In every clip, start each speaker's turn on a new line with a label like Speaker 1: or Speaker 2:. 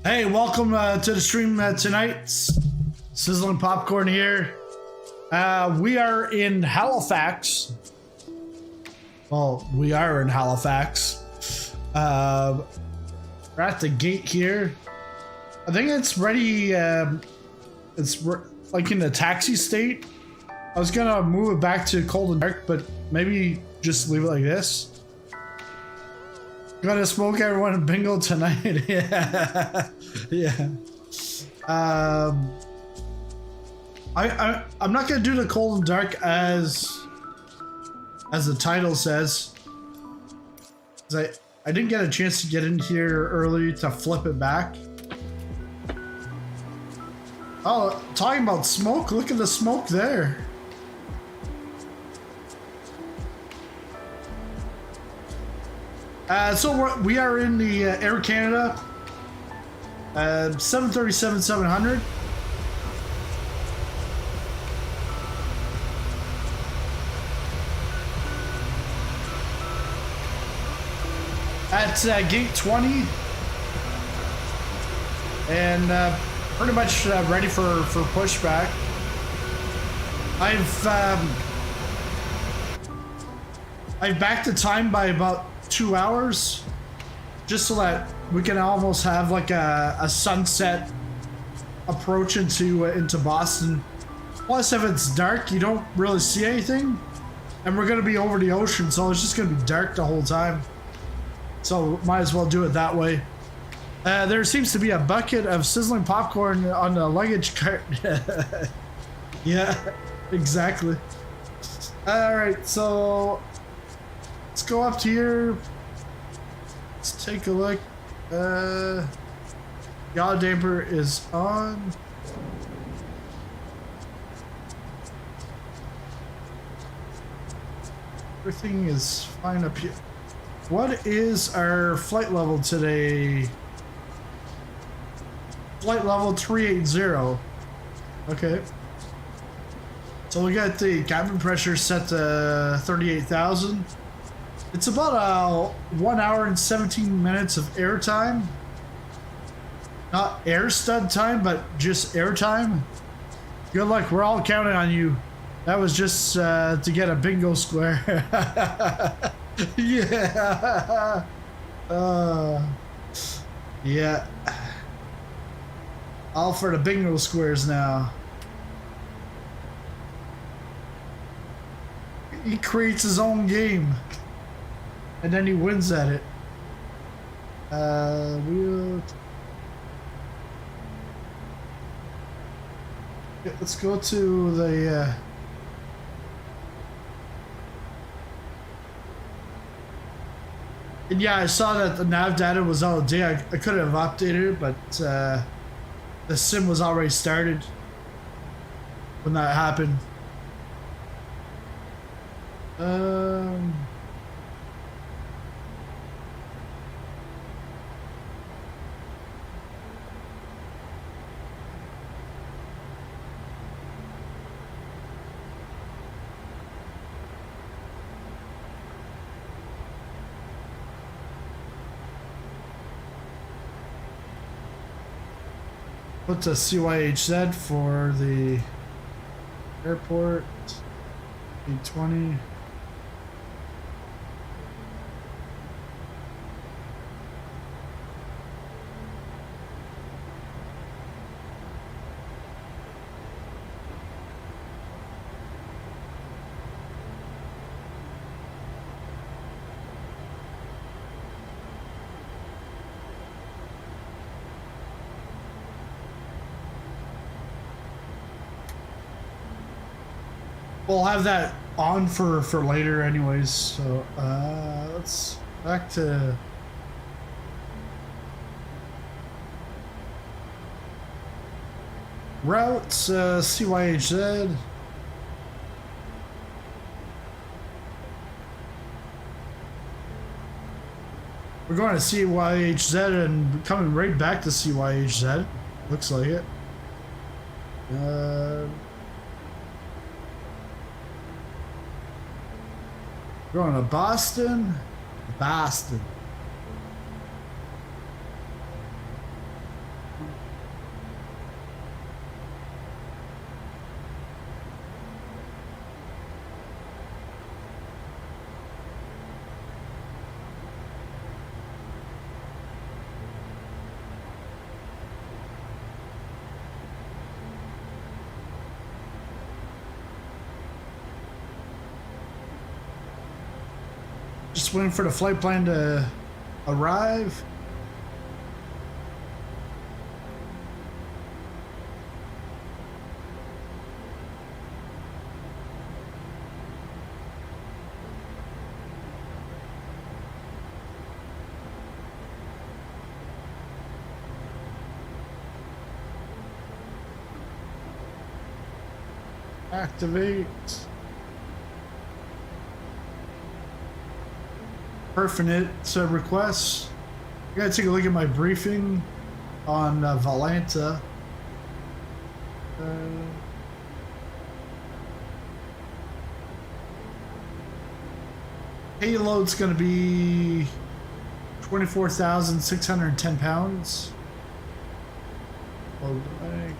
Speaker 1: Hey, welcome to the stream tonight. Sizzling Popcorn here. We are in Halifax. Well, we are in Halifax. We're at the gate here. I think it's ready. It's like in the taxi state. I was gonna move it back to cold and dark, but maybe just leave it like this. Gonna smoke everyone in bingo tonight. Yeah, yeah. I'm not gonna do the cold and dark as the title says. 'Cause I didn't get a chance to get in here early to flip it back. Oh, talking about smoke, look at the smoke there. So we are in the Air Canada 737-700. At gate 20. And pretty much ready for pushback. I've backed the time by about 2 hours, just so that we can almost have like a sunset approach into Boston. Plus, if it's dark, you don't really see anything, and we're gonna be over the ocean, so it's just gonna be dark the whole time. So might as well do it that way. There seems to be a bucket of sizzling popcorn on the luggage cart. Yeah, exactly. All right, so let's go up here. Let's take a look. Yaw damper is on. Everything is fine up here. What is our flight level today? Flight level 380. Okay. So we got the cabin pressure set to 38,000. It's about 1 hour and 17 minutes of air time. Not air stud time, but just air time. Good luck, we're all counting on you. That was just to get a bingo square. Yeah. Yeah. All for the bingo squares now. He creates his own game, and then he wins at it. Let's go to the. And yeah, I saw that the nav data was out of date. I could have updated it, but the sim was already started when that happened. Put the CYHZ for the airport. 820. We'll have that on for later anyways, so let's back to routes, CYHZ. We're going to CYHZ and coming right back to CYHZ, looks like it. Going to Boston. Boston. Just waiting for the flight plan to arrive. Activate. Perfinite requests. I gotta take a look at my briefing on Valhalla. Payload's gonna be 24,610 pounds. Load the bag.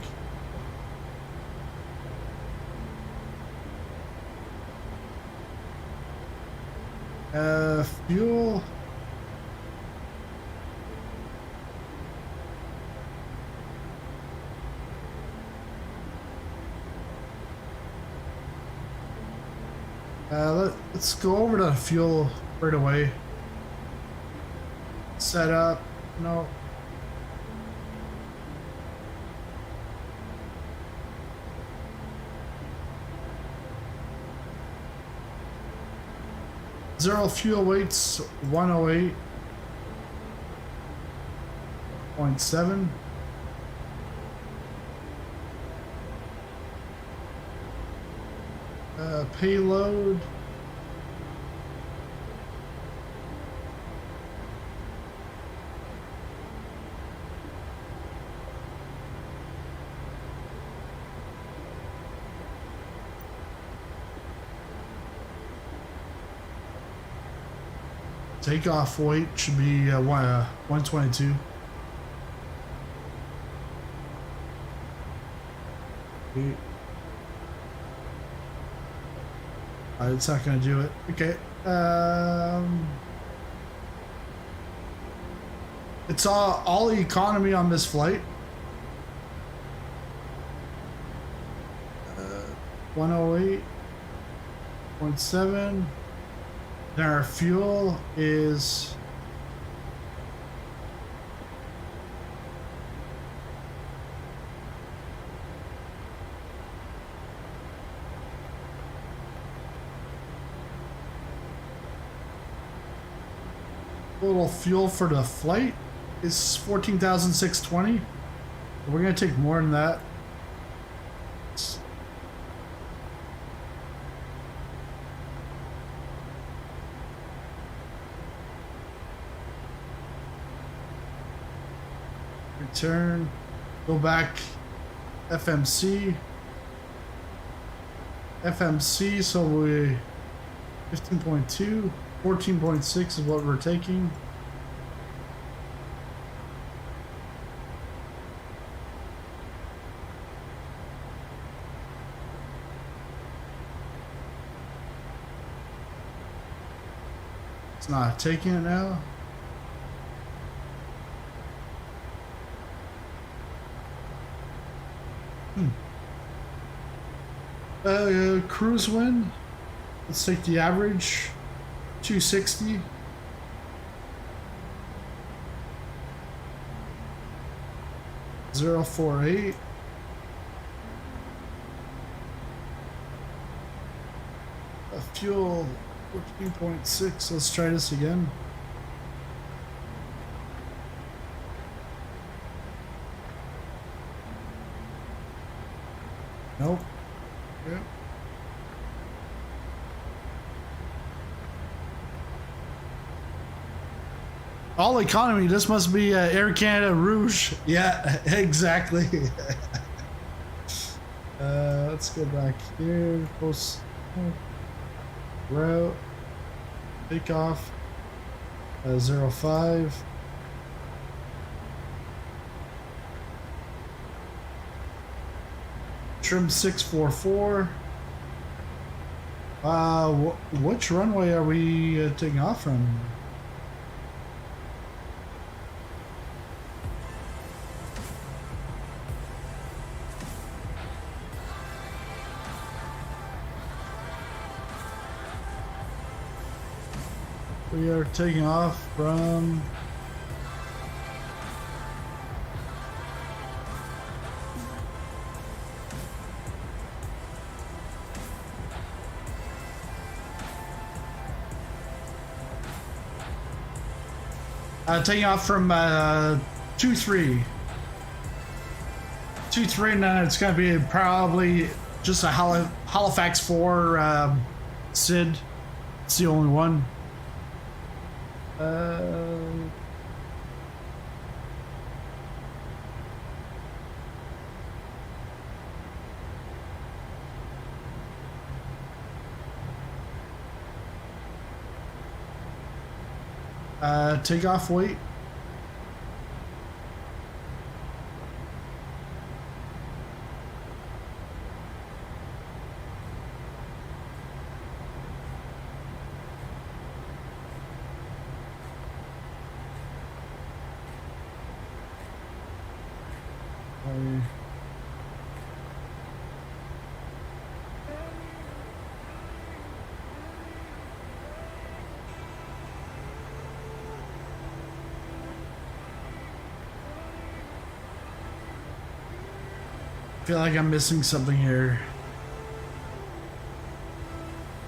Speaker 1: Fuel. Let's go over to fuel right away. Set up. No. Zero fuel weights 108.7. Payload. Takeoff weight should be 122. It's not gonna do it. Okay. It's all economy on this flight. 108.7. And our fuel is total fuel for the flight is 14,620. We're gonna take more than that. Return, go back, FMC, so we 15.2, 14.6 is what we're taking. . not taking it now. Cruise wind. Let's take the average. 260. .048. Fuel 14.6. Let's try this again. Nope. Yep. All economy. This must be Air Canada Rouge. Yeah, exactly. Let's go back here. Post route. Takeoff. 05. Trim 644. Which runway are we taking off from? We are taking off from taking off from 23. 23, and then it's going to be probably just a Halifax 4 SID. It's the only one. Takeoff weight. I feel like I'm missing something here.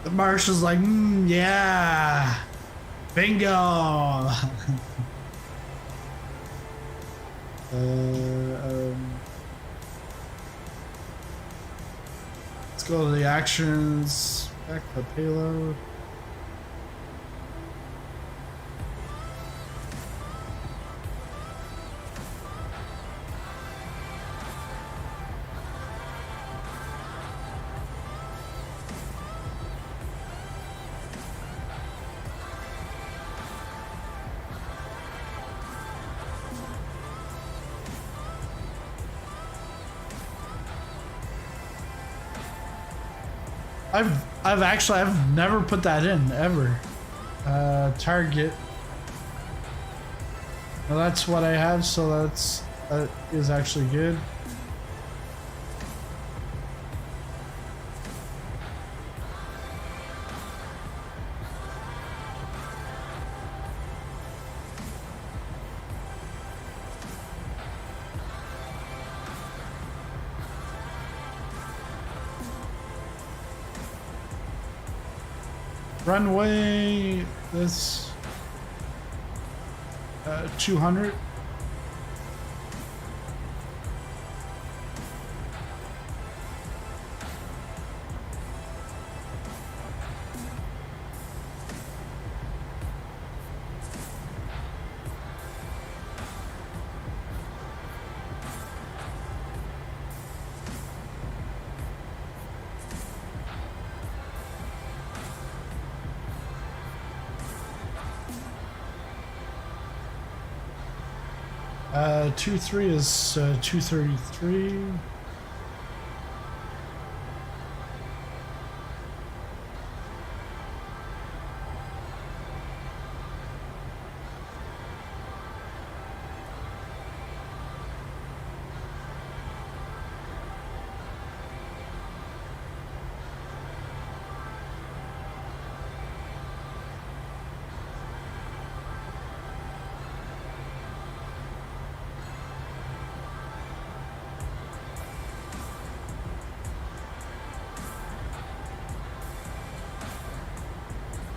Speaker 1: The marshal's like, yeah, bingo. Let's go to the actions, back to payload. I've never put that in ever. Target. Well, that's what I have, so that is actually good. Runway, this 200. Two three is 233.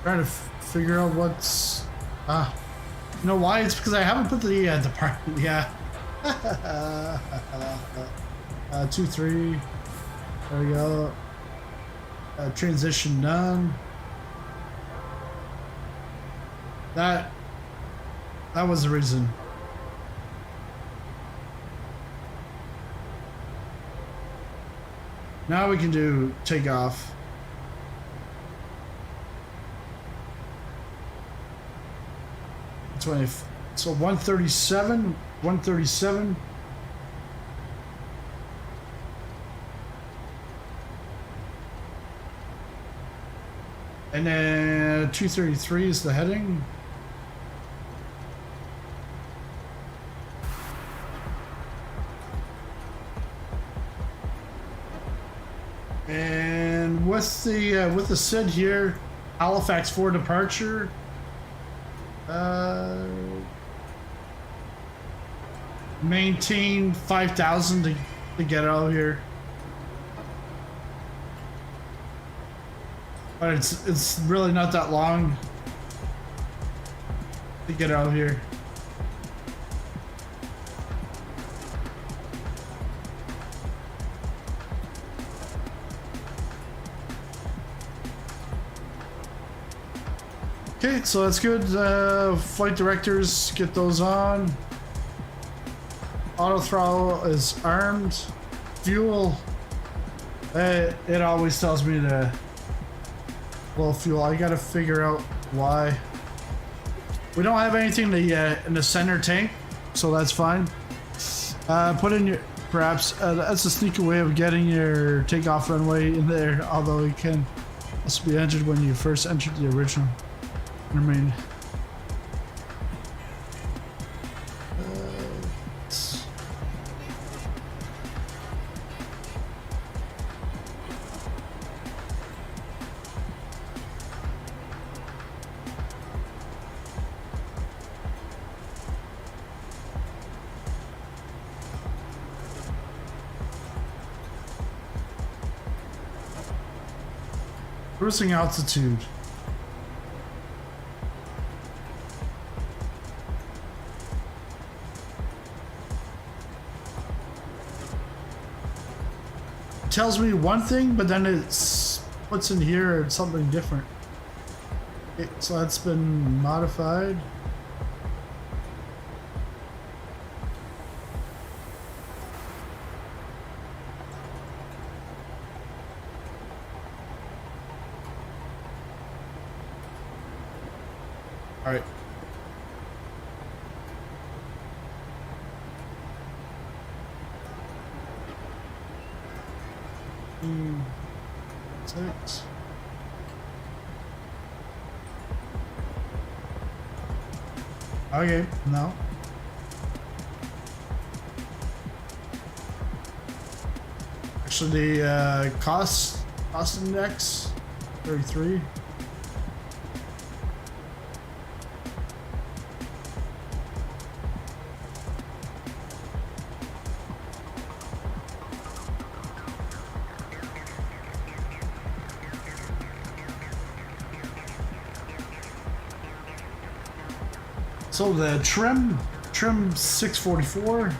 Speaker 1: Trying to figure out what's. You know why? It's because I haven't put the department. Yeah. 2, 3. There we go. Transition done. That was the reason. Now we can do takeoff. So 137, 137. And then 233 is the heading. And with the SID here, Halifax for departure. Maintain 5,000 to get out of here. But it's really not that long to get out of here. Okay, so that's good. Flight directors, get those on. Auto throttle is armed. Fuel, it always tells me to blow fuel. I gotta figure out why. We don't have anything in the center tank, so that's fine. Put in your, perhaps, that's a sneaky way of getting your takeoff runway in there, although it can also be entered when you first entered the original. I mean, cruising altitude. Tells me one thing, but then it's puts in here something different. Okay, so that's been modified. All right. Six. Okay, no. Actually, the cost index 33. So the trim 644.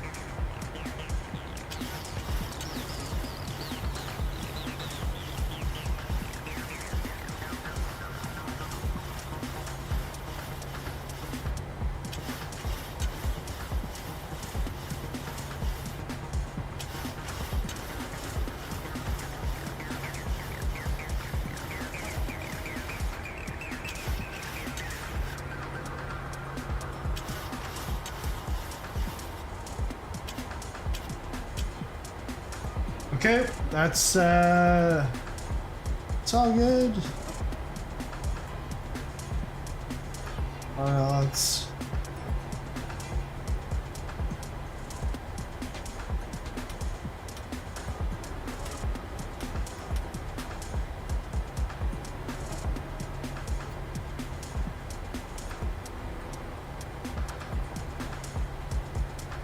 Speaker 1: Okay, that's it's all good.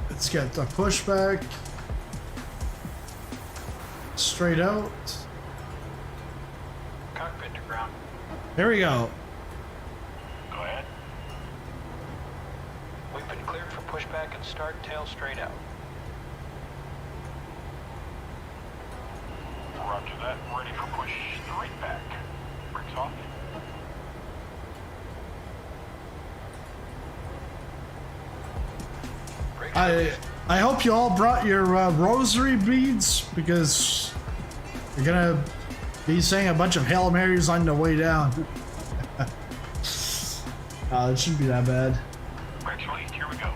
Speaker 1: Let's get the pushback. Straight out.
Speaker 2: Cockpit to ground.
Speaker 1: There we go.
Speaker 2: We've been cleared for pushback and start tail straight out.
Speaker 3: Roger that. Ready for push straight back. Brakes off.
Speaker 1: I hope you all brought your rosary beads, because you're gonna be saying a bunch of Hail Marys on the way down. It shouldn't be that bad.
Speaker 3: Brakes released. Here we go.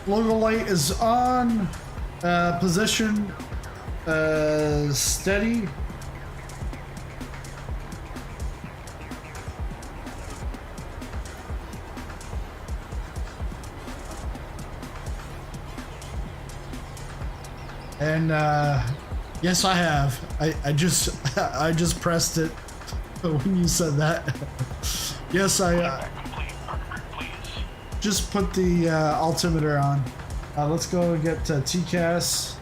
Speaker 1: Logo light is on. Position steady. And yes, I have. I just I just pressed it when you said that. Yes, I just put the altimeter on. Let's go and get TCAS.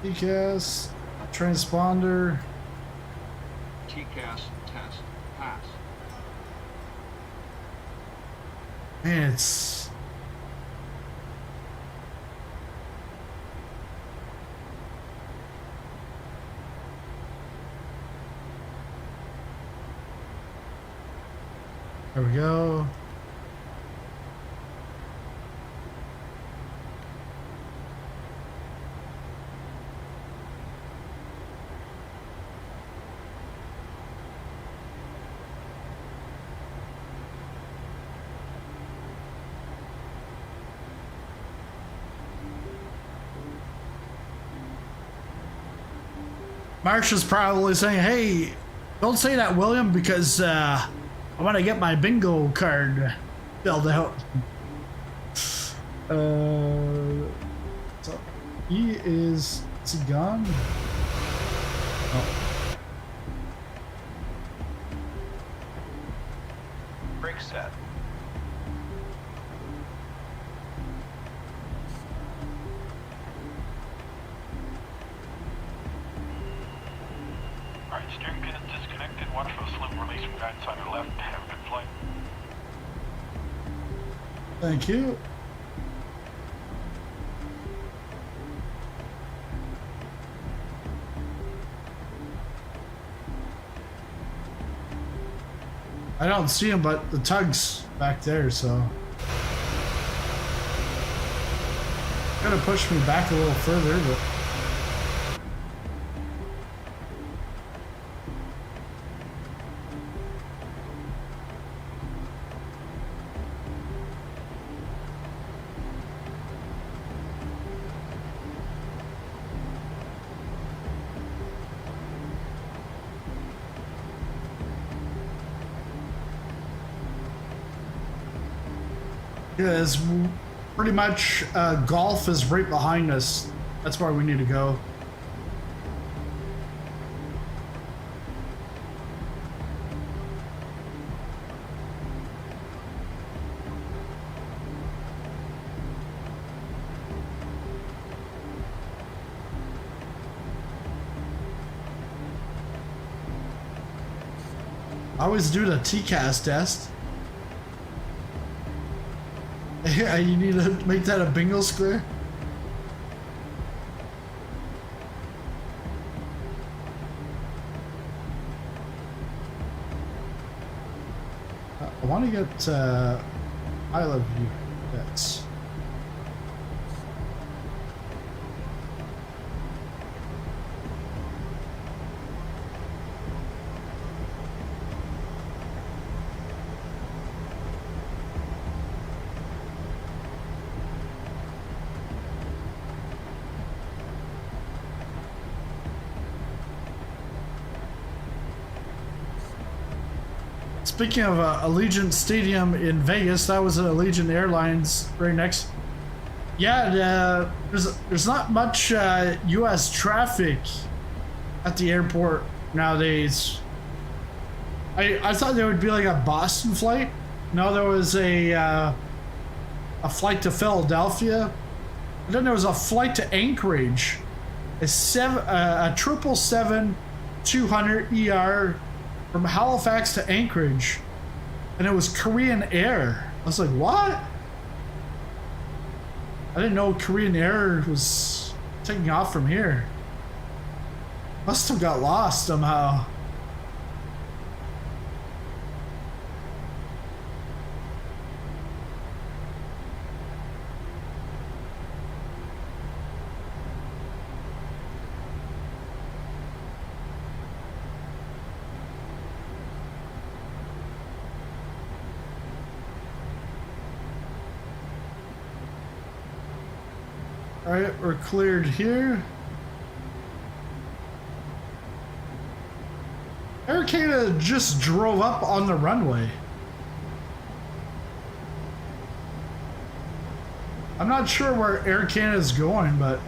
Speaker 1: TCAS, transponder.
Speaker 4: TCAS test pass.
Speaker 1: Man, it's... There we go. Marsha's probably saying, hey, don't say that, William, because I want to get my bingo card filled out. So is he gone? Oh.
Speaker 2: Brake set.
Speaker 3: Alright, steering pin is disconnected. Watch for the slim release from guidance on your left. Have a good flight.
Speaker 1: Thank you. I don't see him, but the tug's back there, so. Gonna push me back a little further, but. Yeah, it's pretty much golf is right behind us. That's where we need to go. I always do the TCAS test. Yeah, you need to make that a bingo square. I want to get I love you. That's. Speaking of Allegiant Stadium in Vegas, that was Allegiant Airlines right next. Yeah, there's not much U.S. traffic at the airport nowadays. I thought there would be like a Boston flight. No, there was a flight to Philadelphia. And then there was a flight to Anchorage. A 777-200 ER from Halifax to Anchorage. And it was Korean Air. I was like, what? I didn't know Korean Air was taking off from here. Must have got lost somehow. Alright, we're cleared here. Air Canada just drove up on the runway. I'm not sure where Air Canada's going, but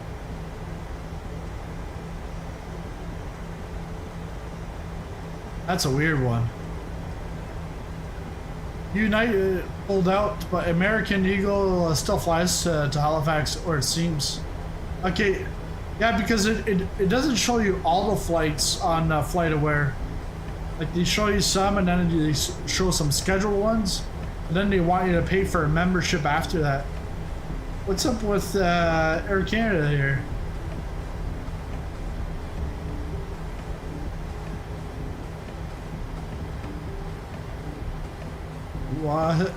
Speaker 1: that's a weird one. United pulled out, but American Eagle still flies to Halifax, or it seems. Okay, yeah, because it doesn't show you all the flights on FlightAware. Like, they show you some, and then they show some scheduled ones, and then they want you to pay for a membership after that. What's up with Air Canada here? What?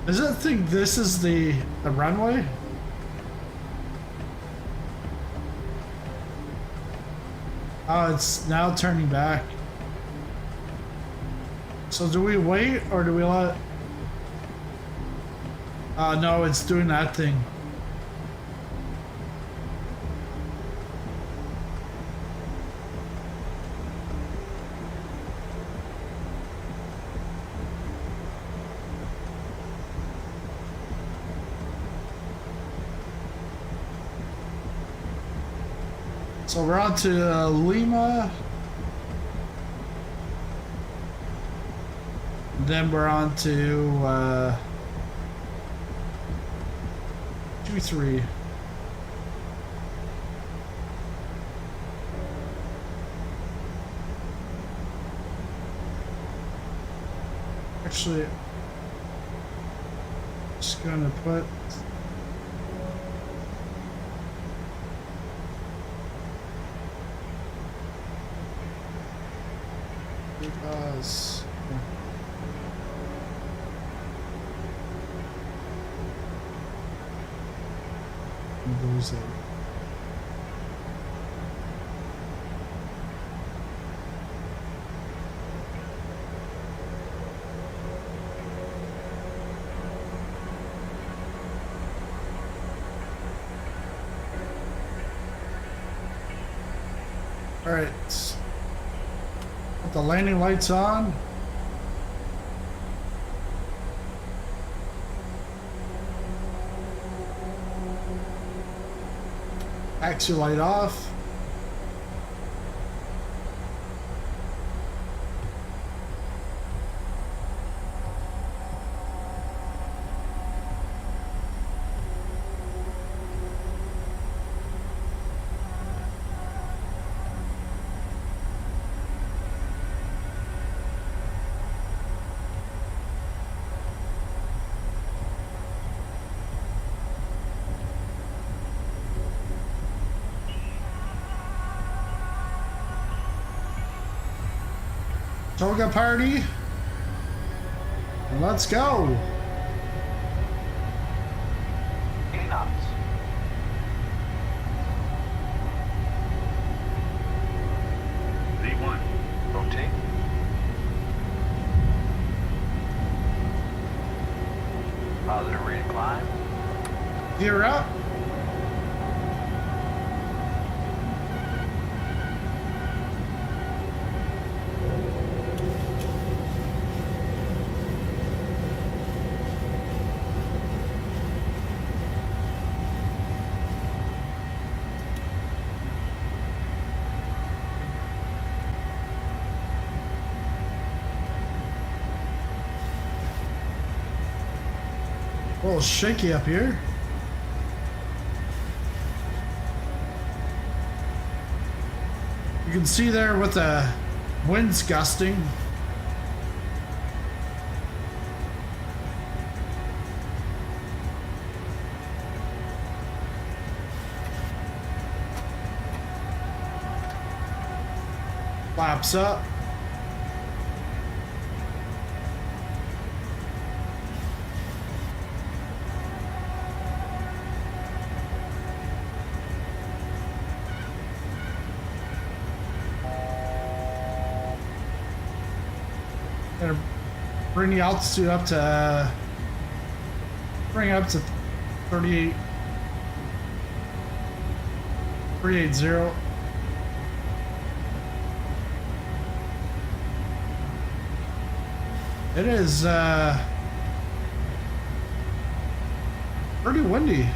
Speaker 1: Does it think this is the runway? Oh, it's now turning back. So do we wait or do we let... no, it's doing that thing. So we're on to Lima. Then we're on to 2-3. Actually, just gonna put because lose it. All right. Put the landing lights on. Taxi light off. Toga party. Let's go.
Speaker 2: 80 knots.
Speaker 3: V1.
Speaker 2: Rotate. Positive rate of climb.
Speaker 1: Gear up. A little shaky up here. You can see there with the winds gusting. Flaps up. Gonna bring the altitude up to 38 380. It is pretty windy.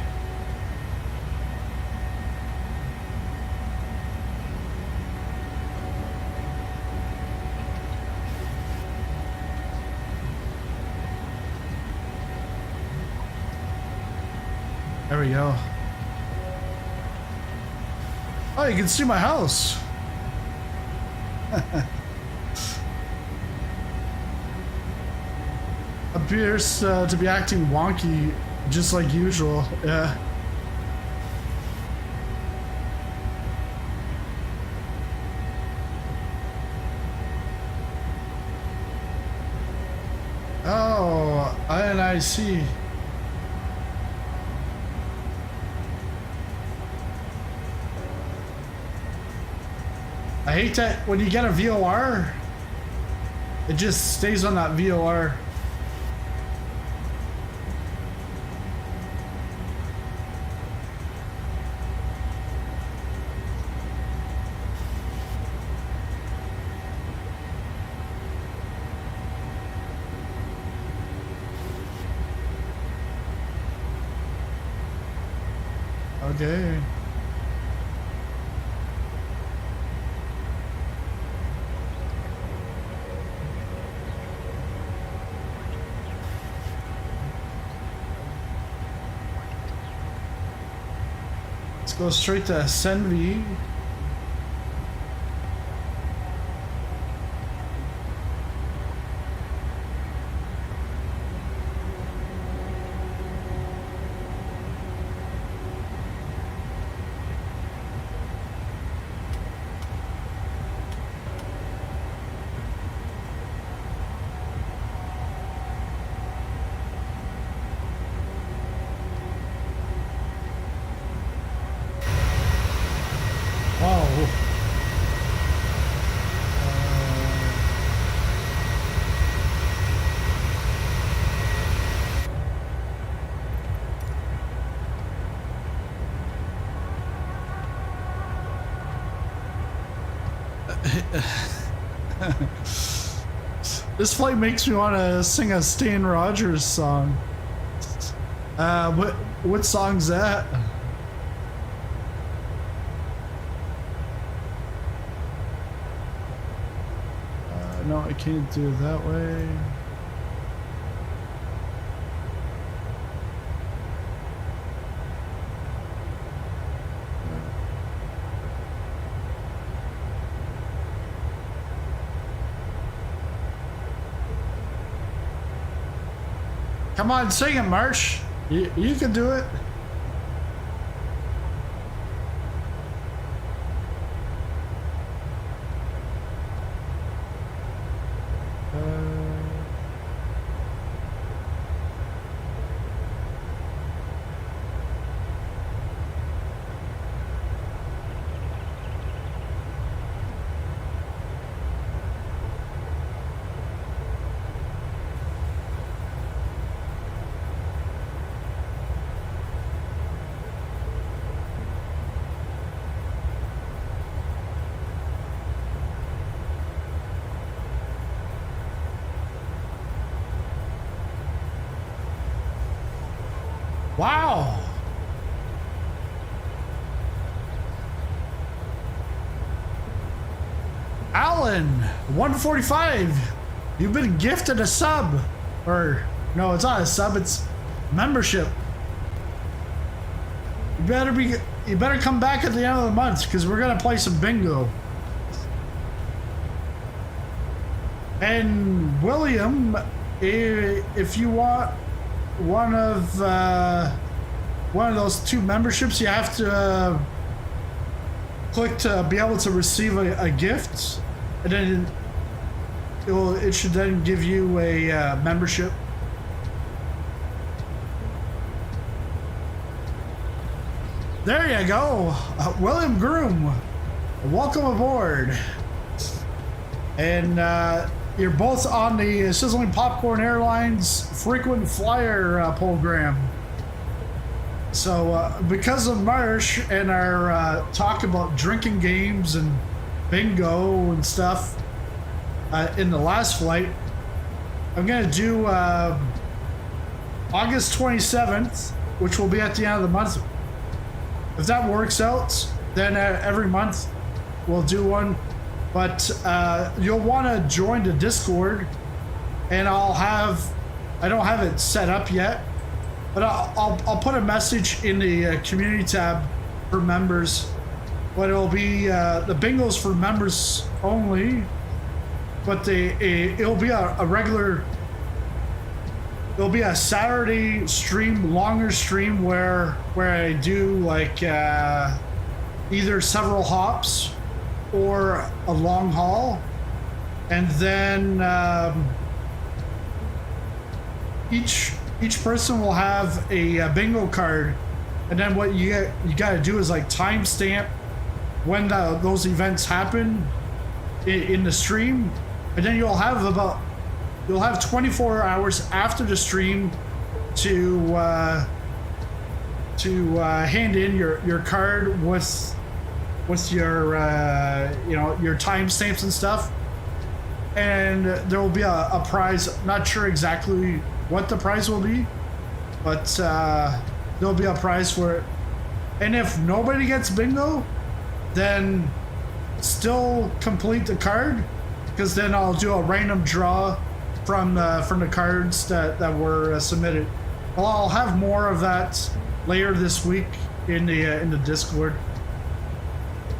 Speaker 1: There we go. Oh, you can see my house. Appears to be acting wonky, just like usual. Yeah. Oh, and I see. I hate that when you get a VOR, it just stays on that VOR. Okay. Let's go straight to Senvi. This flight makes me want to sing a Stan Rogers song. What song's that? No, I can't do it that way. Come on, sing it, Marsh. You can do it. Wow. Alan, 145. You've been gifted a sub. Or, no, it's not a sub. It's membership. You better come back at the end of the month because we're gonna play some bingo. And William, if you want one of those 2 memberships, you have to click to be able to receive a gift, and then it should then give you a membership. There you go, William Groom. Welcome aboard. And you're both on the Sizzling Popcorn Airlines frequent flyer program. So because of Marsh and our talk about drinking games and bingo and stuff in the last flight, I'm gonna do August 27th, which will be at the end of the month. If that works out, then every month we'll do one. But you'll want to join the Discord, and I don't have it set up yet, but I'll put a message in the community tab for members. But it'll be the bingo's for members only, but it'll be a regular. It'll be a Saturday stream, longer stream where I do like either several hops or a long haul, and then each person will have a bingo card, and then what you got to do is like timestamp when those events happen in the stream, and then you'll have 24 hours after the stream to hand in your card with your your timestamps and stuff, and there will be a prize. Not sure exactly what the prize will be, but there'll be a prize for it. And if nobody gets bingo, then still complete the card, because then I'll do a random draw from the cards that were submitted. Well, I'll have more of that later this week in the Discord.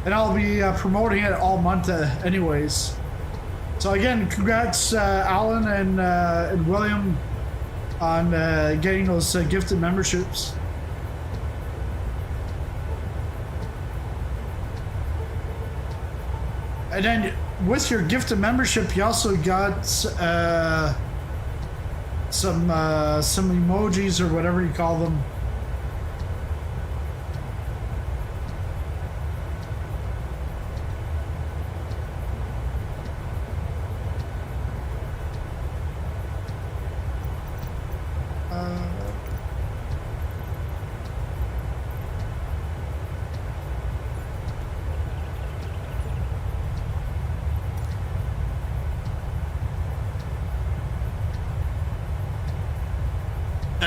Speaker 1: And I'll be promoting it all month anyways. So again, congrats Alan and William on getting those gifted memberships. And then with your gifted membership, you also got some emojis or whatever you call them.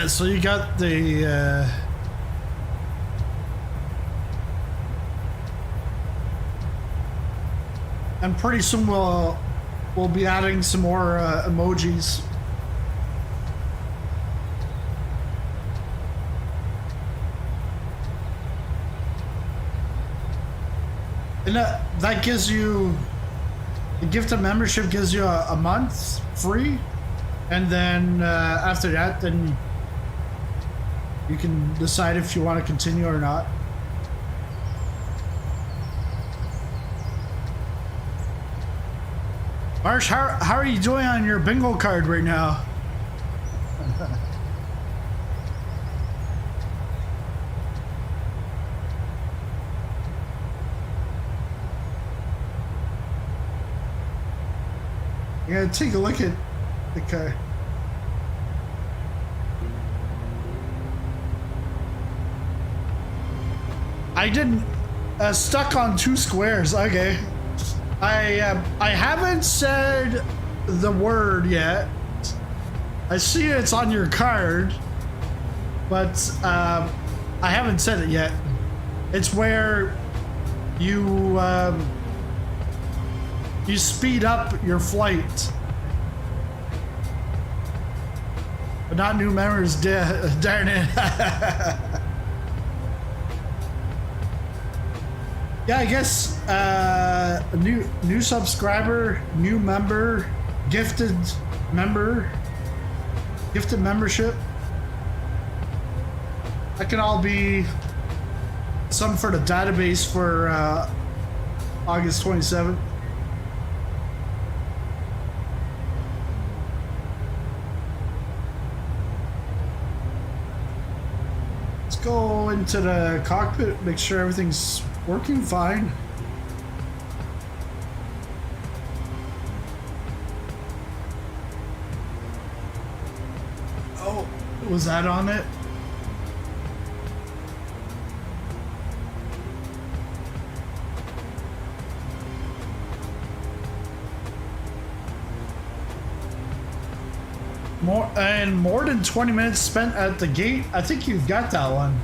Speaker 1: So you got the and pretty soon we'll be adding some more emojis. And that gives you, the gift of membership gives you a month free, and then after that, then you can decide if you want to continue or not. Marsh, how are you doing on your bingo card right now? You gotta take a look at the card. I didn't stuck on 2 squares. Okay, I haven't said the word yet. I see it's on your card, but I haven't said it yet. It's where you you speed up your flight. But not new members, darn it. Yeah, I guess a new subscriber, new member, gifted membership. That can all be some for the database for August 27th. Let's go into the cockpit, make sure everything's working fine. Oh, was that on it? More than 20 minutes spent at the gate. I think you've got that one.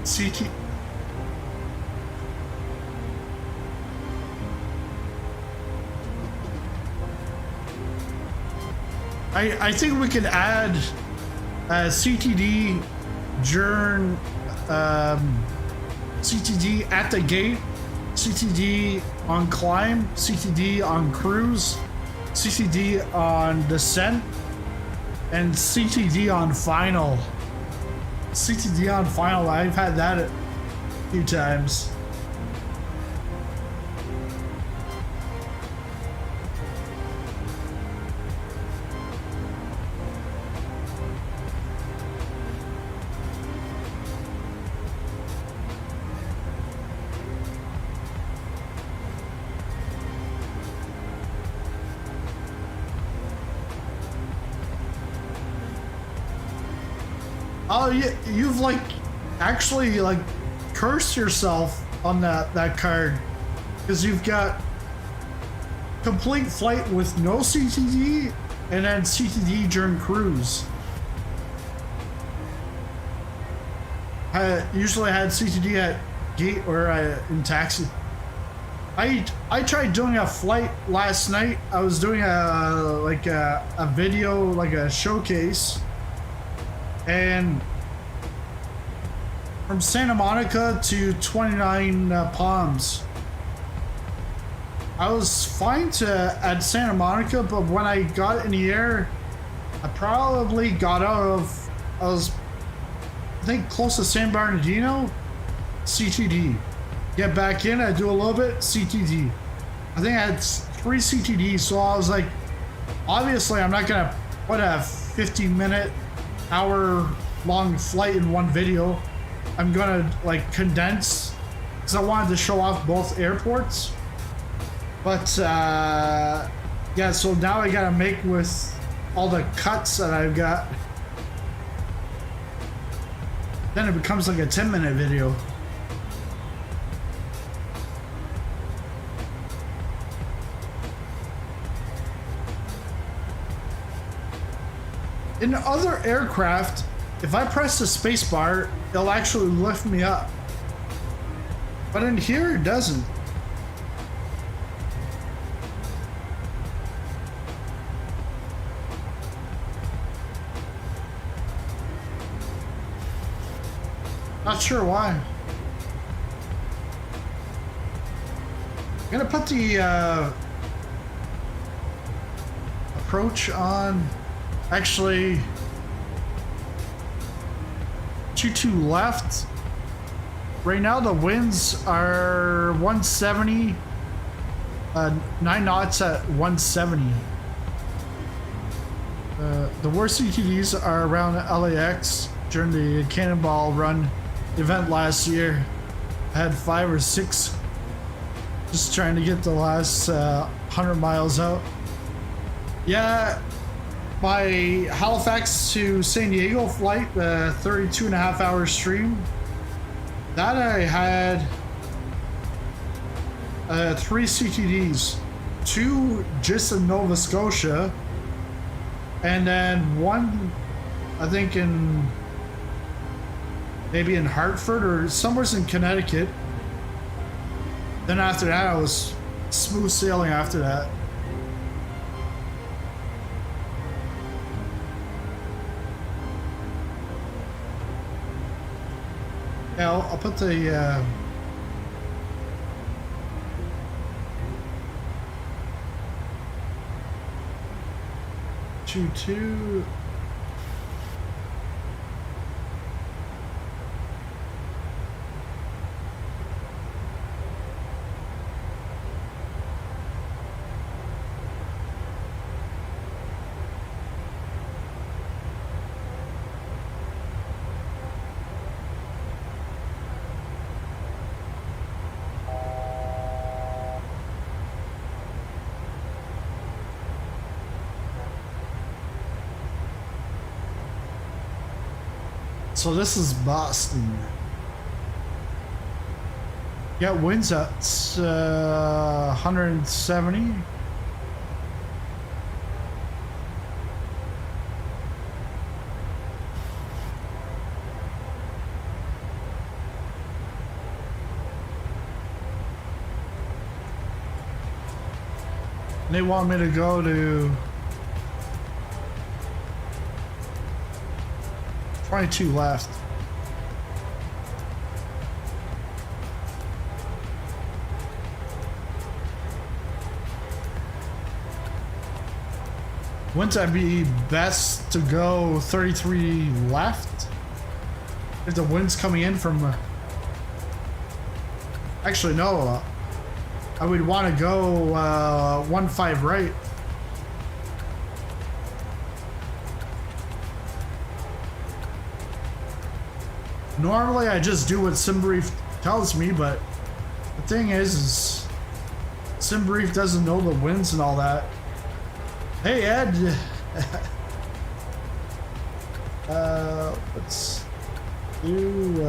Speaker 1: CT. I think we could add CTD during CTD at the gate, CTD on climb, CTD on cruise, CTD on descent, and CTD on final. CTD on final, I've had that a few times. Oh, you've like actually like cursed yourself on that card because you've got complete flight with no CTD and then CTD during cruise. I usually had CTD at gate or in taxi. I tried doing a flight last night. I was doing a video, like a showcase. And from Santa Monica to 29 Palms. I was fine at Santa Monica, but when I got in the air, I probably got out of, I think close to San Bernardino, CTD. Get back in, I do a little bit, CTD. I think I had 3 CTDs, so I was like, obviously I'm not gonna put a 50-minute hour-long flight in one video. I'm gonna like condense because I wanted to show off both airports. But yeah, so now I gotta make with all the cuts that I've got. Then it becomes like a 10-minute video. In other aircraft, if I press the spacebar, it'll actually lift me up. But in here, it doesn't. Not sure why. I'm gonna put the approach on. Actually, 2-2 left. Right now the winds are 170, 9 knots at 170. The worst CTDs are around LAX during the Cannonball Run event last year. I had 5 or 6 just trying to get the last 100 miles out. Yeah. My Halifax to San Diego flight, the 32.5-hour stream, that I had 3 CTDs, 2 just in Nova Scotia, and then 1, I think maybe in Hartford or somewhere in Connecticut. Then after that, I was smooth sailing after that. Yeah, I'll put the 2-2. So this is Boston. Yeah, winds at 170. They want me to go to 22 left. Wouldn't that be best to go 33 left? If the wind's coming in from... Actually, no. I would want to go 1-5 right. Normally I just do what SimBrief tells me, but the thing is SimBrief doesn't know the winds and all that. Hey Ed, let's do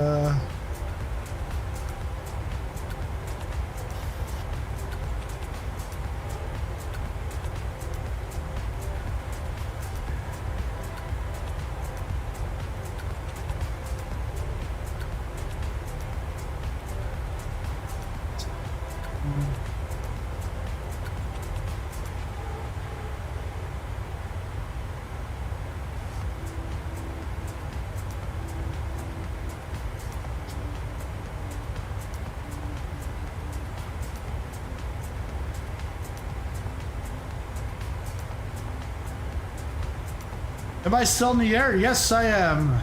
Speaker 1: Am I still in the air? Yes, I am.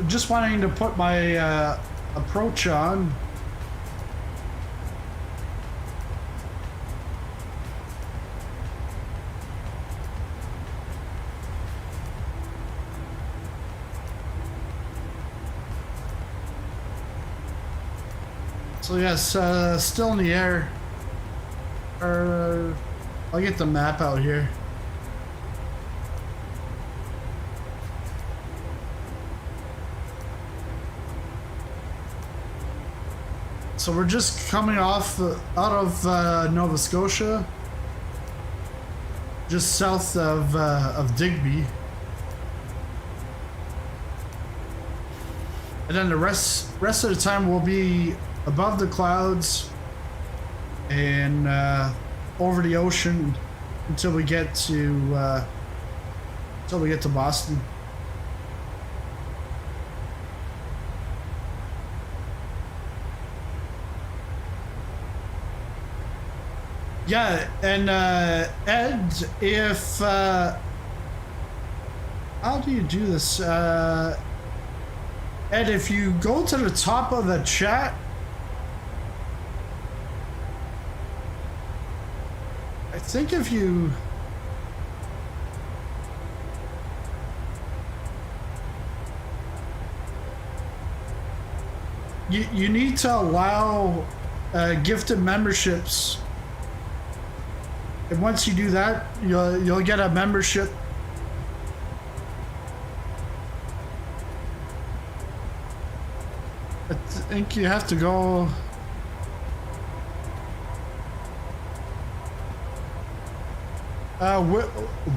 Speaker 1: Just wanting to put my approach on. So yes, still in the air. I'll get the map out here. So we're just coming off out of Nova Scotia, just south of Digby, and then the rest of the time we'll be above the clouds and over the ocean until we get to Boston. Yeah, and Ed, if how do you do this? Ed, if you go to the top of the chat, I think if you need to allow gifted memberships, and once you do that, you'll get a membership. I think you have to go.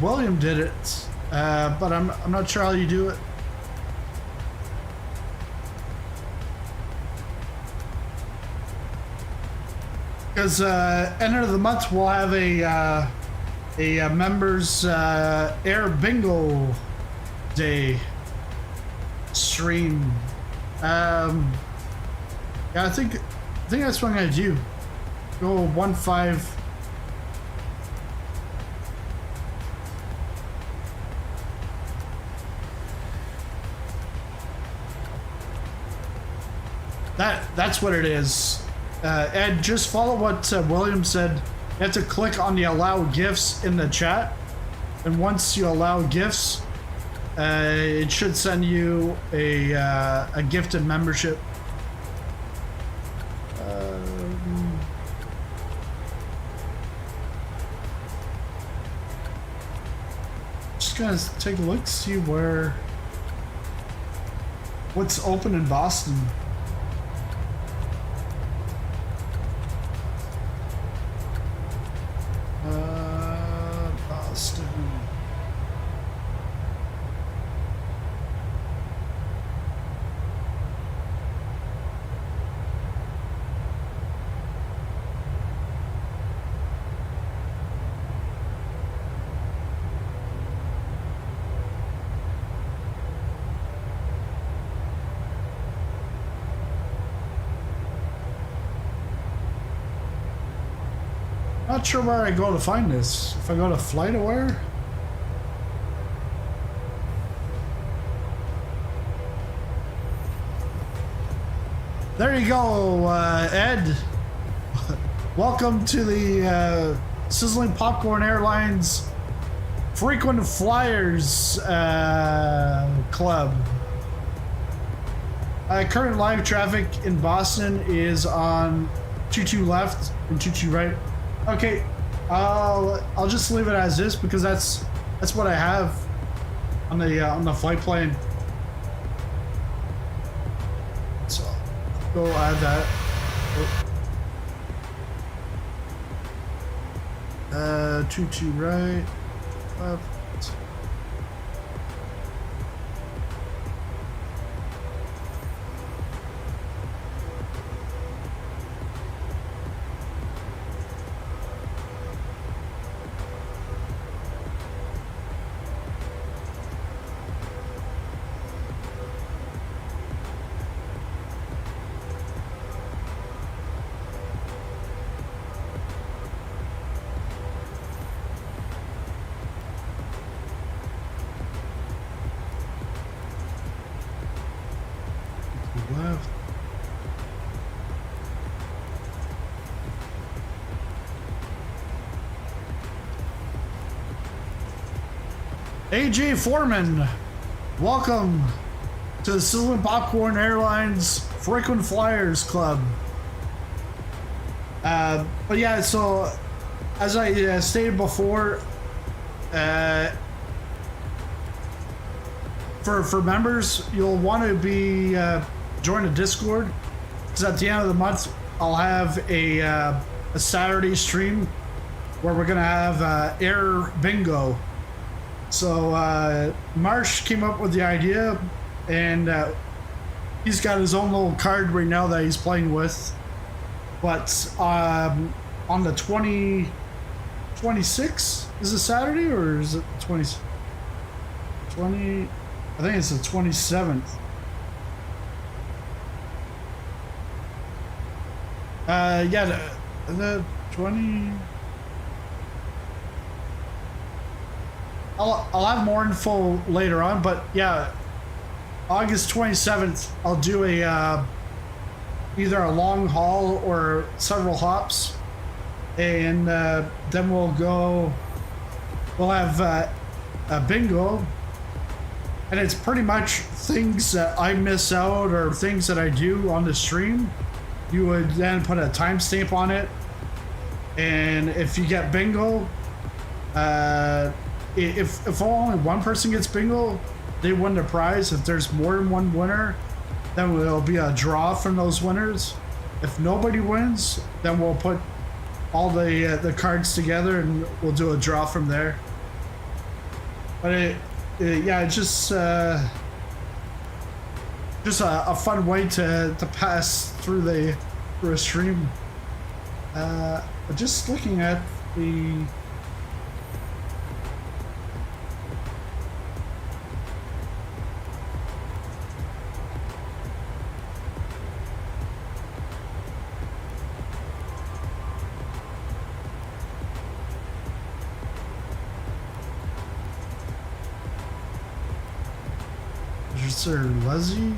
Speaker 1: William did it, but I'm not sure how you do it. Because end of the month we'll have a members air bingo day stream. Yeah, I think that's what I'm gonna do. Go 1-5. That's what it is. Ed, just follow what William said. You have to click on the allow gifts in the chat, and once you allow gifts, it should send you a gifted membership. Just gonna take a look, see what's open in Boston. Boston. Not sure where I go to find this. If I go to FlightAware? There you go, Ed. Welcome to the Sizzling Popcorn Airlines Frequent Flyers Club. Current live traffic in Boston is on 22 left and 22 right. Okay, I'll just leave it as is because that's what I have on the flight plan. So go add that. Oh. 22 right, left. Left. AJ Foreman, welcome to the Sizzling Popcorn Airlines Frequent Flyers Club. But yeah, so as I stated before, for members, you'll want to be join a Discord, because at the end of the month I'll have a Saturday stream where we're gonna have air bingo. So Marsh came up with the idea, and he's got his own little card right now that he's playing with. But on the 26th, is it Saturday or is it 20? I think it's the 27th. Yeah, the 20. I'll have more info later on, but yeah, August 27th, I'll do a either a long haul or several hops, and then we'll have a bingo, and it's pretty much things that I miss out or things that I do on the stream. You would then put a timestamp on it, and if you get bingo, if only one person gets bingo, they win the prize. If there's more than one winner, then there'll be a draw from those winners. If nobody wins, then we'll put all the cards together and we'll do a draw from there. But yeah, it's just a fun way to pass through a stream. Just looking at the Sir Leslie.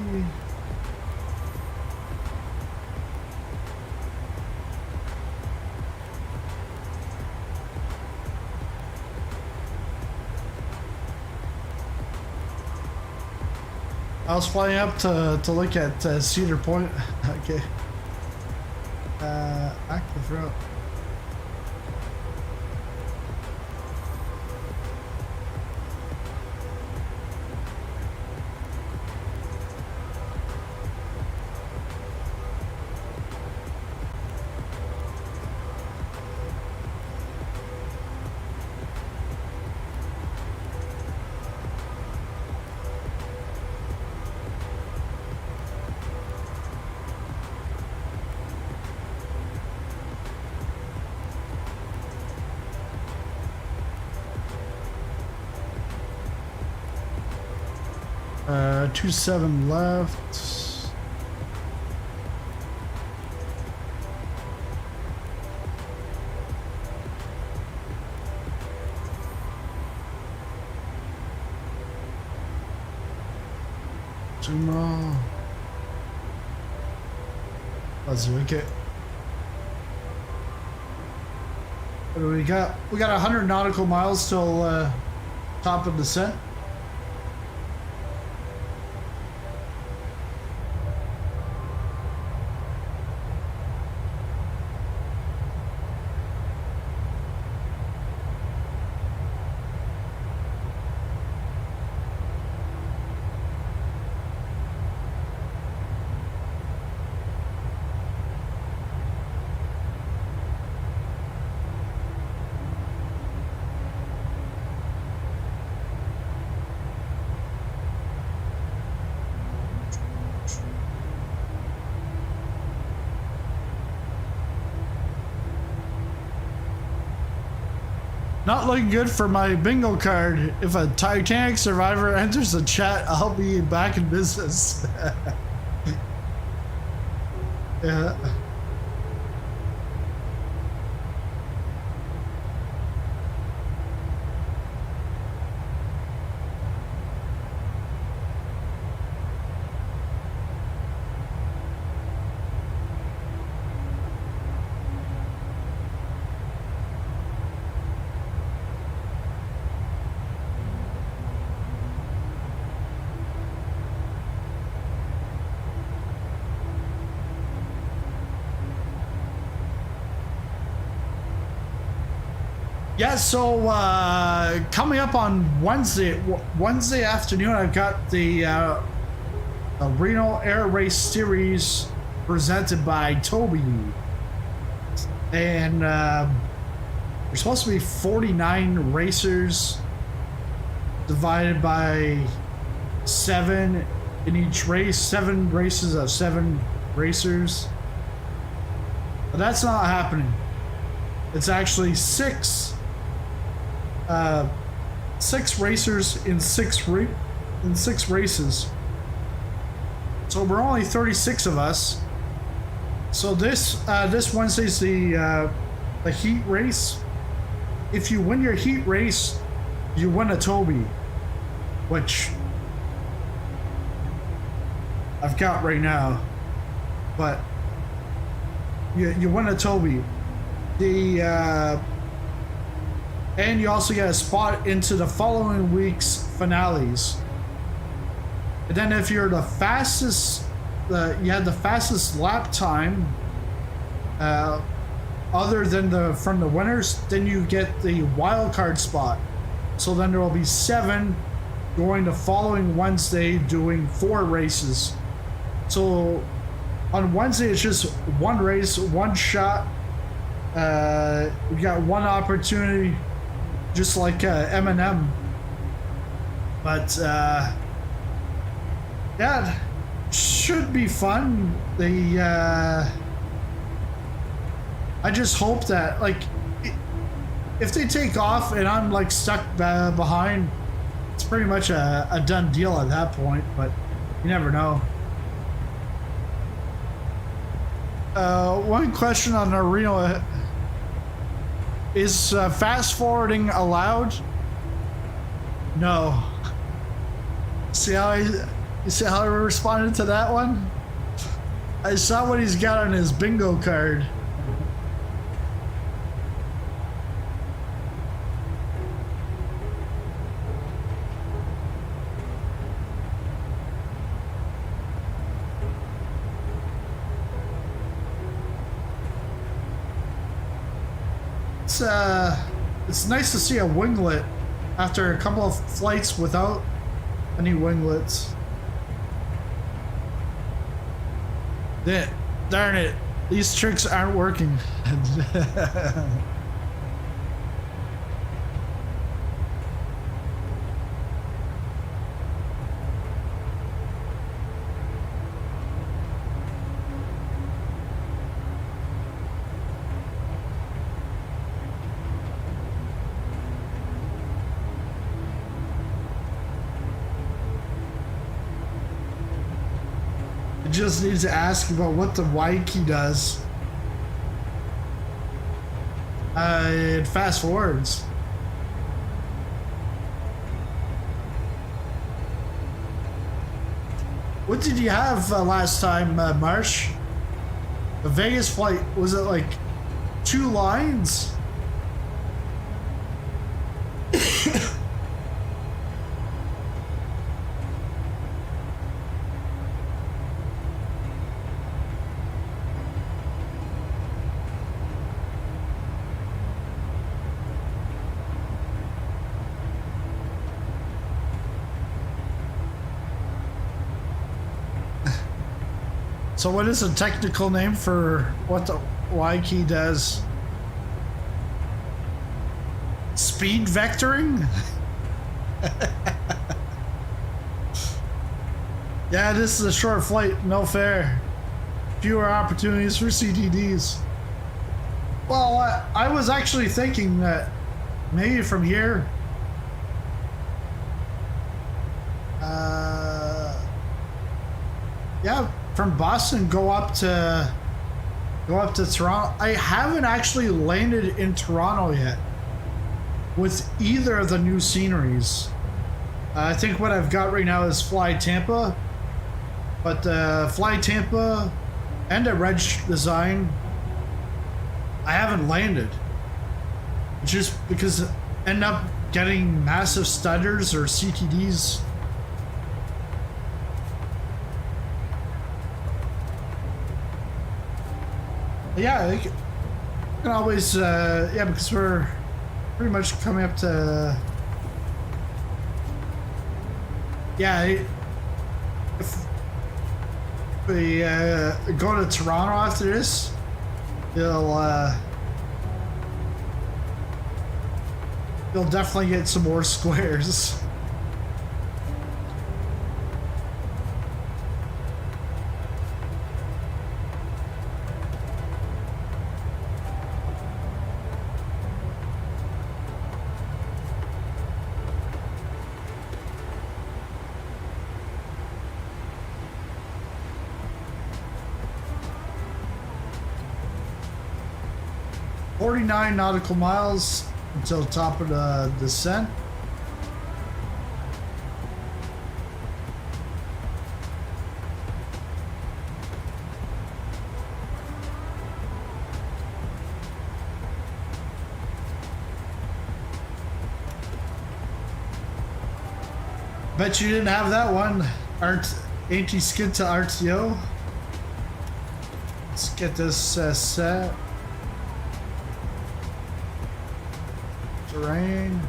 Speaker 1: I was flying up to look at Cedar Point. Okay. Active route. Uh, 27 left. Two more. Let's do it. What do we got? We got 100 nautical miles till top of descent. Not looking good for my bingo card. If a Titanic survivor enters the chat, I'll be back in business. Yeah. Yeah, so coming up on Wednesday afternoon, I've got the Reno Air Race Series presented by Tobii, and there's supposed to be 49 racers divided by 7 in each race, 7 races of 7 racers, but that's not happening. It's actually 6 racers in 6 races. So we're only 36 of us. So this Wednesday's the heat race. If you win your heat race, you win a Tobii, which I've got right now. But you win a Tobii. And you also get a spot into the following week's finales. And then if you're the fastest, you had the fastest lap time, other than from the winners, then you get the wild card spot. So then there will be 7 going the following Wednesday doing 4 races. So on Wednesday it's just 1 race, 1 shot. We got 1 opportunity, just like Eminem. But yeah, it should be fun. I just hope that, like, if they take off and I'm like stuck behind, it's pretty much a done deal at that point, but you never know. One question on our Reno, is fast forwarding allowed? No. See how I responded to that one? I saw what he's got on his bingo card. It's nice to see a winglet after a couple of flights without any winglets. Darn it, these tricks aren't working. Just need to ask about what the Y key does. It fast forwards. What did you have last time, Marsh? The Vegas flight, was it like 2 lines? So what is a technical name for what the Y key does? Speed vectoring? Yeah, this is a short flight, no fair. Fewer opportunities for CTDs. Well, I was actually thinking that maybe from here, yeah, from Boston go up to Toronto. I haven't actually landed in Toronto yet with either of the new sceneries. I think what I've got right now is FlyTampa, but FlyTampa and a Reg design I haven't landed, just because I end up getting massive stutters or CTDs. Yeah, you can always, yeah, because we're pretty much coming up to, yeah, if we go to Toronto after this, you'll definitely get some more squares. .49 nautical miles until top of the descent. Bet you didn't have that one. Anti-skid to RTO. Let's get this set. Terrain.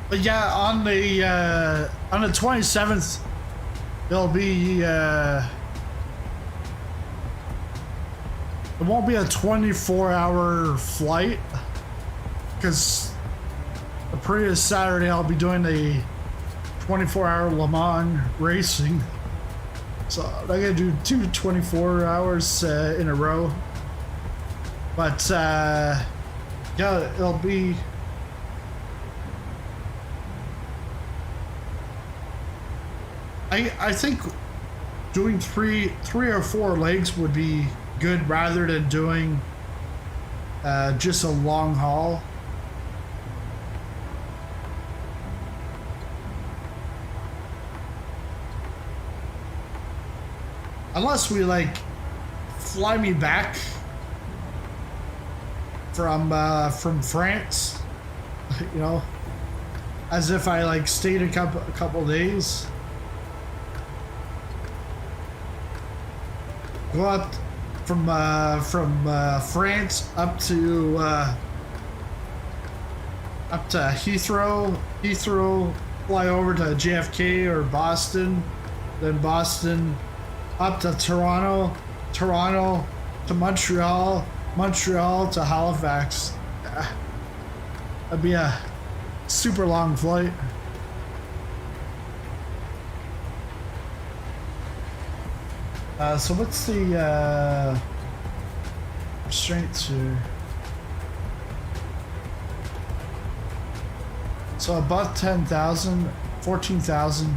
Speaker 1: But yeah, on the 27th, there'll be it won't be a 24-hour flight because the previous Saturday I'll be doing a 24-hour Le Mans racing. So I'm gonna do 24 hours in a row. But yeah, it'll be. I think doing three or four legs would be good rather than doing just a long haul. Unless we like fly me back from France, you know, as if I like stayed a couple days. Go up from France up to Heathrow, fly over to JFK or Boston, then Boston up to Toronto to Montreal to Halifax. That'd be a super long flight. So what's the restraints here? So above 10,000, 14,000.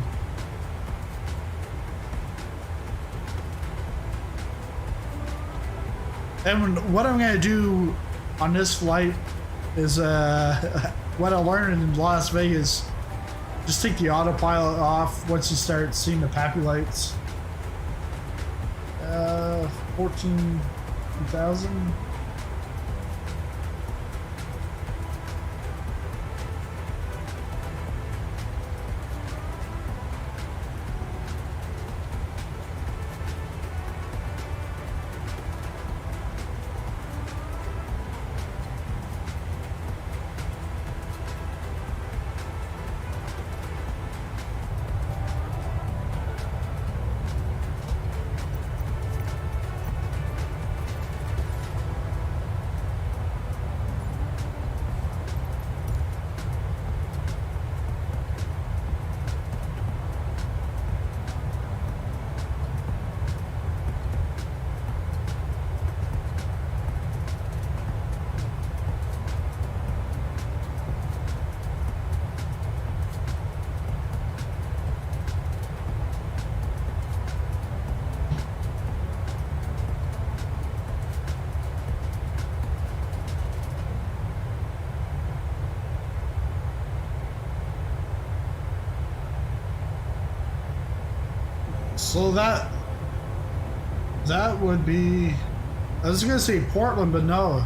Speaker 1: And what I'm gonna do on this flight is what I learned in Las Vegas. Just take the autopilot off once you start seeing the PAPI lights. 14,000. So that would be, I was gonna say Portland, but no.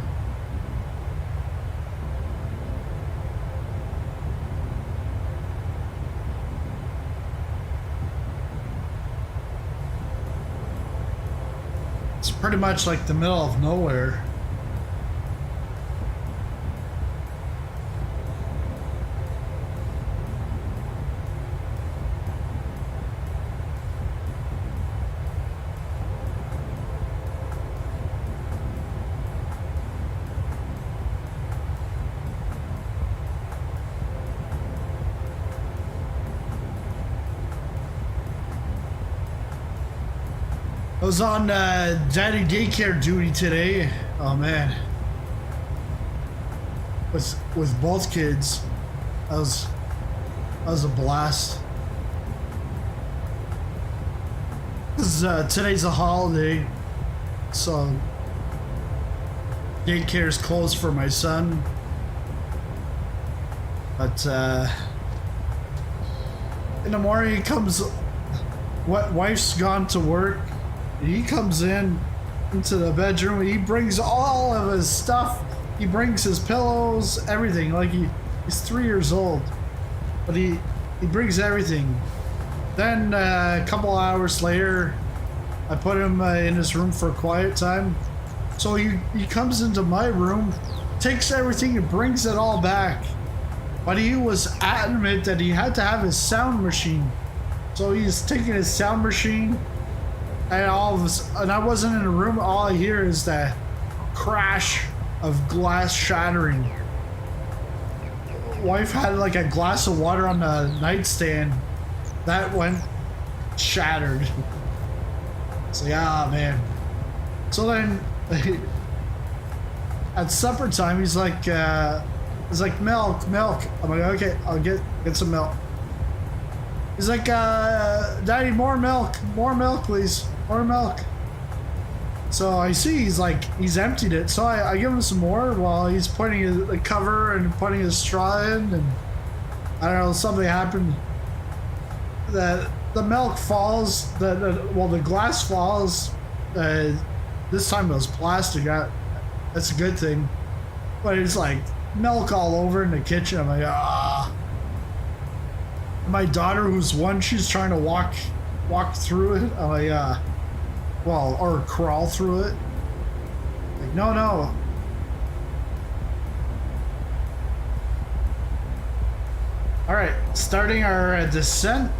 Speaker 1: It's pretty much like the middle of nowhere. I was on daddy daycare duty today. Oh man, with both kids, that was a blast. Today's a holiday, so daycare's closed for my son. But in the morning, he comes. Wife's gone to work. He comes into the bedroom. He brings all of his stuff. He brings his pillows, everything. Like he's 3 years old, but he brings everything. Then a couple hours later, I put him in his room for quiet time. So he comes into my room, takes everything and brings it all back. but he was adamant that he had to have his sound machine. So he's taking his sound machine, and and I wasn't in the room. All I hear is the crash of glass shattering. Wife had like a glass of water on the nightstand that went shattered. It's like, ah, man. So then at supper time, he's like milk. I'm like, okay, I'll get some milk. He's like, Daddy, more milk, please, more milk. So I see he's emptied it. So I give him some more while he's putting the cover and putting his straw in, and I don't know, something happened. The milk falls. The glass falls. This time it was plastic. That's a good thing. But it's like milk all over in the kitchen. I'm like, ah. My daughter, who's 1, she's trying to walk through it. I'm like, or crawl through it. Like, no. All right, starting our descent.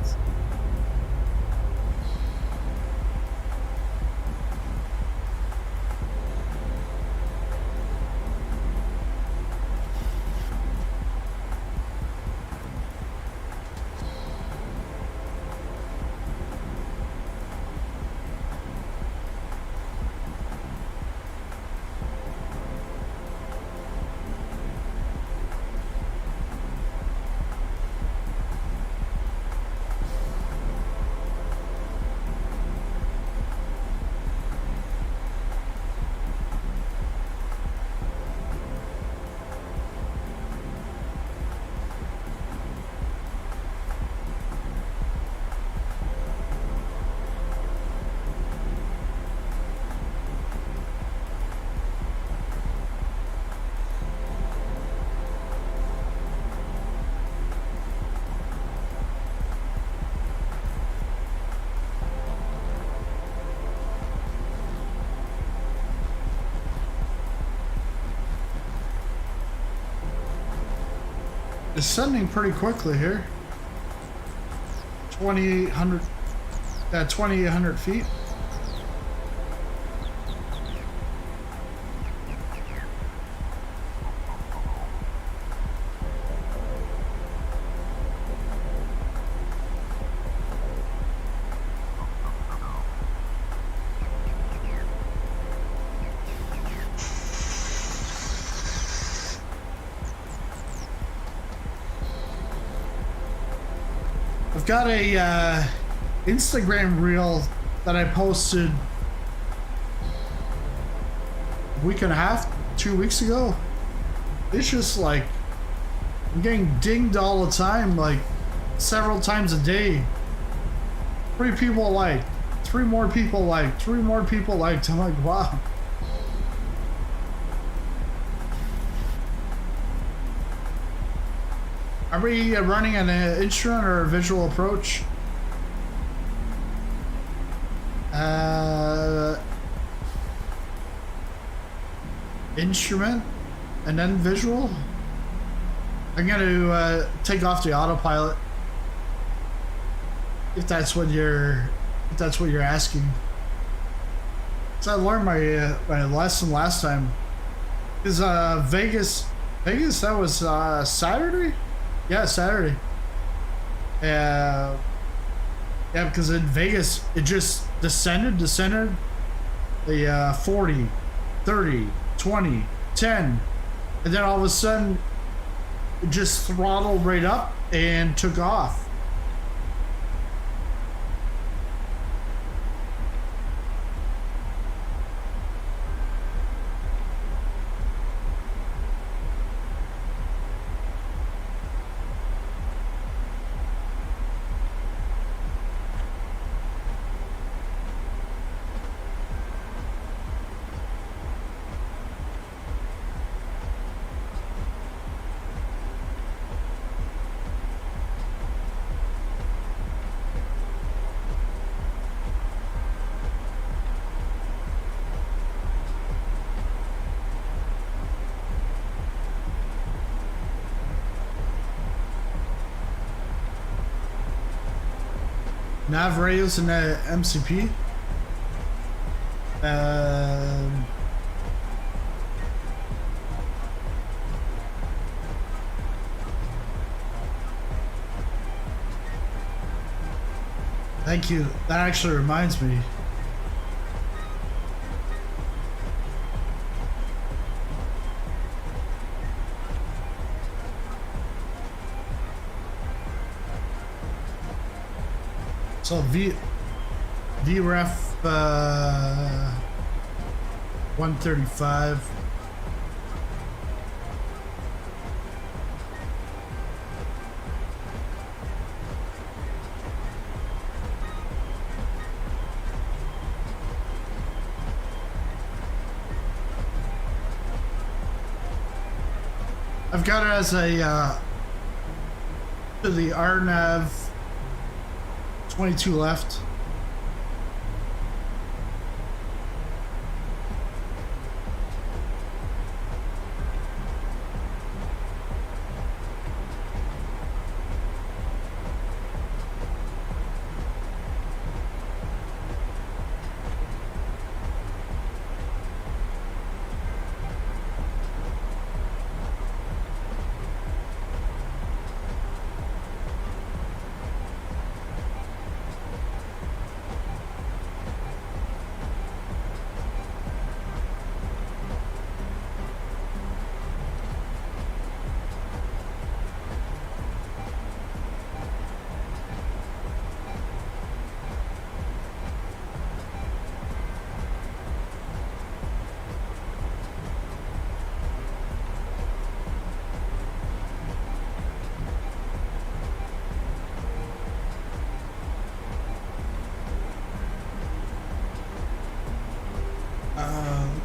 Speaker 1: Descending pretty quickly here. 2,800 feet. I've got a Instagram reel that I posted a week and a half, 2 weeks ago. It's just like I'm getting dinged all the time, like several times a day. 3 people liked, 3 more people liked, 3 more people liked. I'm like, wow. Are we running an instrument or a visual approach? Instrument and then visual? I'm gonna take off the autopilot if that's what you're asking. So I learned my lesson last time. Is Vegas that was Saturday? Yeah, Saturday. Yeah, because in Vegas, it just descended the 40, 30, 20, 10, and then all of a sudden, it just throttled right up and took off. Nav radios and MCP. Thank you. That actually reminds me. So VREF 135. I've got it as a to the RNAV 22 left.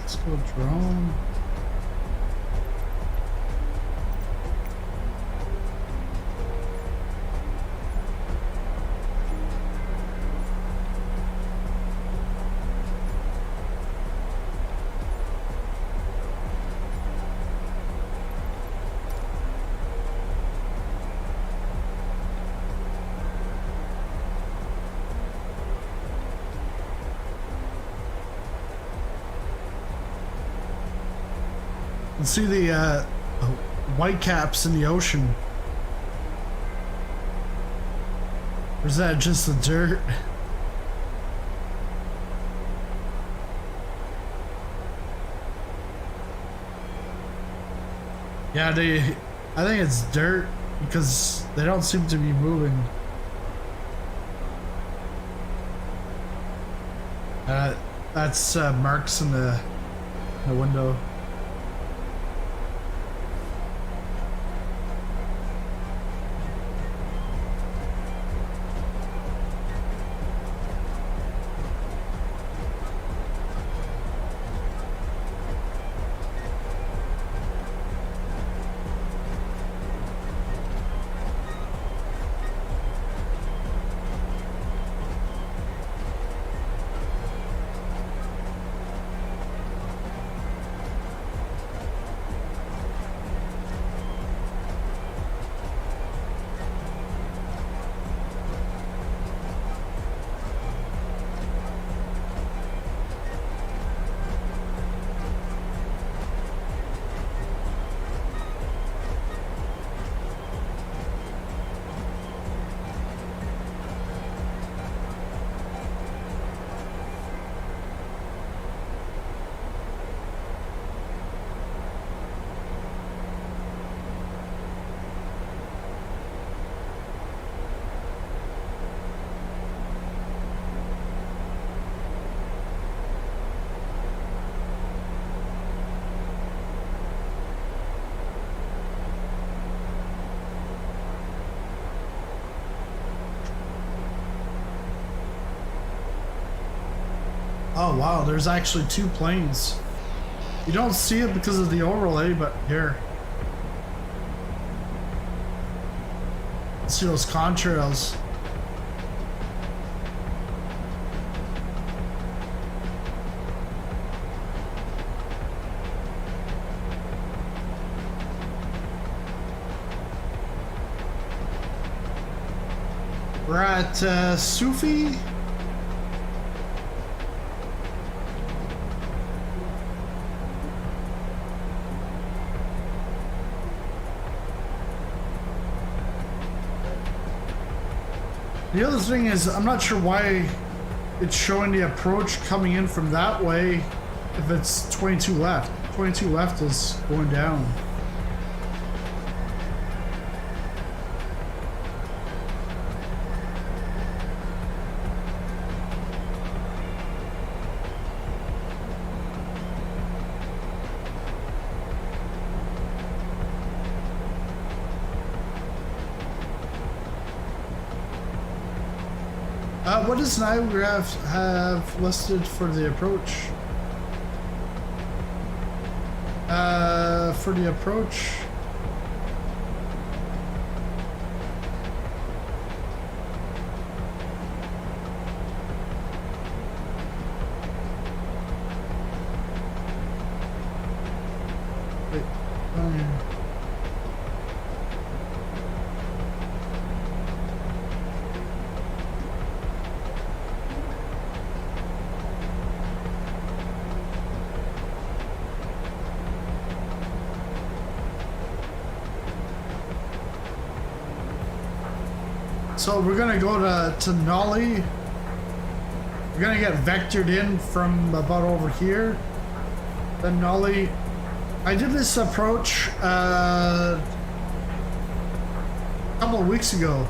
Speaker 1: Let's go drone. And see the white caps in the ocean. Or is that just the dirt? Yeah, I think it's dirt because they don't seem to be moving. That's marks in the window. Oh wow, there's actually two planes. You don't see it because of the overlay, but here. See those contrails. We're at Sufi. The other thing is, I'm not sure why it's showing the approach coming in from that way if it's 22 left. 22 left is going down. What does Niagara have listed for the approach? For the approach. Wait, So we're gonna go to Nolly. We're gonna get vectored in from about over here. Then Nolly. I did this approach a couple of weeks ago.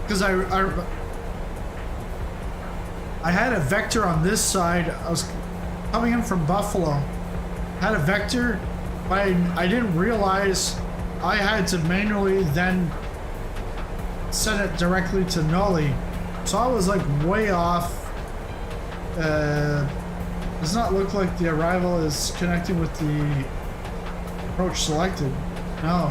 Speaker 1: Because I had a vector on this side. I was coming in from Buffalo. Had a vector, but I didn't realize I had to manually then send it directly to Nolly. So I was like way off. Does not look like the arrival is connecting with the approach selected. No.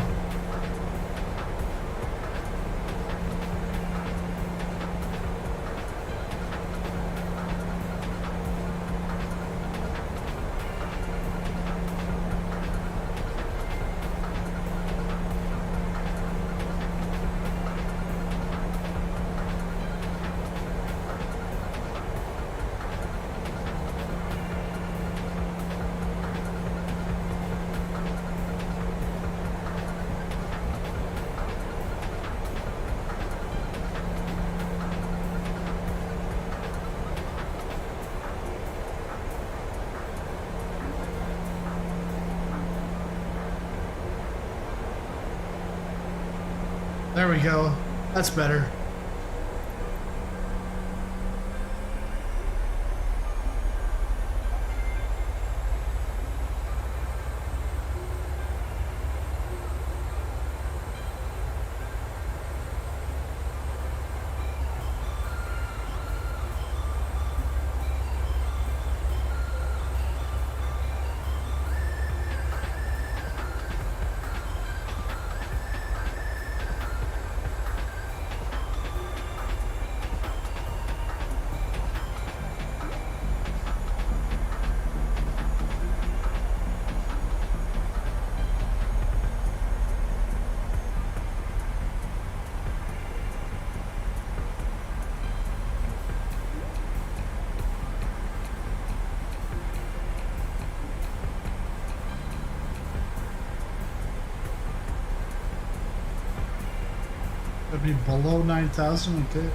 Speaker 1: There we go. That's better. That'd be below 9,000, okay.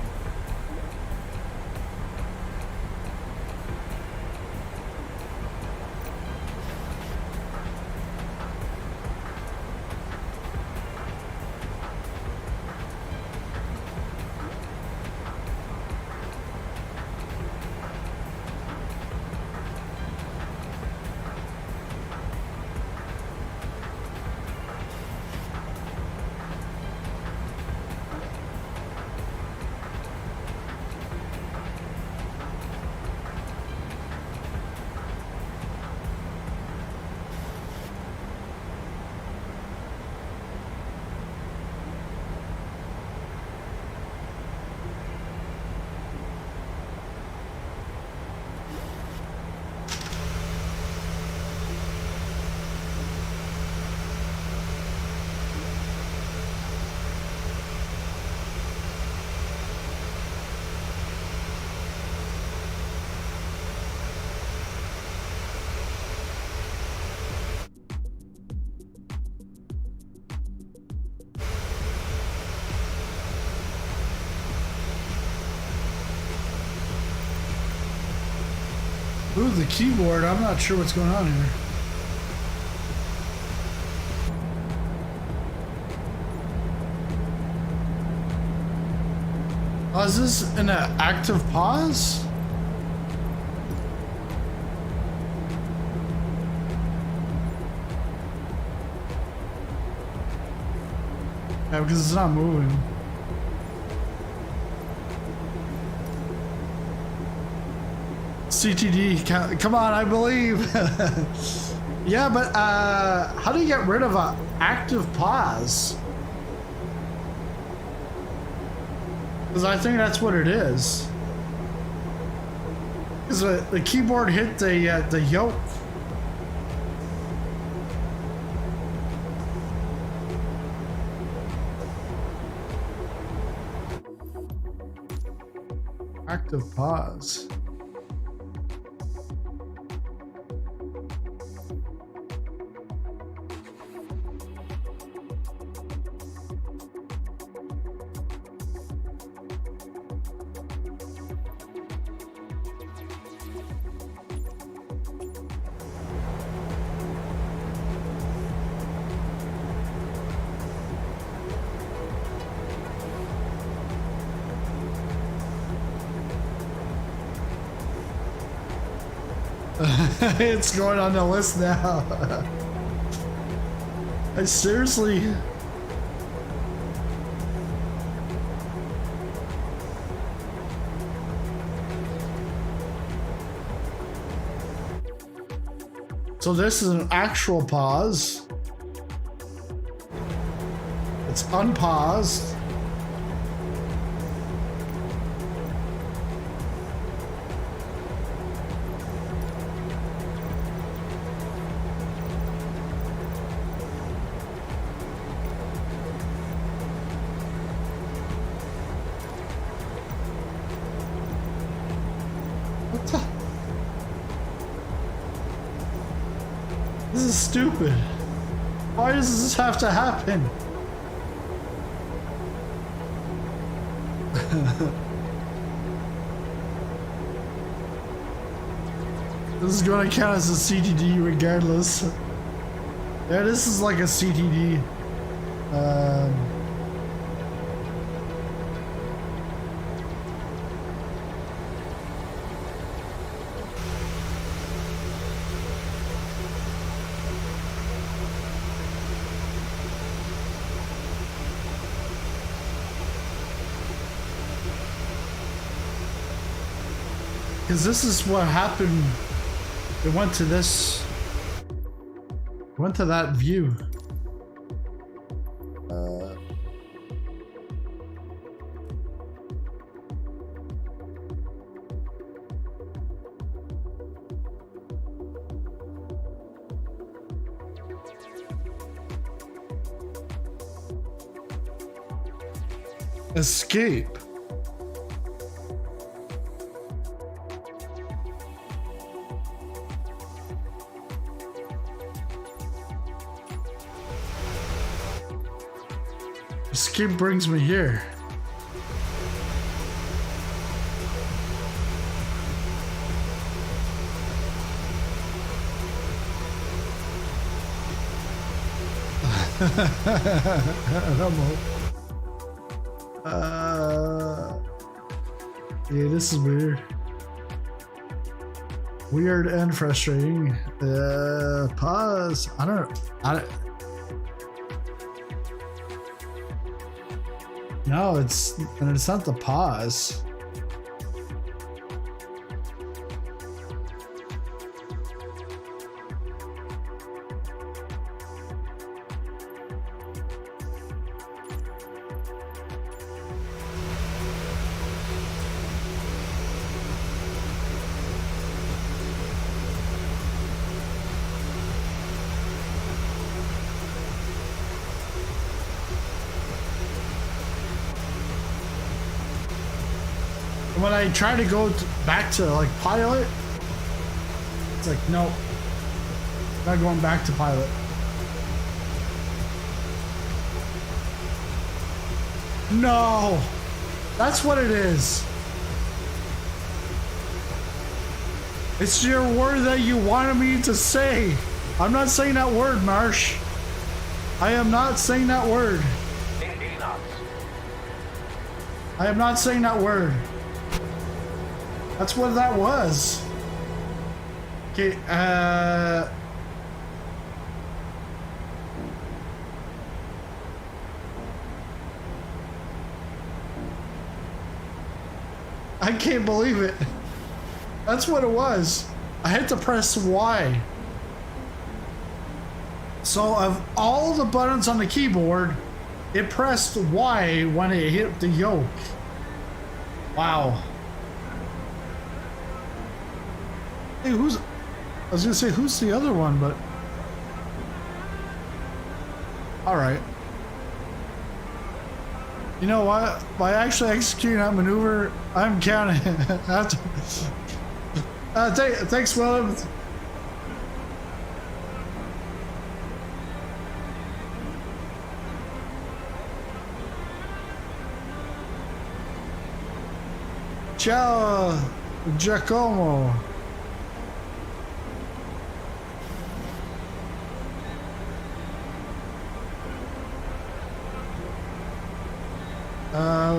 Speaker 1: Ooh, the keyboard. I'm not sure what's going on here. Oh, is this an active pause? Yeah, because it's not moving. CTD, come on, I believe. Yeah, but how do you get rid of an active pause? Because I think that's what it is. Because the keyboard hit the yoke. Active pause. It's going on the list now. I seriously. So this is an actual pause. It's unpaused. This is stupid. Why does this have to happen? This is going to count as a CTD regardless. Yeah, this is like a CTD. Because this is what happened. It went to this. Went to that view. Escape. Escape brings me here. Yeah, this is weird. Weird and frustrating. Pause. I don't. No, it's not the pause. When I try to go back to like pilot, it's like, nope, not going back to pilot. No, that's what it is. It's your word that you wanted me to say. I'm not saying that word, Marsh. I am not saying that word.
Speaker 2: 80 knots.
Speaker 1: I am not saying that word. That's what that was. Okay, I can't believe it. That's what it was. I had to press Y. So of all the buttons on the keyboard, it pressed Y when it hit the yoke. Wow. Hey, I was gonna say, who's the other one, but... Alright. You know what? By actually executing that maneuver, I'm counting. Thanks, Willem. Ciao, Giacomo.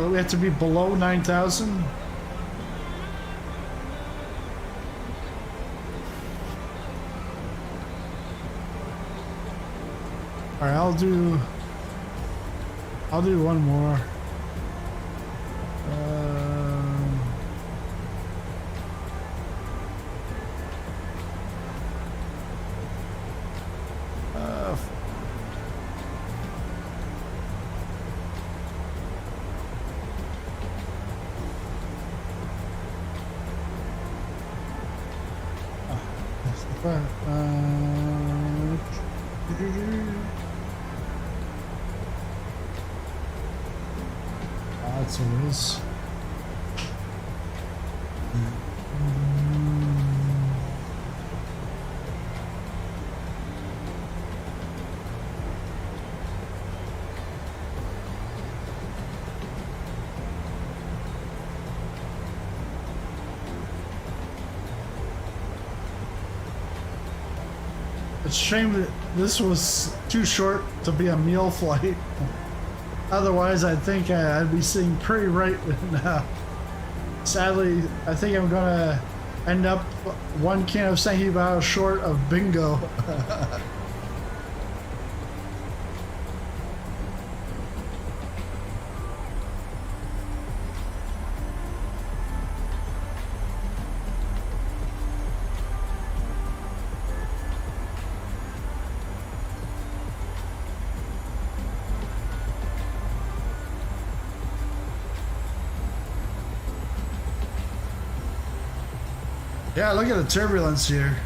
Speaker 1: We have to be below 9,000. All right, I'll do one more. That's what it is. It's a shame that this was too short to be a meal flight. Otherwise, I think I'd be sitting pretty right now. Sadly, I think I'm gonna end up one can of Sankey short of bingo. Yeah, look at the turbulence here.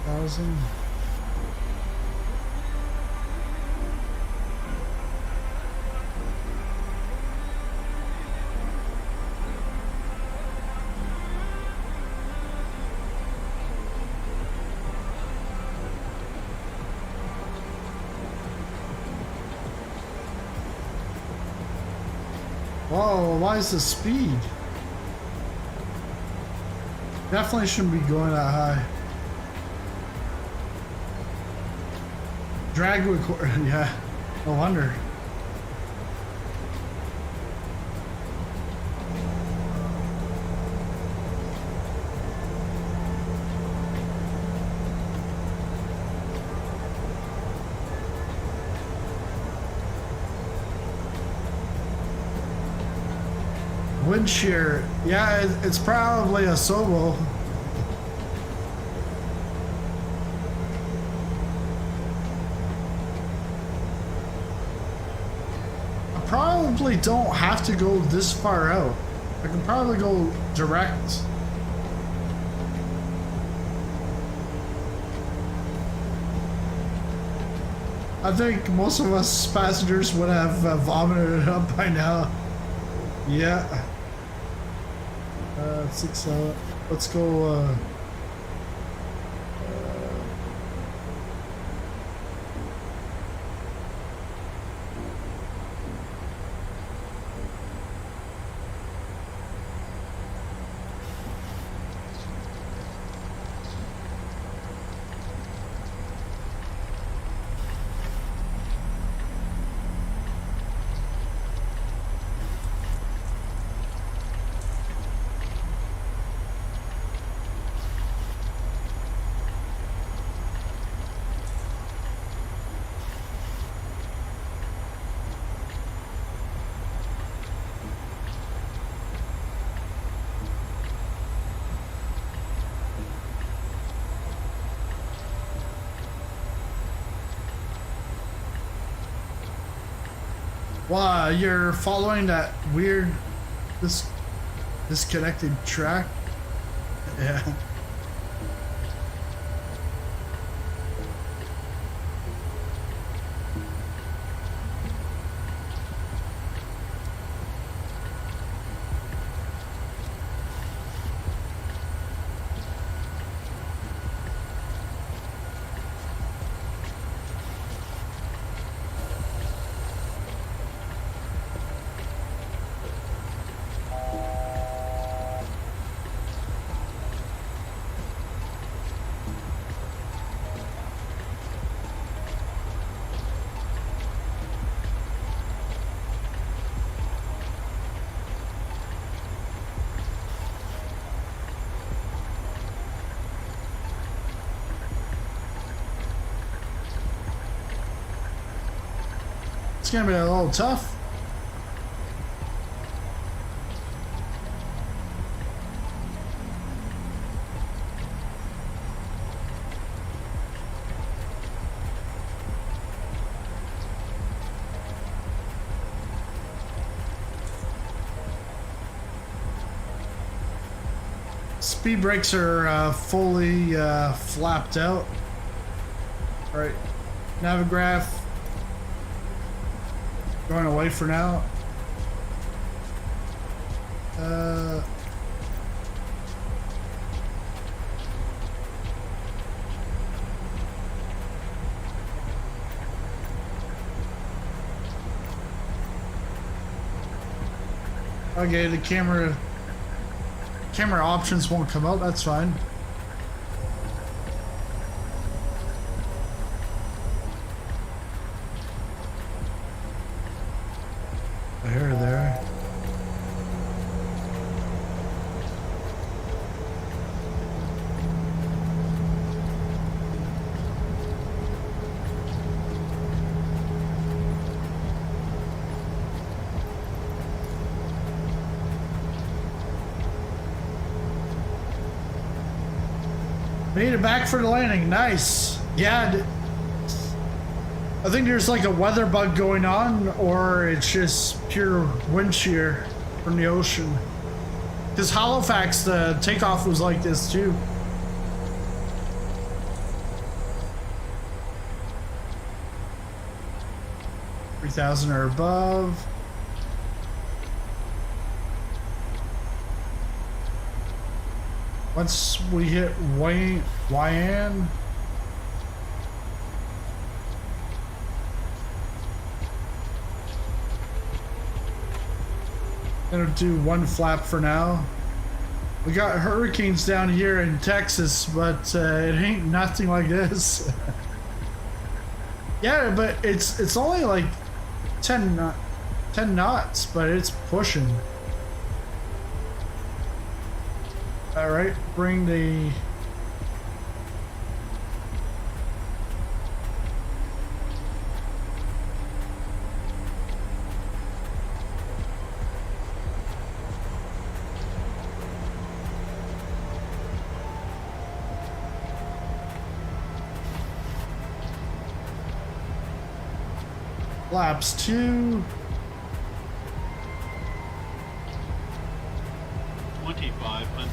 Speaker 1: Thousand. Whoa, why is the speed? Definitely shouldn't be going that high. Drag record, yeah, no wonder. Wind shear. Yeah, it's probably a solo. I probably don't have to go this far out. I can probably go direct. I think most of us passengers would have vomited it up by now. Yeah. 6 out. Let's go. Wow, you're following that weird, disconnected track? Yeah. It's gonna be a little tough. Speed brakes are fully flapped out. All right, Navigraph going away for now. Okay, the camera options won't come out, that's fine. There. Made it back for the landing, nice. Yeah, I think there's like a weather bug going on, or it's just pure wind shear from the ocean. Because Halifax, the takeoff was like this too. $3,000 or above. Once we hit Wyan. Gonna do one flap for now. We got hurricanes down here in Texas, but it ain't nothing like this. Yeah, but it's only like 10 knots, but it's pushing. All right, bring the Flaps 2.
Speaker 3: 2500.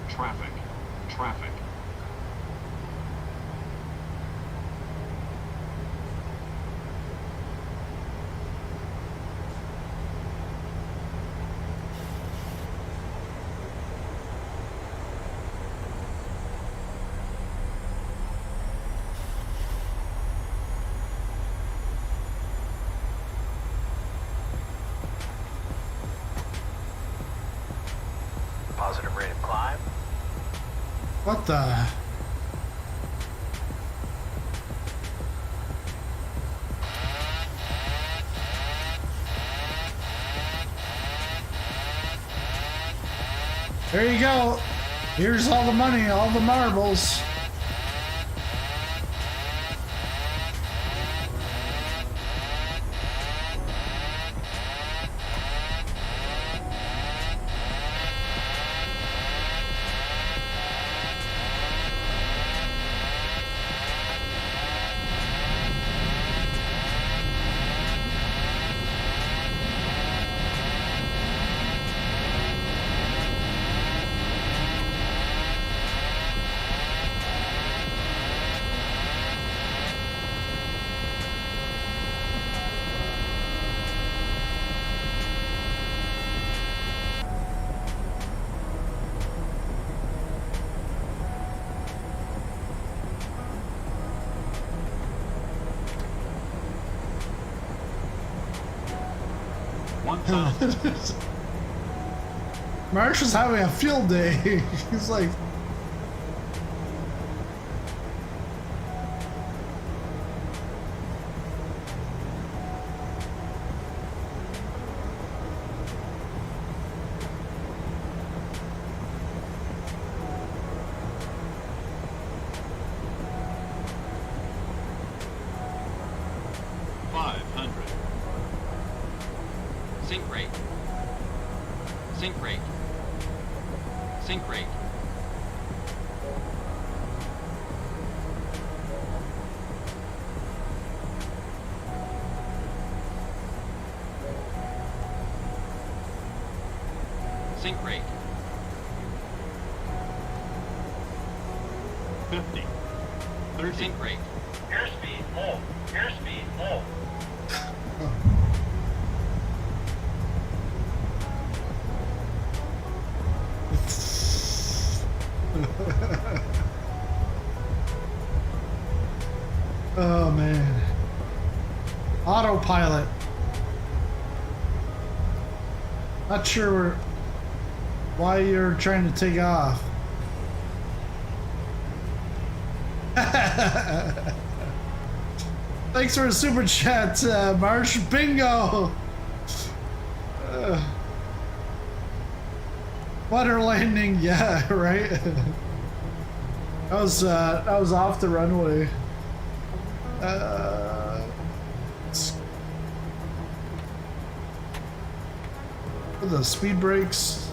Speaker 4: Traffic. Traffic.
Speaker 2: Positive rate of climb.
Speaker 1: What the? There you go. Here's all the money, all the marbles. Marsh is having a field day. He's like,
Speaker 5: Sync rate. Sync rate. Sync rate. Sync rate.
Speaker 3: 50. 30.
Speaker 5: Sync rate.
Speaker 2: Airspeed full. Airspeed full.
Speaker 1: oh man. Autopilot. Not sure why you're trying to take off. Thanks for a super chat, Marsh. Bingo. Butter landing, yeah, right. That was off the runway. The speed brakes.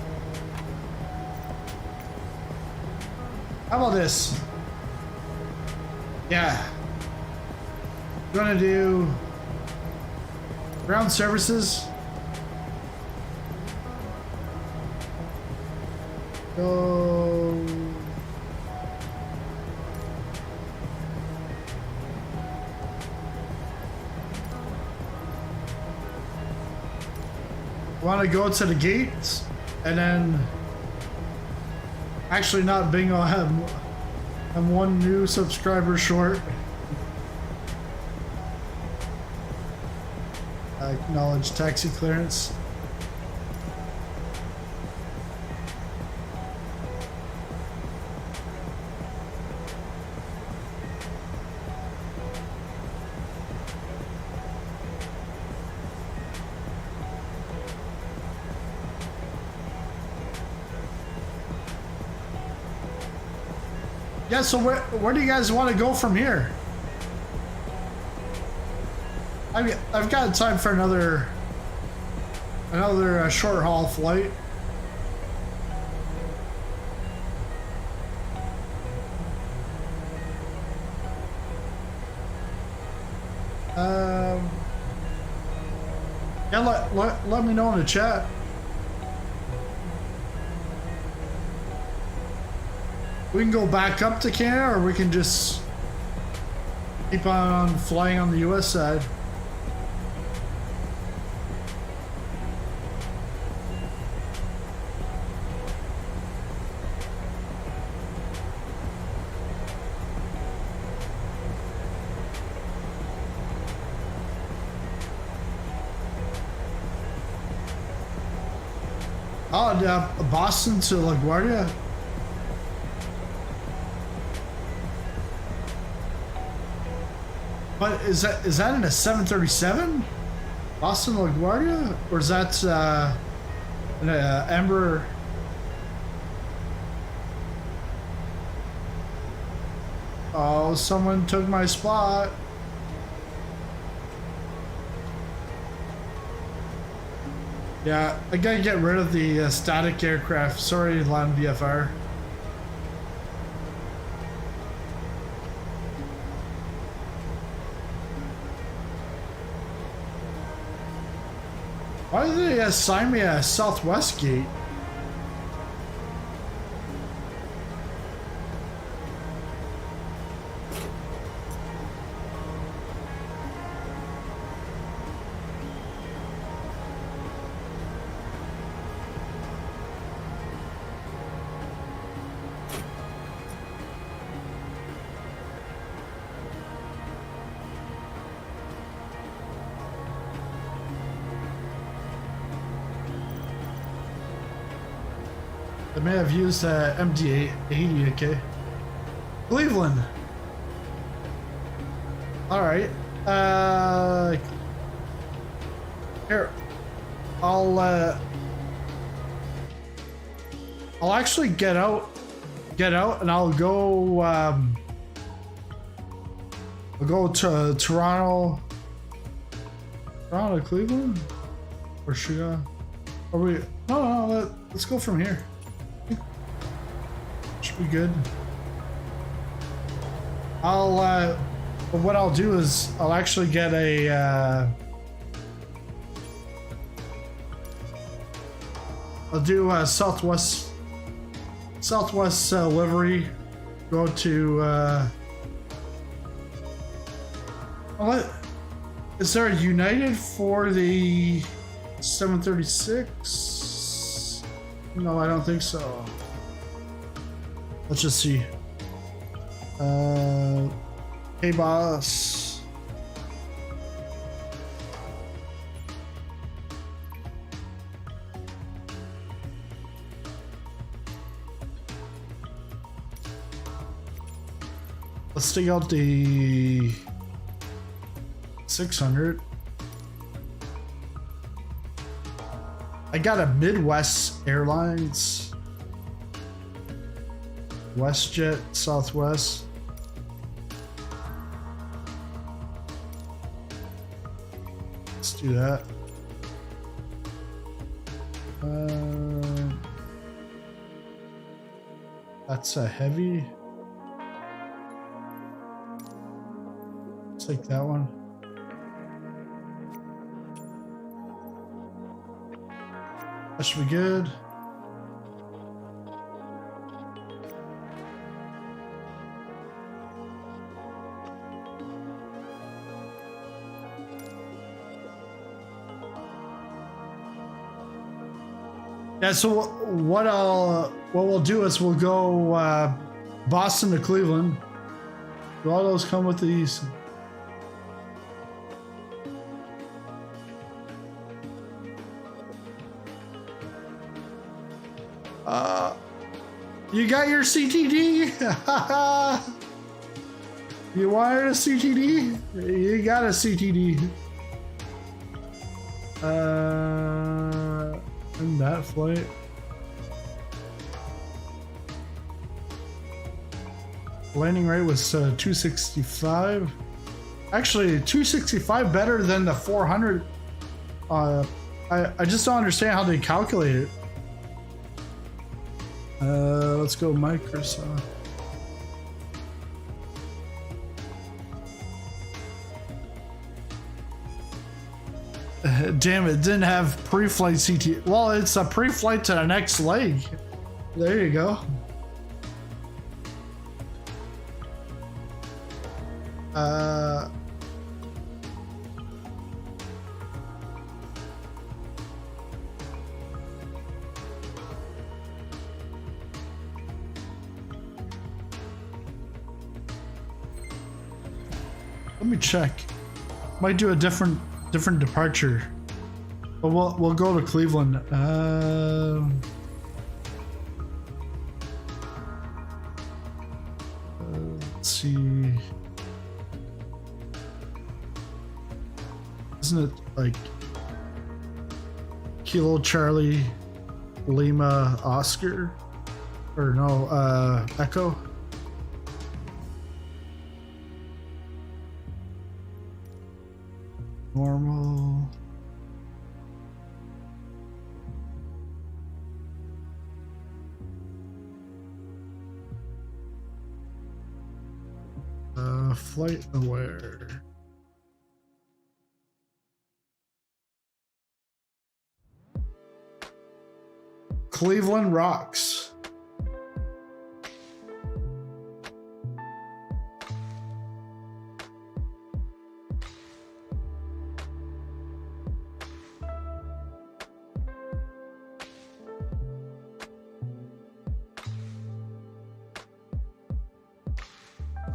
Speaker 1: How about this? Yeah. Gonna do ground services. Go. Want to go to the gates and then actually not bingo. I'm one new subscriber short. Acknowledge taxi clearance. Yeah, so where do you guys want to go from here? I mean, I've got time for another short haul flight. Yeah, let me know in the chat. We can go back up to Canada, or we can just keep on flying on the US side. Oh, yeah, Boston to LaGuardia. But is that in a 737? Boston to LaGuardia? Or is that an Embraer? Oh, someone took my spot. Yeah, I gotta get rid of the static aircraft. Sorry, Land VFR. Why did they assign me a Southwest gate? I may have used MD-80, okay. Cleveland. All right. Here, I'll actually get out, and I'll go to Toronto, Cleveland, or should I? Are we? No. Let's go from here. Should be good. What I'll do is I'll actually get I'll do a Southwest livery. Go to is there a United for the 736? No, I don't think so. Let's just see. KBOS. Let's take out the 600. I got a Midwest Airlines. WestJet, Southwest. Let's do that. That's a heavy. Take that one. That should be good. Yeah, so what we'll do is we'll go Boston to Cleveland. Do all those come with these? You got your CTD? You wanted a CTD? You got a CTD. In that flight. Landing rate was 265. Actually, 265 better than the 400. I just don't understand how they calculate it. Let's go Microsoft. Damn it, didn't have pre-flight CT. Well, it's a pre-flight to the next leg. There you go. Let me check. Might do a different departure, but we'll go to Cleveland. Let's see. Isn't it like Kilo Charlie Lima Oscar, or no, Echo? Normal. Flight aware. Cleveland rocks.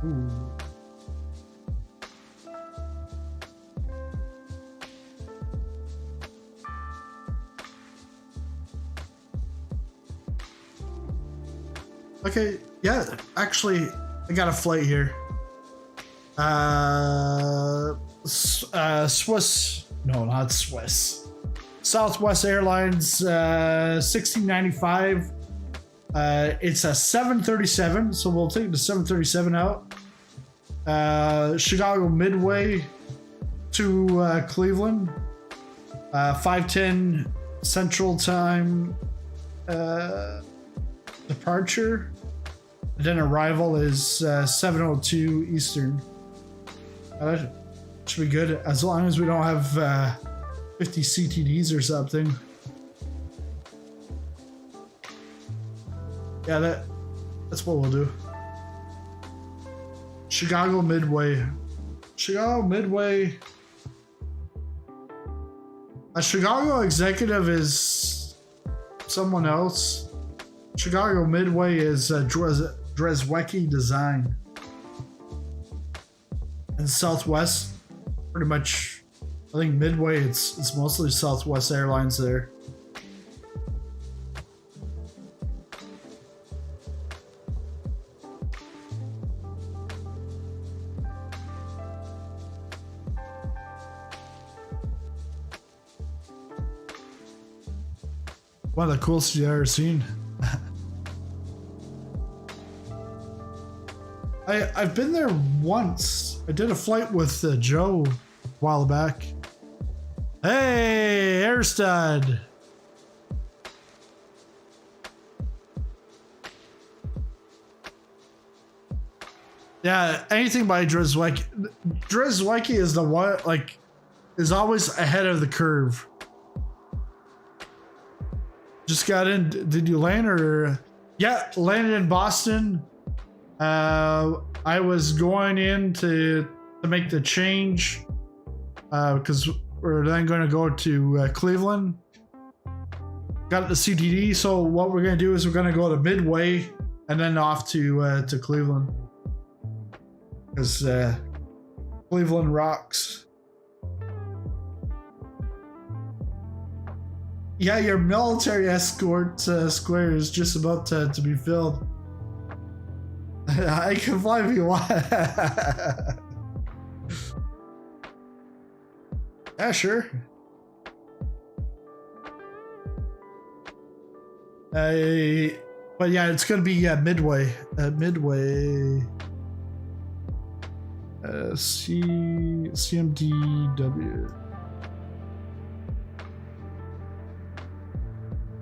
Speaker 1: Ooh. Okay, yeah, actually, I got a flight here. Swiss, no, not Swiss. Southwest Airlines, 1695. It's a 737, so we'll take the 737 out. Chicago Midway to Cleveland, 5:10 Central Time departure. And then arrival is 7:02 Eastern. That should be good as long as we don't have 50 CTDs or something. Yeah, that's what we'll do. Chicago Midway. Chicago Midway. A Chicago executive is someone else. Chicago Midway is Dreswecki Design. And Southwest, pretty much, I think Midway, it's mostly Southwest Airlines there. One of the coolest you've ever seen. I've been there once. I did a flight with Joe a while back. Hey, Airstud. Yeah, anything by Dreswecki. Dreswecki is the one, like, is always ahead of the curve. Just got in. Did you land or? Yeah, landed in Boston. I was going in to make the change because we're then going to go to Cleveland. Got the CTD, so what we're going to do is we're going to go to Midway and then off to Cleveland because Cleveland rocks. Yeah, your military escort square is just about to be filled. I can fly if you want. Yeah, sure. But yeah, it's gonna be Midway. Midway. CMDW.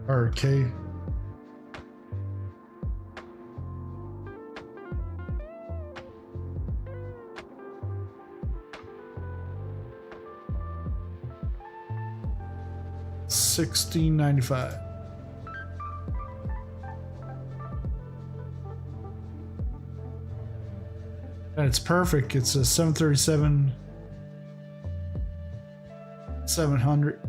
Speaker 1: Or K. $16.95. And it's perfect. It's a 737 700.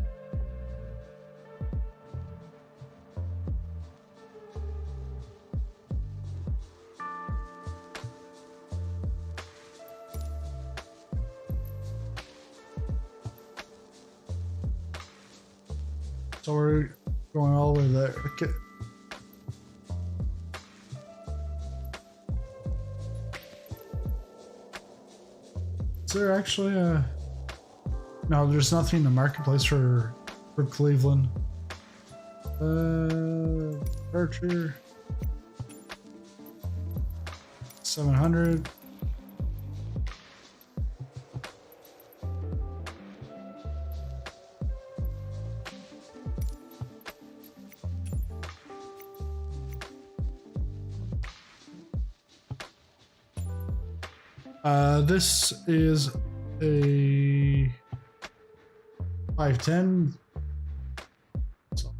Speaker 1: So we're going all the way there. Okay. Is there actually a... No, there's nothing in the marketplace for Cleveland. Departure. 700. This is a 510. So.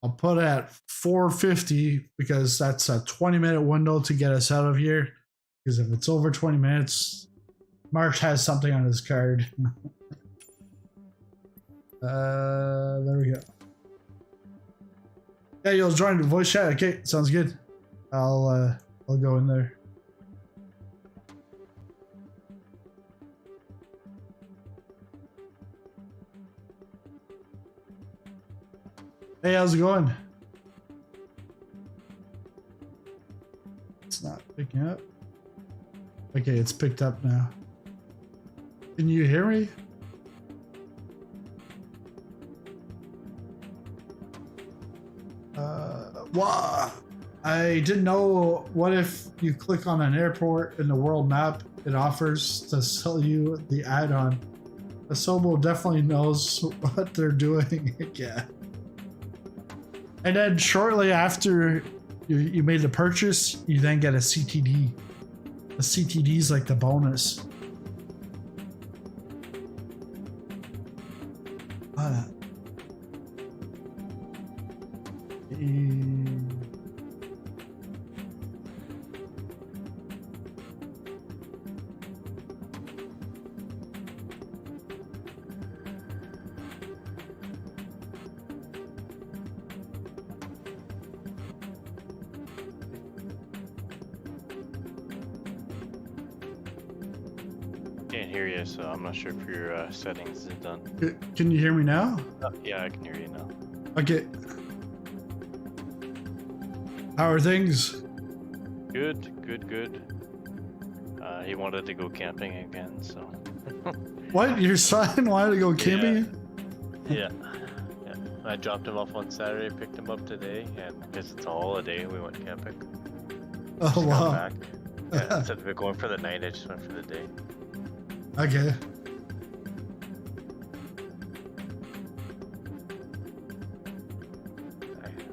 Speaker 1: I'll put it at 450 because that's a 20-minute window to get us out of here. Because if it's over 20 minutes, Marsh has something on his card. There we go. Yeah, you'll join the voice chat. Okay, sounds good. I'll go in there. Hey, how's it going? It's not picking up. Okay, it's picked up now. Can you hear me? Wow. I didn't know. What if you click on an airport in the world map it offers to sell you the add-on? Asobo definitely knows what they're doing. Yeah. And then shortly after you made the purchase, you then get a CTD. The CTD is like the bonus.
Speaker 6: Can't hear you, so I'm not sure if your settings is done.
Speaker 1: Can you hear me now?
Speaker 6: Yeah, I can hear you now.
Speaker 1: Okay. How are things?
Speaker 6: Good, good, good. He wanted to go camping again, so.
Speaker 1: What? Your son wanted to go camping?
Speaker 6: Yeah. Yeah. I dropped him off on Saturday, picked him up today, and because it's a holiday, we went camping.
Speaker 1: Oh,
Speaker 6: Just
Speaker 1: wow.
Speaker 6: got back. Yeah, instead of going for the night, I just went for the day.
Speaker 1: Okay.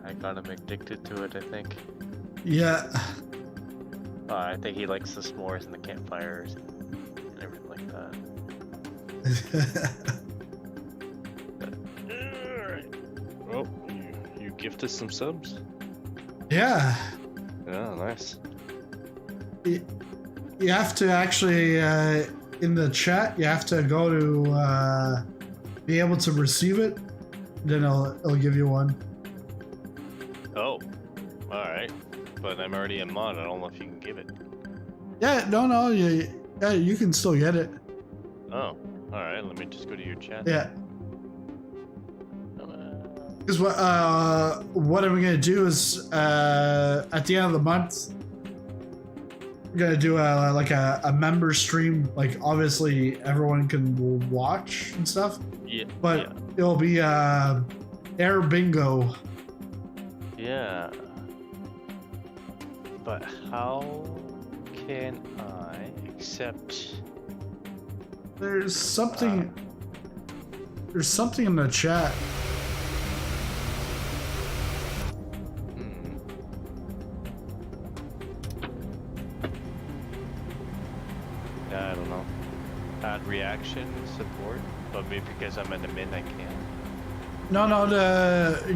Speaker 6: I got him addicted to it, I think.
Speaker 1: Yeah.
Speaker 6: I think he likes the s'mores and the campfires and everything like that. Alright. Well, you gifted some subs?
Speaker 1: Yeah.
Speaker 6: Yeah, nice.
Speaker 1: You have to actually, in the chat, you have to go to be able to receive it. Then it'll give you one.
Speaker 6: Oh, alright. But I'm already a mod, I don't know if you can give it.
Speaker 1: Yeah, no, yeah, you can still get it.
Speaker 6: Oh, alright, let me just go to your chat.
Speaker 1: Yeah. Because what I'm gonna do is at the end of the month, We're gonna do a member stream. Like obviously everyone can watch and stuff.
Speaker 6: Yeah.
Speaker 1: But
Speaker 6: yeah.
Speaker 1: it'll be air bingo.
Speaker 6: Yeah. But how can I accept?
Speaker 1: There's something. There's something in the chat.
Speaker 6: Yeah, I don't know. Add reaction support, but maybe because I'm in the min, I can't.
Speaker 1: No,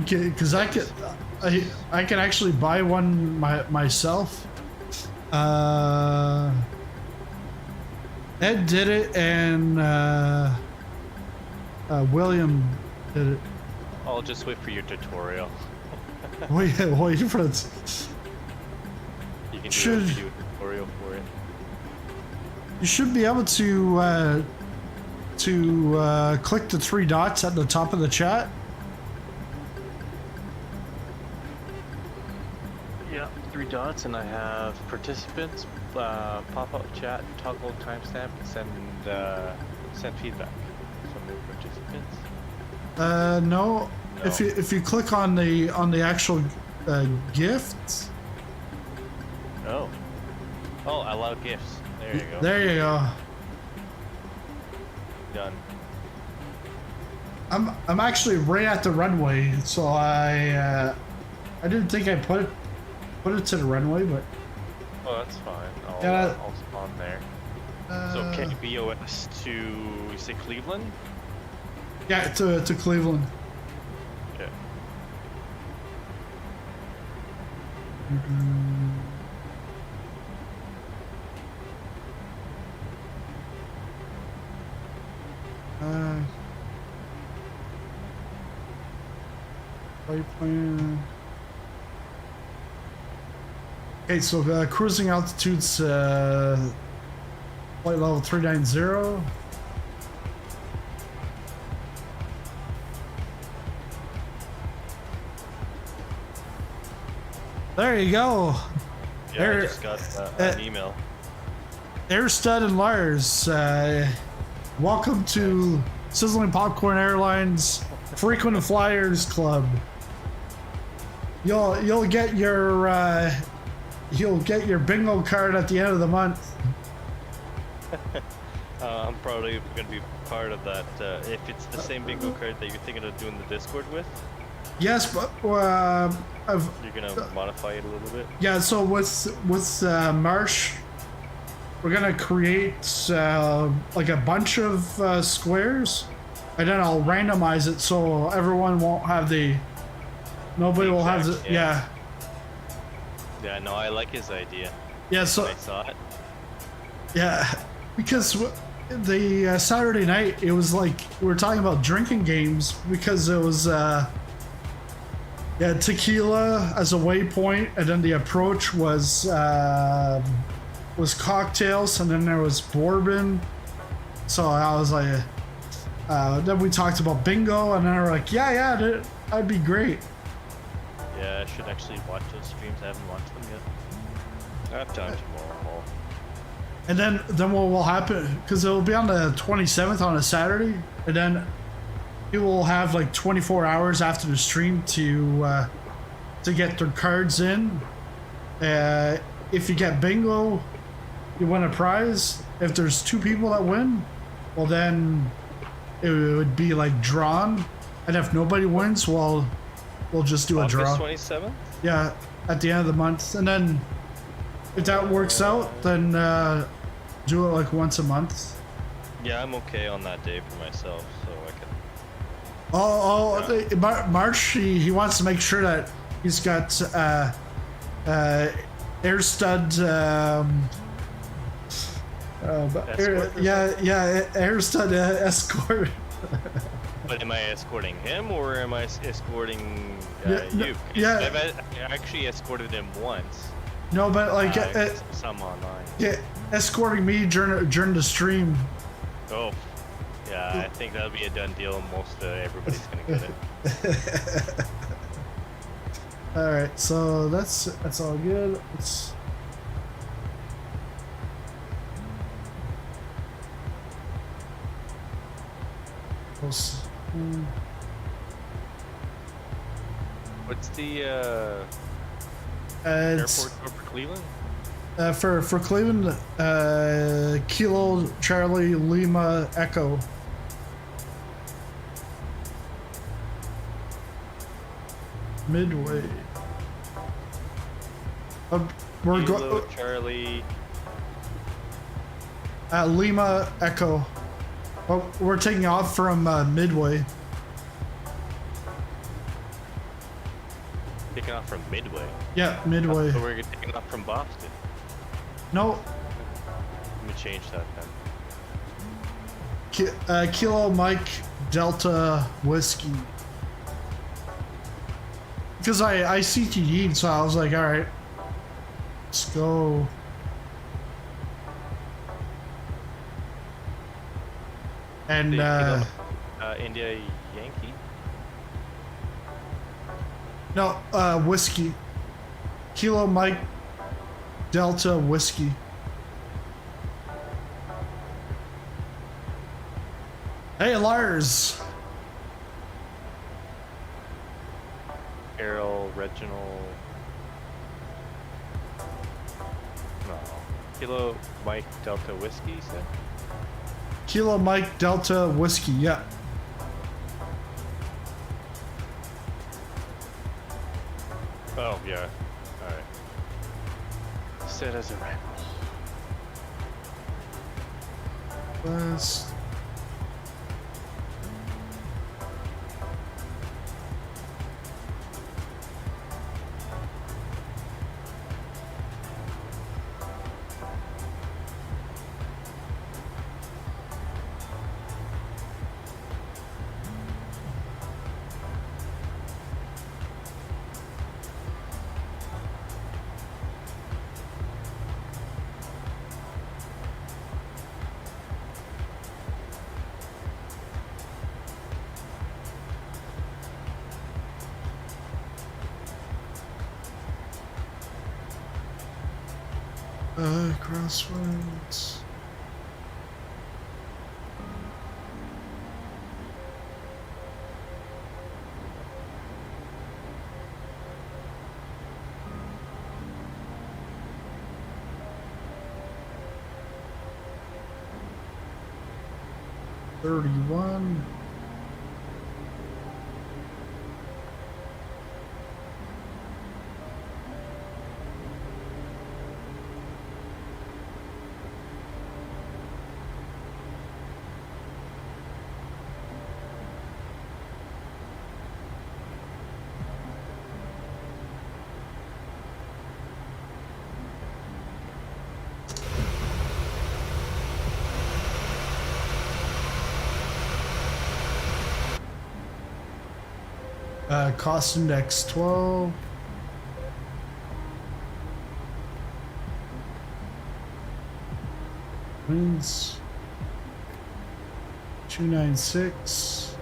Speaker 1: because I can actually buy one myself. Ed did it, and William did it.
Speaker 6: I'll just wait for your tutorial.
Speaker 1: wait for it.
Speaker 6: You can
Speaker 1: Should-
Speaker 6: do a tutorial for it.
Speaker 1: You should be able to click the 3 dots at the top of the chat.
Speaker 6: Yeah, 3 dots, and I have participants, pop-up chat, toggle timestamp, and send feedback. So no participants.
Speaker 1: No.
Speaker 6: No.
Speaker 1: If you click on the actual gift.
Speaker 6: Oh. Oh, allow gifts. There you go.
Speaker 1: There you go.
Speaker 6: Done.
Speaker 1: I'm actually right at the runway, so I didn't think I put it to the runway, but
Speaker 6: Oh, that's fine.
Speaker 1: Yeah,
Speaker 6: I'll spawn there. So KBOS to, you say Cleveland?
Speaker 1: yeah, to Cleveland.
Speaker 6: Okay.
Speaker 1: Flight plan. Okay, so cruising altitude's flight level 390. There you go.
Speaker 6: Yeah,
Speaker 1: There-
Speaker 6: I just got an email.
Speaker 1: Airstud and Lars, welcome to Sizzling Popcorn Airlines Frequent Flyers Club. You'll get your bingo card at the end of the month.
Speaker 6: I'm probably going to be part of that. If it's the same bingo card that you're thinking of doing the Discord with,
Speaker 1: Yes, but
Speaker 6: you're going to modify it a little bit.
Speaker 1: yeah. So with Marsh, we're gonna create like a bunch of squares, and then I'll randomize it so everyone won't have nobody will have the
Speaker 6: Exact,
Speaker 1: yeah.
Speaker 6: Yeah, no, I like his idea.
Speaker 1: Yeah, so
Speaker 6: I saw it.
Speaker 1: yeah, because the Saturday night it was like we were talking about drinking games because it was tequila as a waypoint, and then the approach was cocktails, and then there was bourbon. So I was like, then we talked about bingo, and then we're like, yeah, that'd be great.
Speaker 6: Yeah, I should actually watch those streams. I haven't watched them yet. I have time tomorrow.
Speaker 1: And then what will happen, because it'll be on the 27th on a Saturday, and then it will have like 24 hours after the stream to get their cards in. If you get bingo, you win a prize. If there's 2 people that win, well then it would be like drawn, and if nobody wins, well, we'll just do a draw.
Speaker 6: August 27th?
Speaker 1: Yeah, at the end of the month, and then if that works out, then do it like once a month.
Speaker 6: Yeah, I'm okay on that day for myself, so I can.
Speaker 1: March, he wants to make sure that he's got Airstud. Airstud escort.
Speaker 6: But am I escorting him or am I escorting
Speaker 1: Yeah,
Speaker 6: you?
Speaker 1: yeah.
Speaker 6: I've actually escorted him once.
Speaker 1: No, but like
Speaker 6: Some online.
Speaker 1: yeah, escorting me during the stream.
Speaker 6: Oh, yeah, I think that'll be a done deal. Most everybody's gonna get it.
Speaker 1: All right, so that's all good. close.
Speaker 6: What's the
Speaker 1: It's
Speaker 6: airport code for Cleveland?
Speaker 1: for Cleveland. Kilo Charlie Lima Echo. Midway. We're
Speaker 6: Kilo
Speaker 1: going.
Speaker 6: Charlie.
Speaker 1: Lima Echo. Oh, we're taking off from Midway.
Speaker 6: Taking off from Midway.
Speaker 1: Yeah, Midway.
Speaker 6: So we're taking off from Boston.
Speaker 1: No,
Speaker 6: Let me change that then.
Speaker 1: Kilo Mike Delta Whiskey. Because I CTD'd, so I was like, all right, let's go. And
Speaker 6: India Yankee.
Speaker 1: no, whiskey. Kilo Mike Delta Whiskey. Hey, Lars.
Speaker 6: Errol Reginald. No. Kilo Mike Delta Whiskey, you said?
Speaker 1: Kilo Mike Delta Whiskey, yeah.
Speaker 6: Oh, yeah. Alright. Set as a rebel.
Speaker 1: West. Crossroads. $31. Cost index 12. Wins 296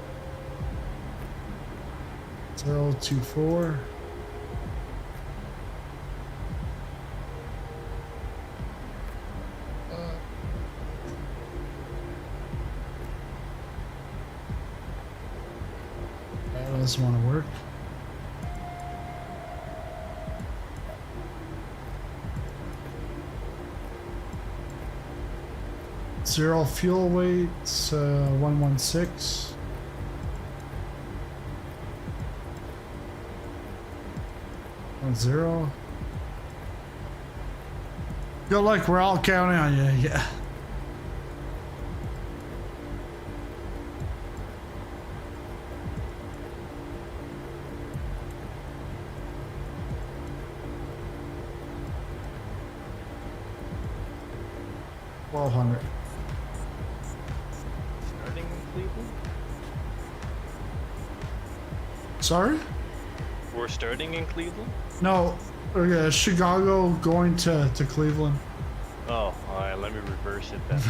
Speaker 1: 024. That doesn't want to work. Zero fuel weights, 116. Zero. Good luck, we're all counting on you, yeah. $1,200.
Speaker 6: Starting in Cleveland?
Speaker 1: Sorry?
Speaker 6: We're starting in Cleveland?
Speaker 1: No, Chicago going to Cleveland.
Speaker 6: Oh, alright, let me reverse it then.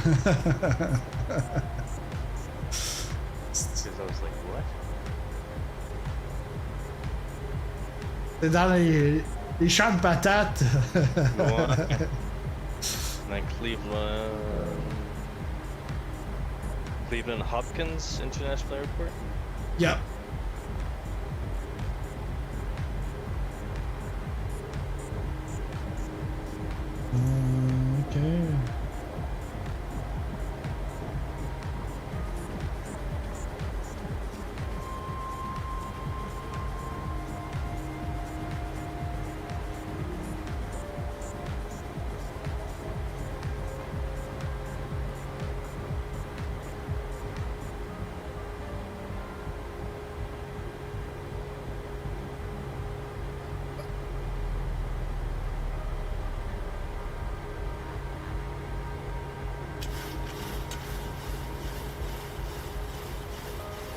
Speaker 6: Because I was like, what?
Speaker 1: Dans les champs de patates.
Speaker 6: Ouais. Then Cleveland. Cleveland Hopkins International Airport.
Speaker 1: Yep. Okay.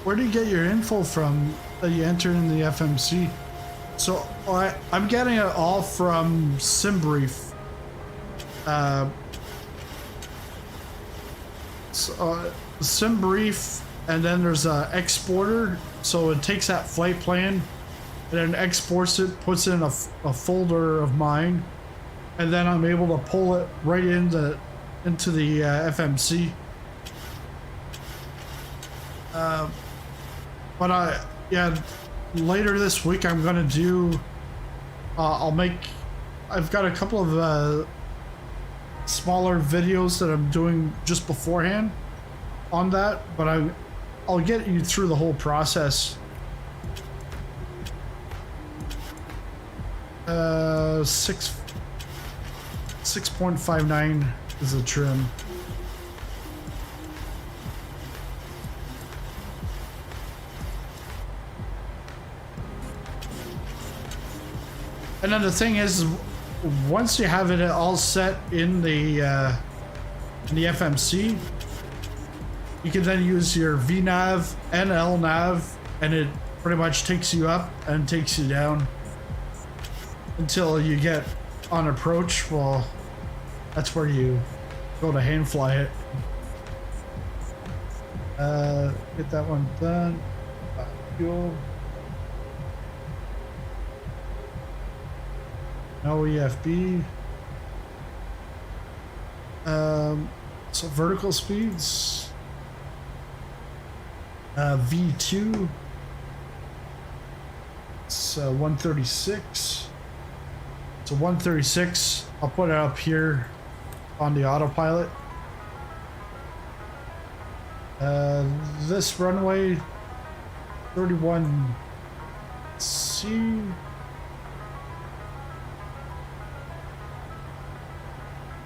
Speaker 1: Where do you get your info from that you enter in the FMC? So I'm getting it all from SimBrief. SimBrief, and then there's a exporter. So it takes that flight plan and then exports it, puts it in a folder of mine, and then I'm able to pull it right into the FMC. But yeah, later this week I'm gonna do. I've got a couple of smaller videos that I'm doing just beforehand on that, but I'll get you through the whole process. 6.59 is the trim. And then the thing is, once you have it all set in the FMC, you can then use your VNav and LNav, and it pretty much takes you up and takes you down until you get on approach. Well, that's where you go to hand fly it. Get that one done. Fuel. No EFB. So vertical speeds. V2. It's 136. So 136. I'll put it up here on the autopilot. This runway 31C.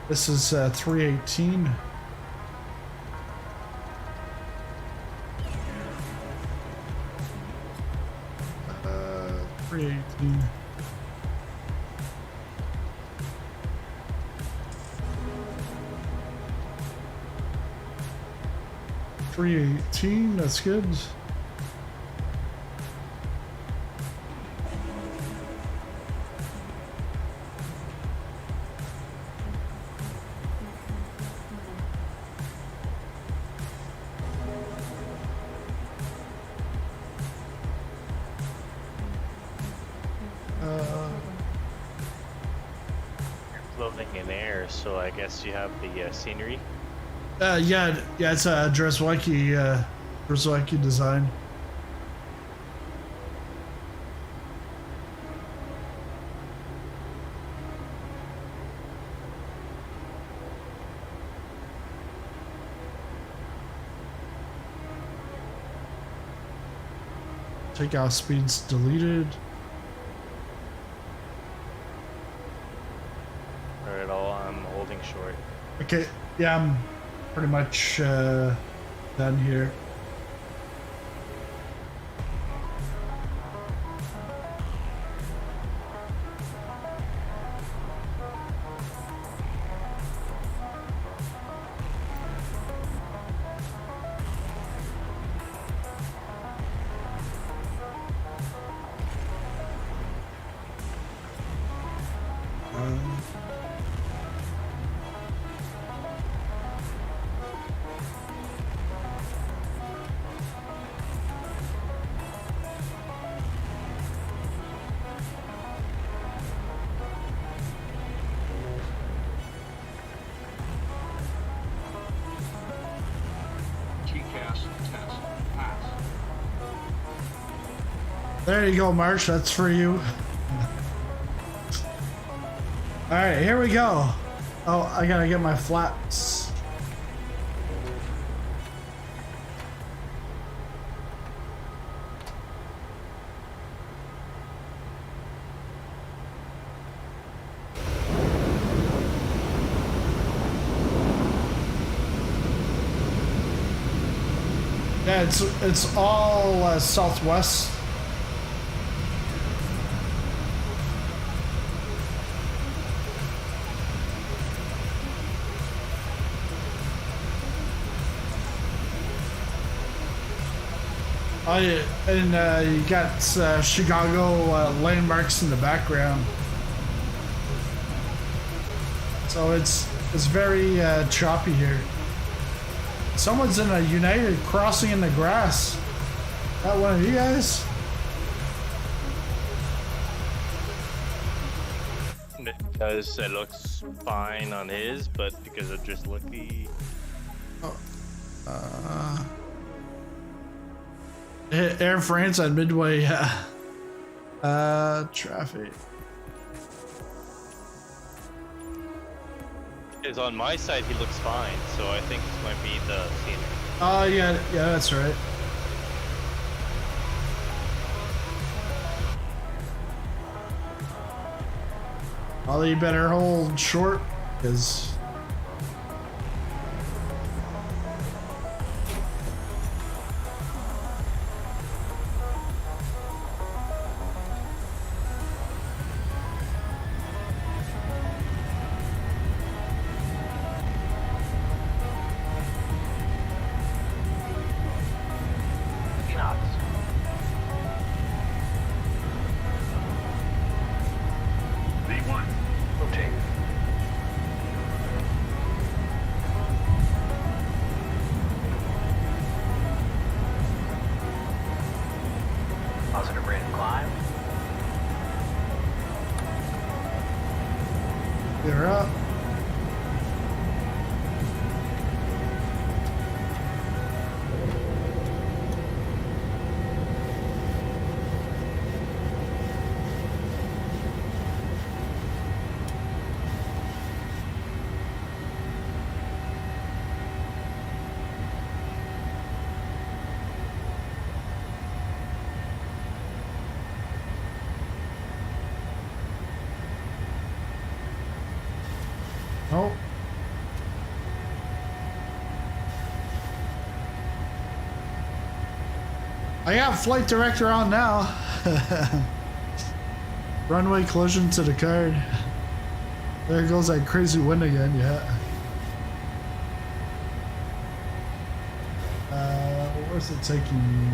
Speaker 1: This is 318. Uh, 318. That's good.
Speaker 6: Floating in air, so I guess you have the scenery.
Speaker 1: Yeah, it's a Dreswicki design. Takeoff speeds deleted.
Speaker 6: Alright, I'm holding short.
Speaker 1: Okay, yeah, I'm pretty much done here. There you go, Marsh. That's for you. All right, here we go. Oh, I gotta get my flaps. Yeah, it's all southwest. Oh yeah, and you got Chicago landmarks in the background, so it's very choppy here. Someone's in a United crossing in the grass. That one of you guys?
Speaker 6: Because it looks fine on his, but because I'm just lucky.
Speaker 1: Oh. Air France on Midway. Traffic.
Speaker 6: Is on my side, he looks fine, so I think this might be the scenery.
Speaker 1: Oh yeah, that's right. Well, you better hold short, because
Speaker 2: Positive rate of climb.
Speaker 1: you're up. Oh. I got flight director on now. Runway collision to the card. There goes that crazy wind again, yeah. Where's it taking me?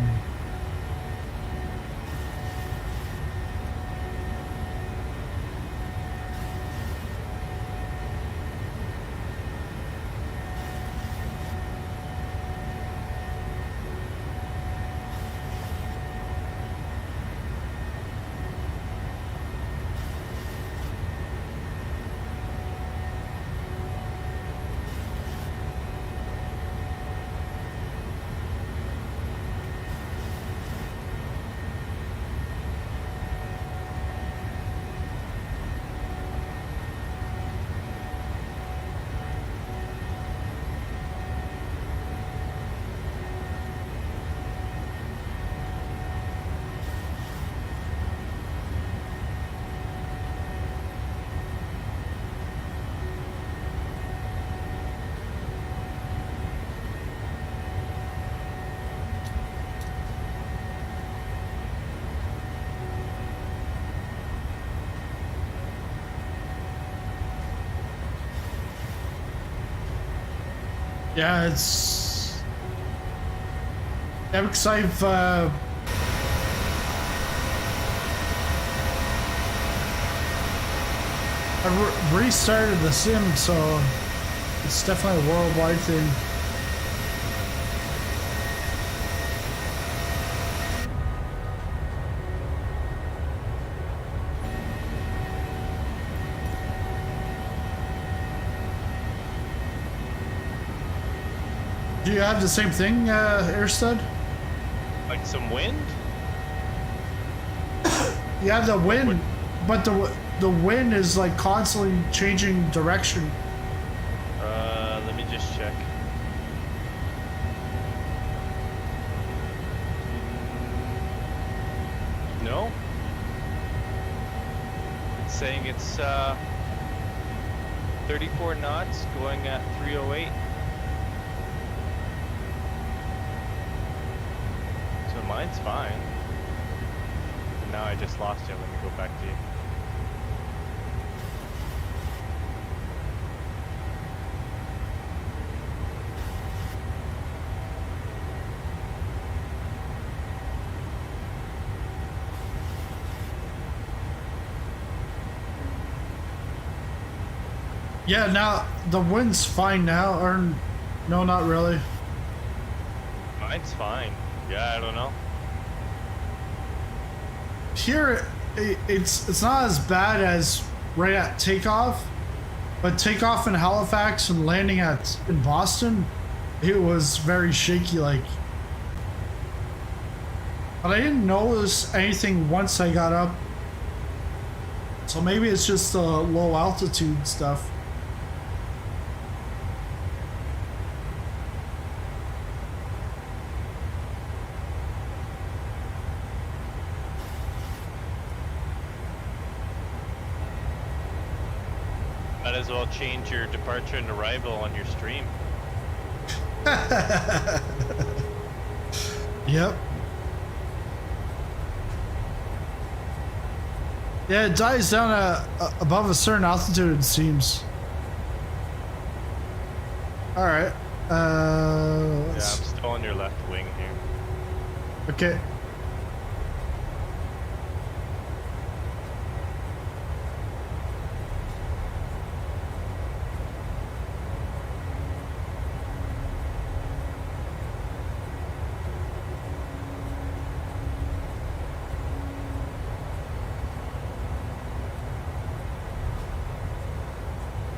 Speaker 1: Yeah, it's... Yeah, because I've restarted the sim, so it's definitely a worldwide thing. Do you have the same thing, Airstud?
Speaker 6: Like some wind?
Speaker 1: Yeah, the wind, but the wind is like constantly changing direction.
Speaker 6: Let me just check. No. It's saying it's 34 knots going at 308. So mine's fine. And now I just lost you. Let me go back to you.
Speaker 1: Yeah, now the wind's fine now, or no, not really.
Speaker 6: Mine's fine. Yeah, I don't know.
Speaker 1: Here, it's not as bad as right at takeoff, but takeoff in Halifax and landing in Boston, it was very shaky. Like, but I didn't notice anything once I got up. So maybe it's just the low altitude stuff.
Speaker 6: Might as well change your departure and arrival on your stream.
Speaker 1: Yep. Yeah, it dies down above a certain altitude, it seems. Alright.
Speaker 6: Yeah, I'm still on your left wing here.
Speaker 1: Okay.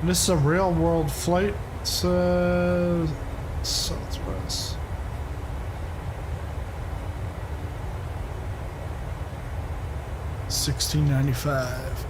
Speaker 1: This is a real world flight. It's Southwest. $16.95.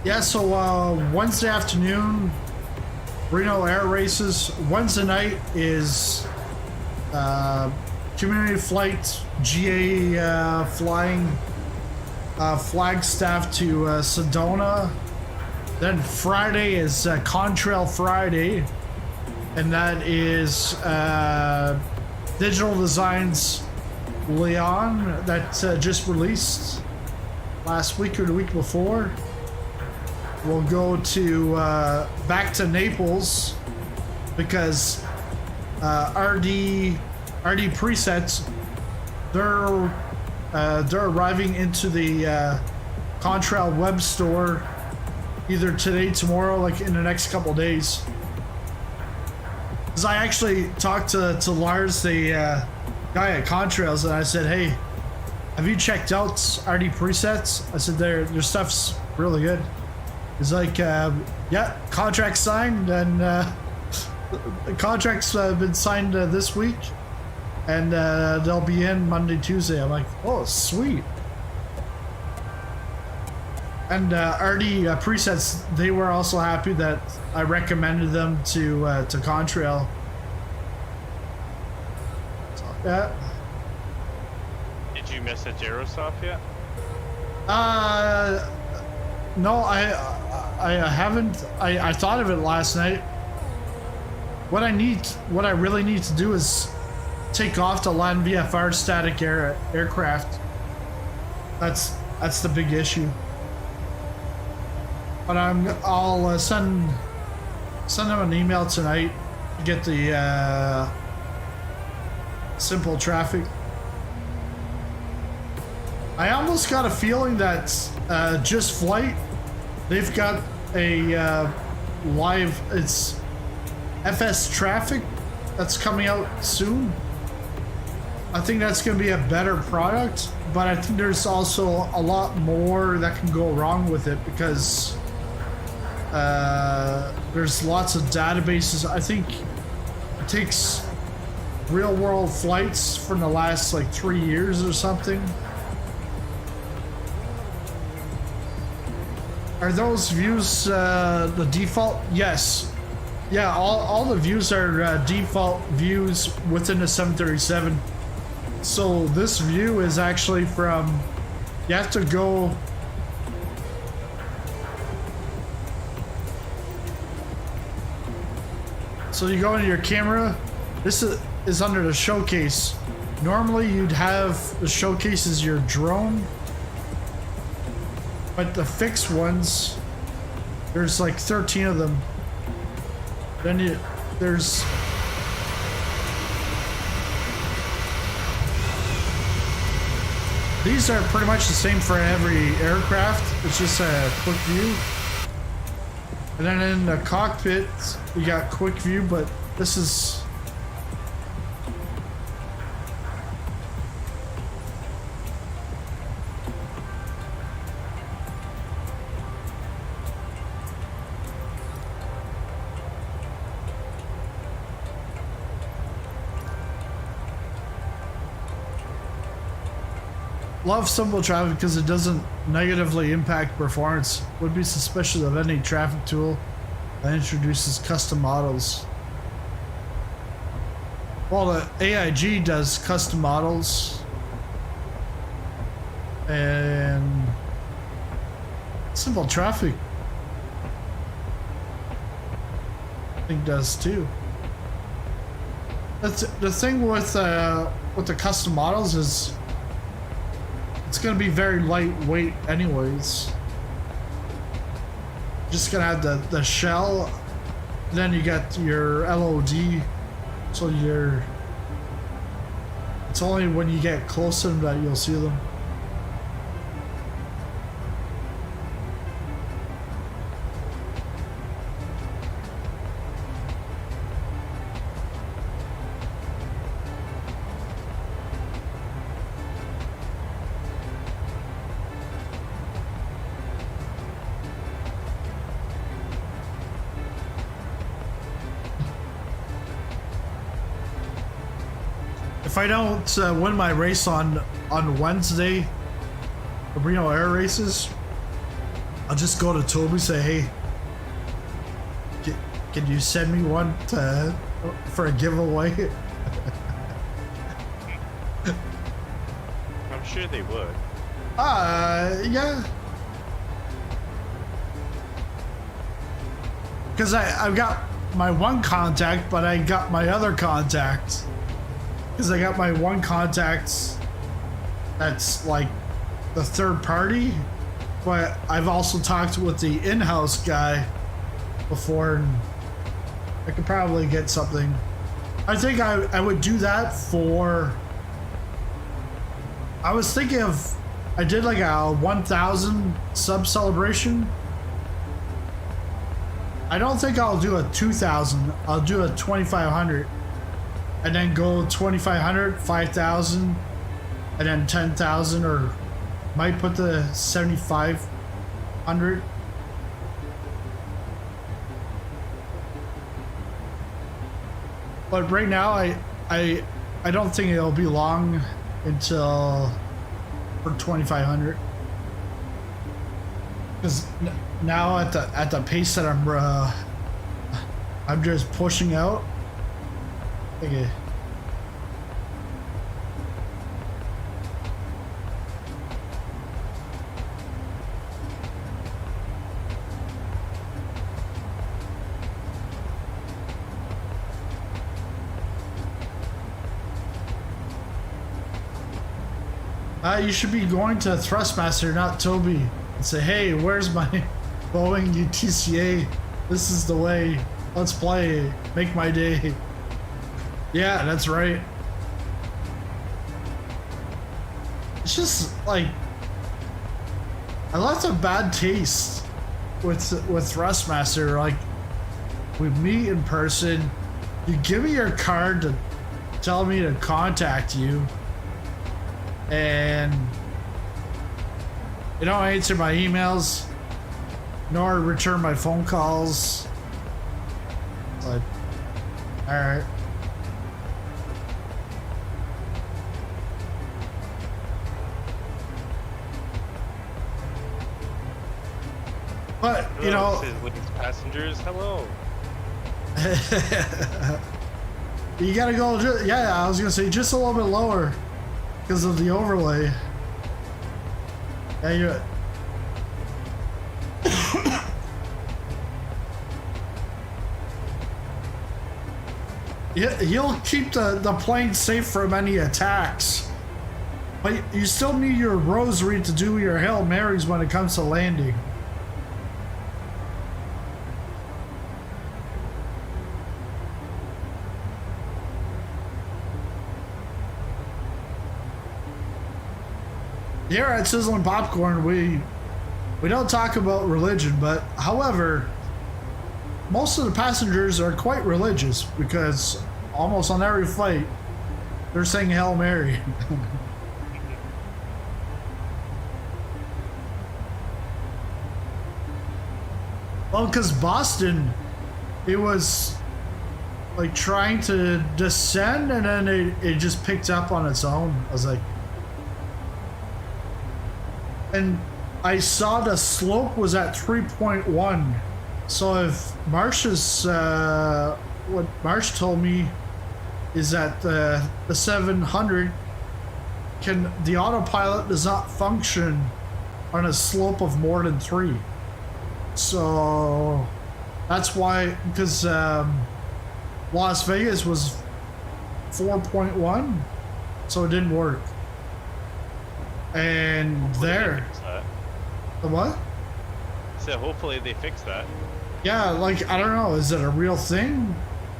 Speaker 1: Yeah, so Wednesday afternoon, Reno Air Races. Wednesday night is community flight, GA flying Flagstaff to Sedona. Then Friday is Contrail Friday, and that is Digital Designs Leon that just released last week or the week before. We'll go to back to Naples because RD Presets, they're arriving into the Contrail web store either today, tomorrow, like in the next couple days. Because I actually talked to Lars, the guy at Contrails, and I said, hey, have you checked out RD presets? I said, their stuff's really good. He's like, yeah, contract signed, and the contract's been signed this week, and they'll be in Monday, Tuesday. I'm like, oh, sweet. And RD presets, they were also happy that I recommended them to Contrail. So, yeah.
Speaker 6: Did you message Aerosoft yet?
Speaker 1: No, I haven't. I thought of it last night. What I really need to do is take off the land VFR static aircraft. That's the big issue. But I'll send them an email tonight to get the simple traffic. I almost got a feeling that Just Flight, they've got a live, it's FS traffic that's coming out soon. I think that's going to be a better product, but I think there's also a lot more that can go wrong with it because there's lots of databases. I think it takes real world flights from the last like 3 years or something. Are those views the default? Yes. Yeah, all the views are default views within the 737. So this view is actually from, you have to go, so you go into your camera, this is under the showcase. Normally you'd have the showcase as your drone, but the fixed ones, there's like 13 of them. Then there's these are pretty much the same for every aircraft. It's just a quick view. And then in the cockpit, you got quick view, but this is love simple traffic because it doesn't negatively impact performance. Would be suspicious of any traffic tool that introduces custom models. Well, the AIG does custom models, and simple traffic I think does too. That's the thing with the custom models is it's gonna be very lightweight anyways. Just gonna have the shell, then you got your LOD, so it's only when you get close to them that you'll see them. If I don't win my race on Wednesday, the Reno Air Races, I'll just go to Tobii, say, hey, can you send me one for a giveaway?
Speaker 6: I'm sure they would.
Speaker 1: Yeah. Because I've got my one contact, but I got my other contact. Because I got my one contact that's like the third party, but I've also talked with the in-house guy before, and I could probably get something. I think I would do that for, I was thinking of, I did like a 1,000 sub celebration, I don't think I'll do a 2,000. I'll do a 2,500, and then go 2,500, 5,000, and then 10,000, or might put the 7,500. But right now, I don't think it'll be long until for 2,500. Because now at the pace that I'm just pushing out. Okay. You should be going to Thrustmaster, not Tobii, and say, hey, where's my Boeing UTCA? This is the way. Let's play. Make my day. Yeah, that's right. It's just like, I left a bad taste with Thrustmaster. Like, we meet in person, you give me your card to tell me to contact you, and you don't answer my emails nor return my phone calls. Like, all right. But you know,
Speaker 6: with these passengers, hello.
Speaker 1: You gotta go. Yeah, I was gonna say just a little bit lower because of the overlay. Yeah, he'll keep the plane safe from any attacks, but you still need your rosary to do your Hail Marys when it comes to landing. Here at Sizzling Popcorn, we don't talk about religion, but however, most of the passengers are quite religious because almost on every flight, they're saying Hail Mary. Well, because Boston, it was like trying to descend and then it just picked up on its own. I was like, and I saw the slope was at 3.1. So if Marsh's, what Marsh told me is that the 700 the autopilot does not function on a slope of more than 3. So that's why, because Las Vegas was 4.1, so it didn't work. And there. The what?
Speaker 6: So hopefully they fix that.
Speaker 1: Yeah, like, I don't know. Is it a real thing?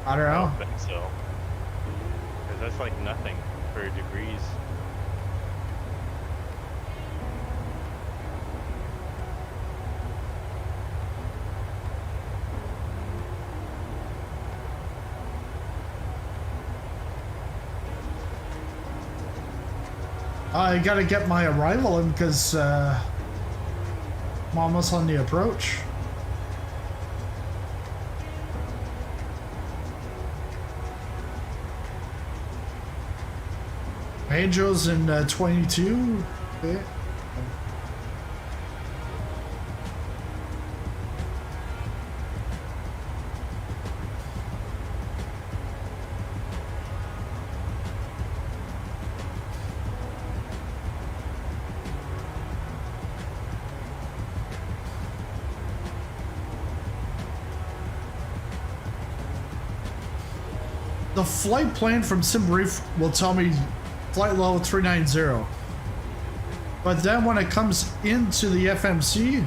Speaker 1: I don't know.
Speaker 6: I don't think so. Because that's like nothing for degrees.
Speaker 1: I gotta get my arrival in because I'm almost on the approach. Angel's in 22. Okay. The flight plan from SimBrief will tell me flight level 390. But then when it comes into the FMC,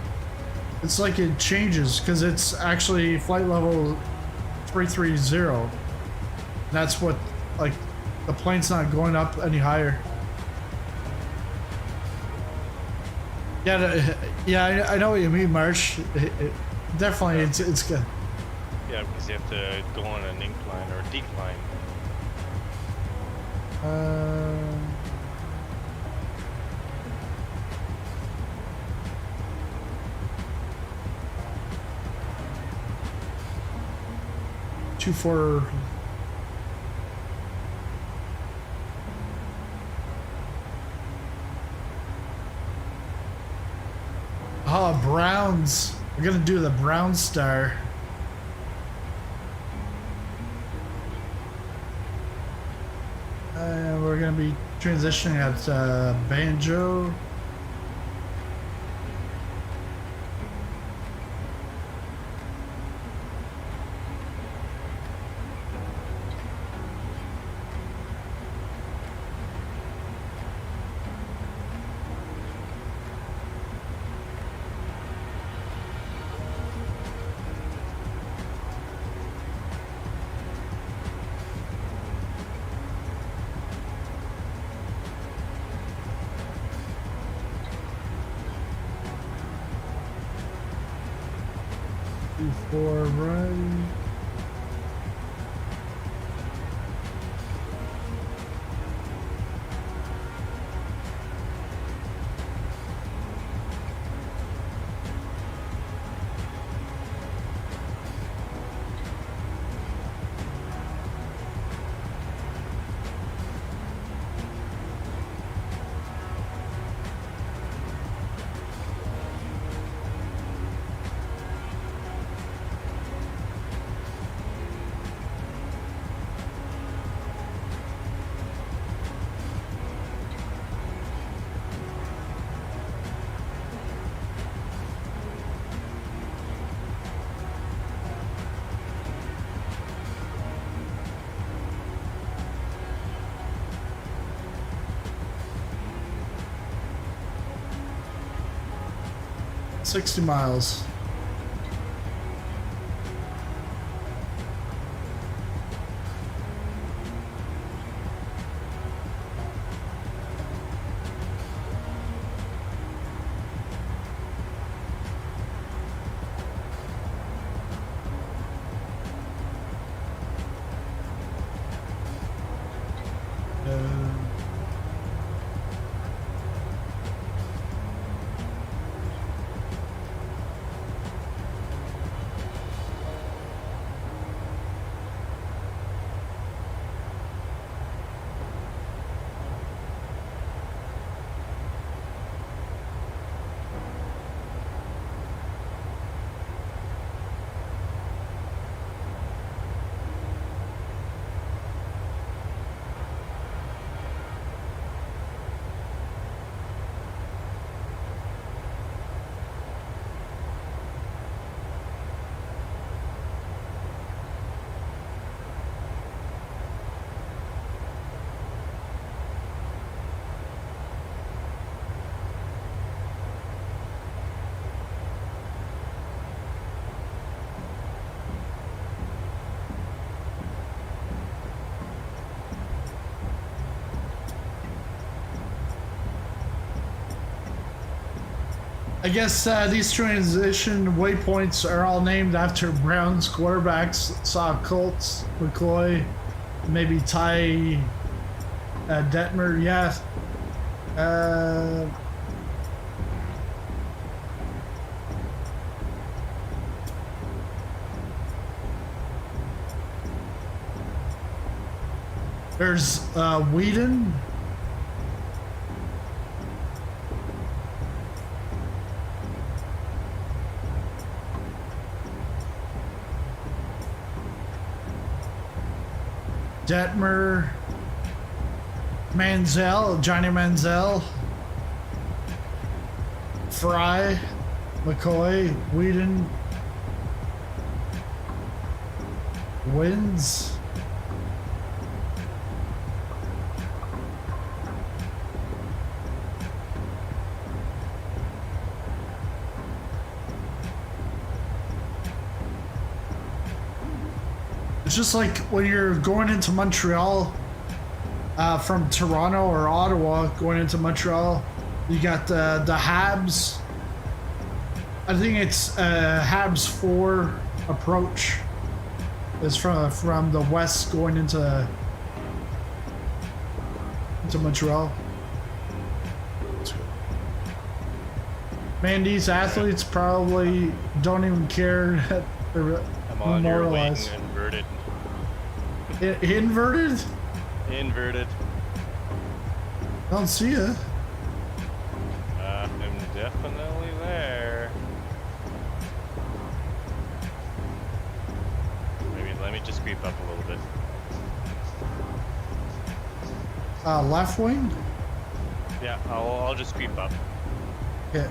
Speaker 1: it's like it changes because it's actually flight level 330. That's what, like, the plane's not going up any higher. Yeah, yeah, I know what you mean, Marsh. Definitely, it's good.
Speaker 6: Yeah, because you have to go on an incline or decline.
Speaker 1: Two four. Oh, Browns. We're gonna do the Brown Star. We're gonna be transitioning at Banjo. Four run. $60 miles. I guess these transition waypoints are all named after Browns quarterbacks. Saw Colts, McCoy, maybe Ty Detmer. Yeah. There's Whedon. Detmer, Manziel, Johnny Manziel, Fry, McCoy, Whedon, Wins. It's just like when you're going into Montreal from Toronto or Ottawa, going into Montreal, you got the Habs. I think it's Habs 4 approach. It's from the west going into Montreal. Man, these athletes probably don't even care that they're
Speaker 6: I'm on your wing,
Speaker 1: memorialized.
Speaker 6: inverted.
Speaker 1: Inverted?
Speaker 6: Inverted.
Speaker 1: I don't see it.
Speaker 6: I'm definitely there. Maybe let me just creep up a little bit.
Speaker 1: Left wing?
Speaker 6: Yeah, I'll just creep up.
Speaker 1: Okay.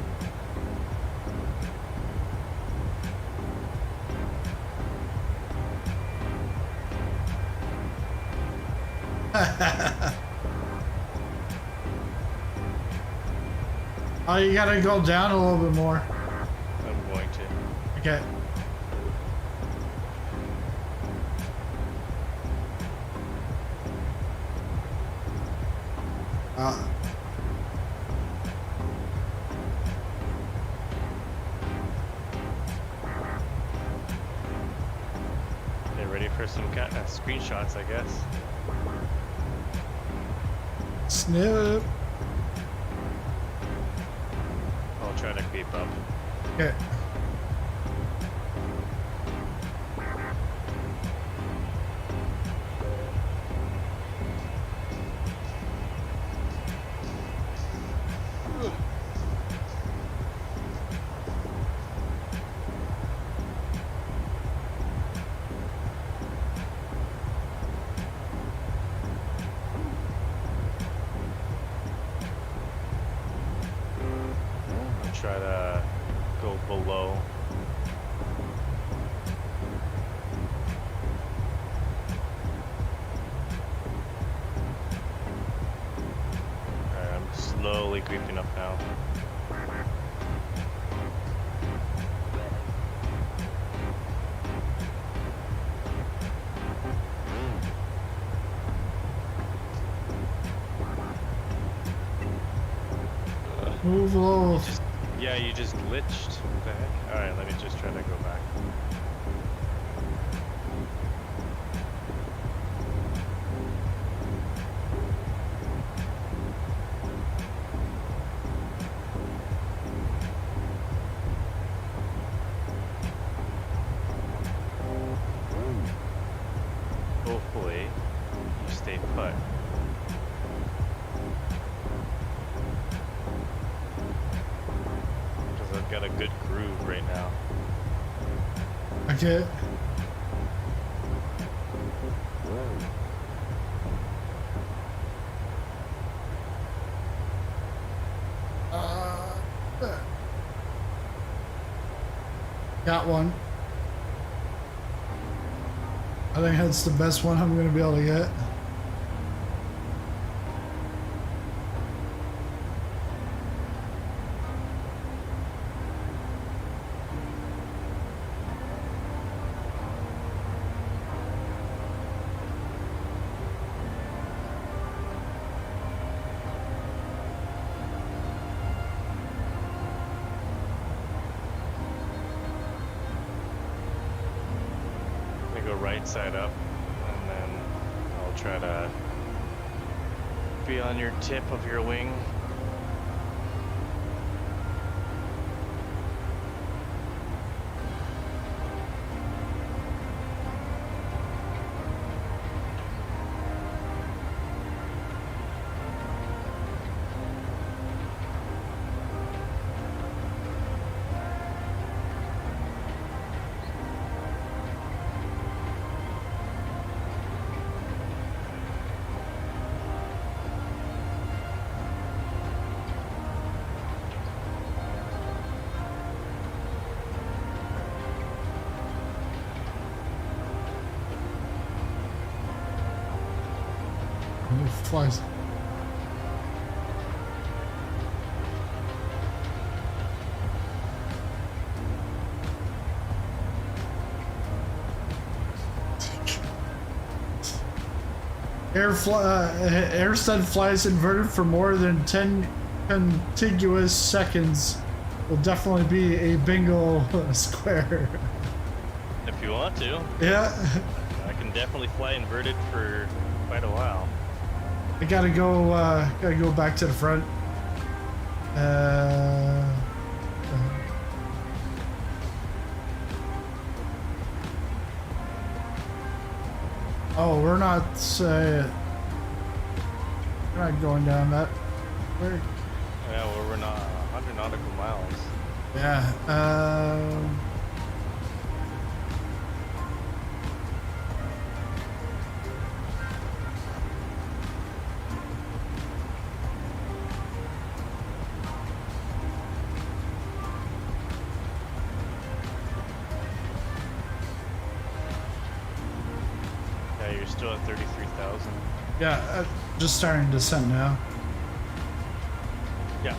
Speaker 1: Oh, you gotta go down a little bit more.
Speaker 6: I'm going to.
Speaker 1: Okay.
Speaker 6: Get ready for some screenshots, I guess.
Speaker 1: Snip.
Speaker 6: I'll try to creep up.
Speaker 1: Okay.
Speaker 6: Try to go below. Alright, I'm slowly creeping up now.
Speaker 1: Move low.
Speaker 6: Yeah, you just glitched. What the heck? Alright, let me just try to go back. Hopefully, you stay put. I've got a good groove right now.
Speaker 1: Okay. Got one. I think that's the best one I'm going to be able to get.
Speaker 6: Right side up, and then I'll try to be on your tip of your wing.
Speaker 1: Flies. Airstud flies inverted for more than 10 contiguous seconds will definitely be a bingo square.
Speaker 6: If you want to,
Speaker 1: Yeah.
Speaker 6: I can definitely fly inverted for quite a while.
Speaker 1: I gotta go back to the front. Oh, we're not going down that. Where?
Speaker 6: Yeah, well, we're not 100 nautical miles.
Speaker 1: Yeah.
Speaker 6: Yeah, you're still at 33,000.
Speaker 1: Yeah, just starting descent now.
Speaker 6: Yeah.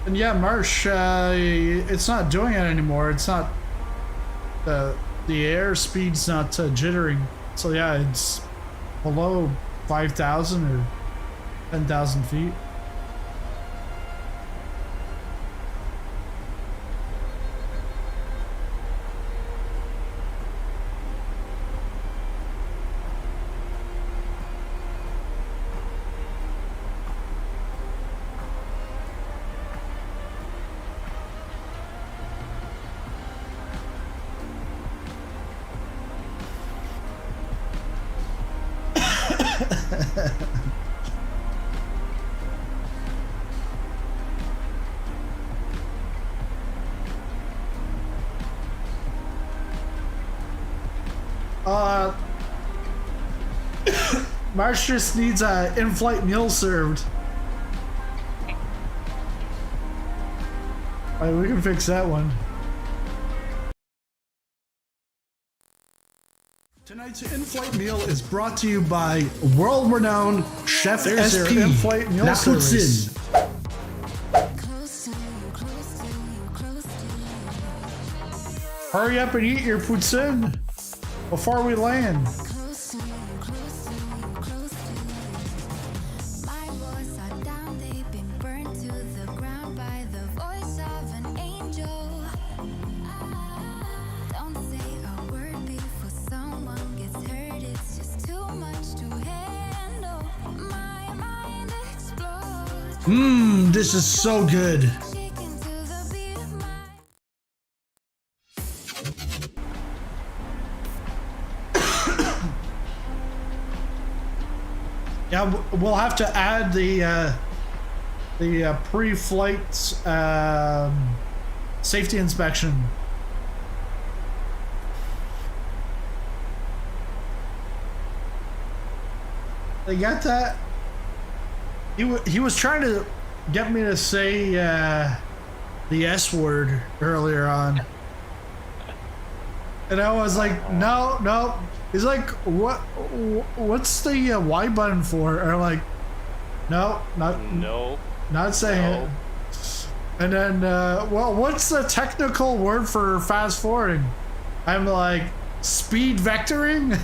Speaker 1: And yeah, Marsh, it's not doing it anymore. It's not the airspeed's not jittering. So yeah, it's below 5,000 or 10,000 feet. Marsh just needs a in-flight meal served. Alright, we can fix that one. Tonight's in-flight meal is brought to you by world-renowned Chef SP. In-flight meal service. Hurry up and eat your poutine before we land. This is so good. Yeah, we'll have to add the pre-flight safety inspection. They got that? He was trying to get me to say the S word earlier on, and I was like, no. He's like, what's the Y button for? And I'm like, no, not saying it. And then, well, what's the technical word for fast forwarding? I'm like, speed vectoring.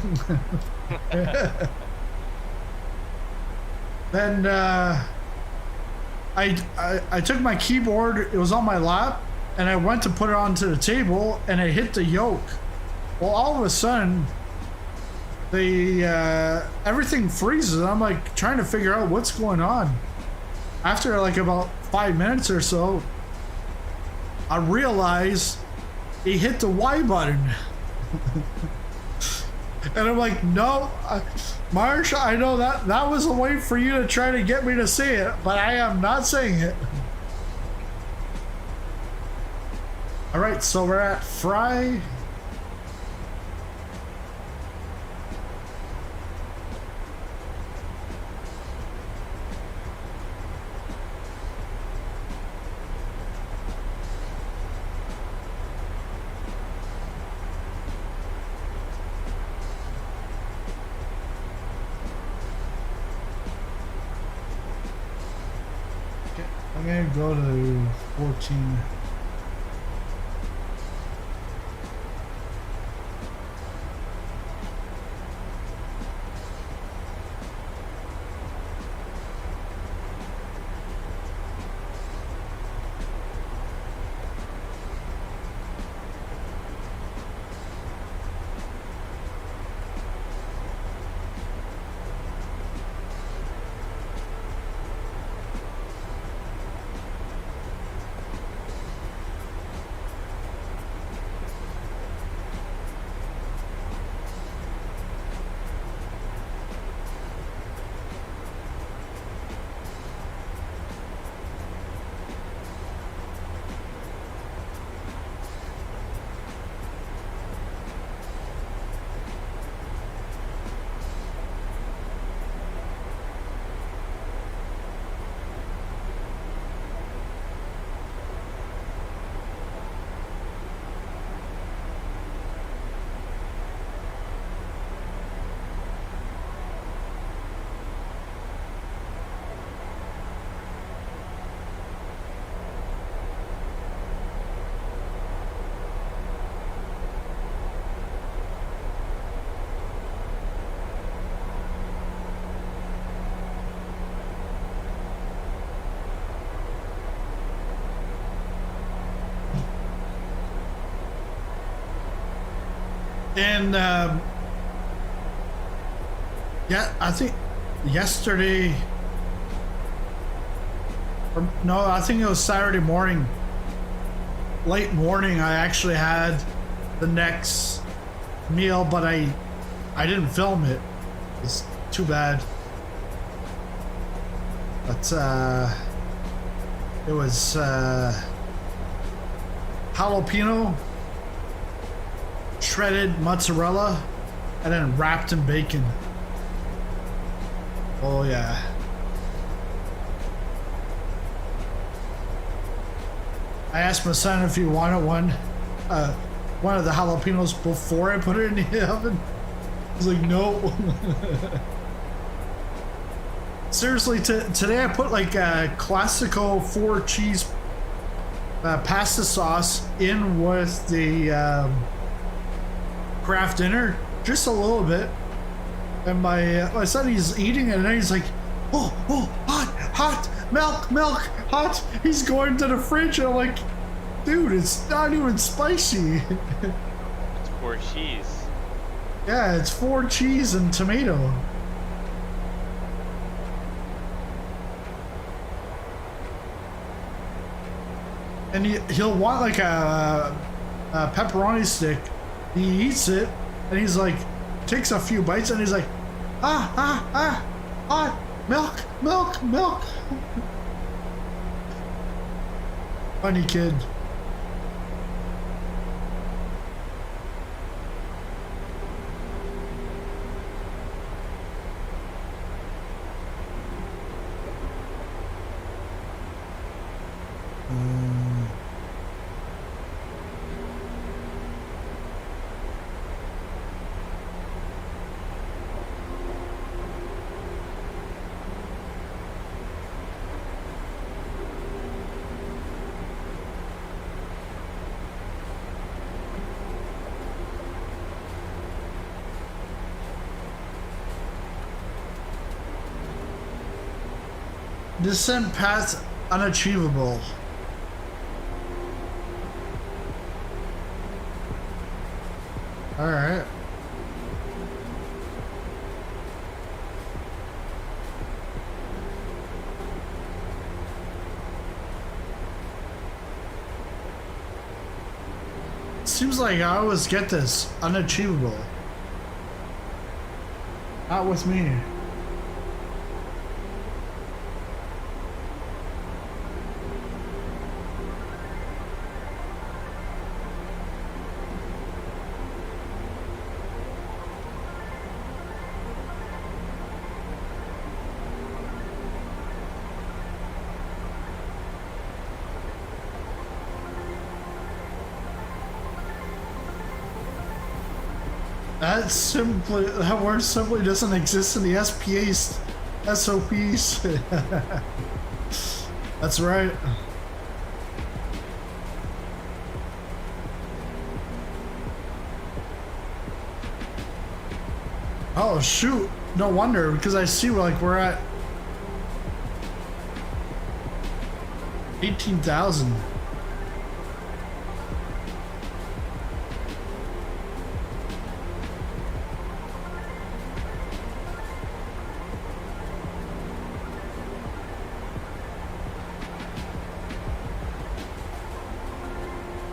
Speaker 1: Then I took my keyboard, it was on my lap, and I went to put it onto the table, and I hit the yoke. Well, all of a sudden, everything freezes. I'm like trying to figure out what's going on. After like about 5 minutes or so, I realized he hit the Y button. And I'm like, no, Marsh, I know that was a way for you to try to get me to say it, but I am not saying it. All right, so we're at Fry. And go to 14. And yeah, I think yesterday, or no, I think it was Saturday morning, late morning, I actually had the next meal, but I didn't film it. It's too bad. But it was jalapeno, shredded mozzarella, and then wrapped in bacon. Oh yeah. I asked my son if he wanted one of the jalapenos before I put it in the oven. He's like, no. Seriously, today I put like a classical 4 cheese pasta sauce in with the Kraft dinner, just a little bit. And my son, he's eating it, and then he's like, oh, hot, milk, hot. He's going to the fridge, and I'm like, dude, it's not even spicy.
Speaker 6: It's 4 cheese.
Speaker 1: Yeah, it's 4 cheese and tomato. And he'll want like a pepperoni stick. He eats it, and he's like, takes a few bites, and he's like, hot, milk. Funny kid. Descent path unachievable. All right. Seems like I always get this unachievable. Not with me. That word simply doesn't exist in the SPA's SOPs. That's right. Oh shoot, no wonder, because I see like we're at 18,000.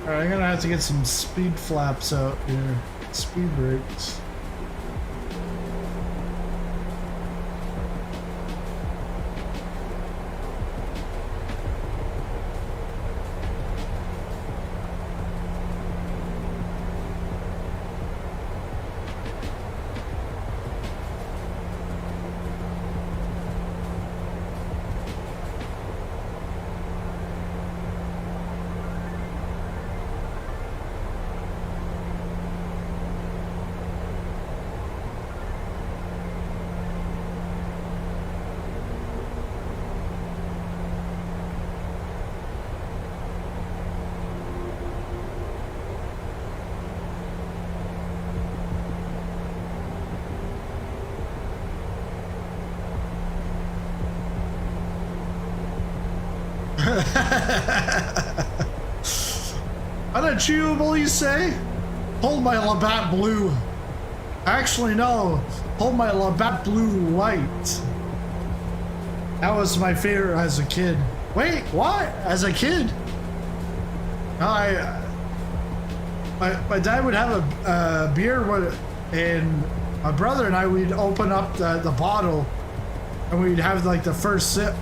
Speaker 1: Alright, I'm gonna have to get some speed flaps out here. Speed brakes. Unachievable, you say? Hold my Labatt Blue. Actually, no. Hold my Labatt Blue White. That was my favorite as a kid. Wait, what? As a kid? My dad would have a beer and my brother and I, we'd open up the bottle and we'd have like the first sip.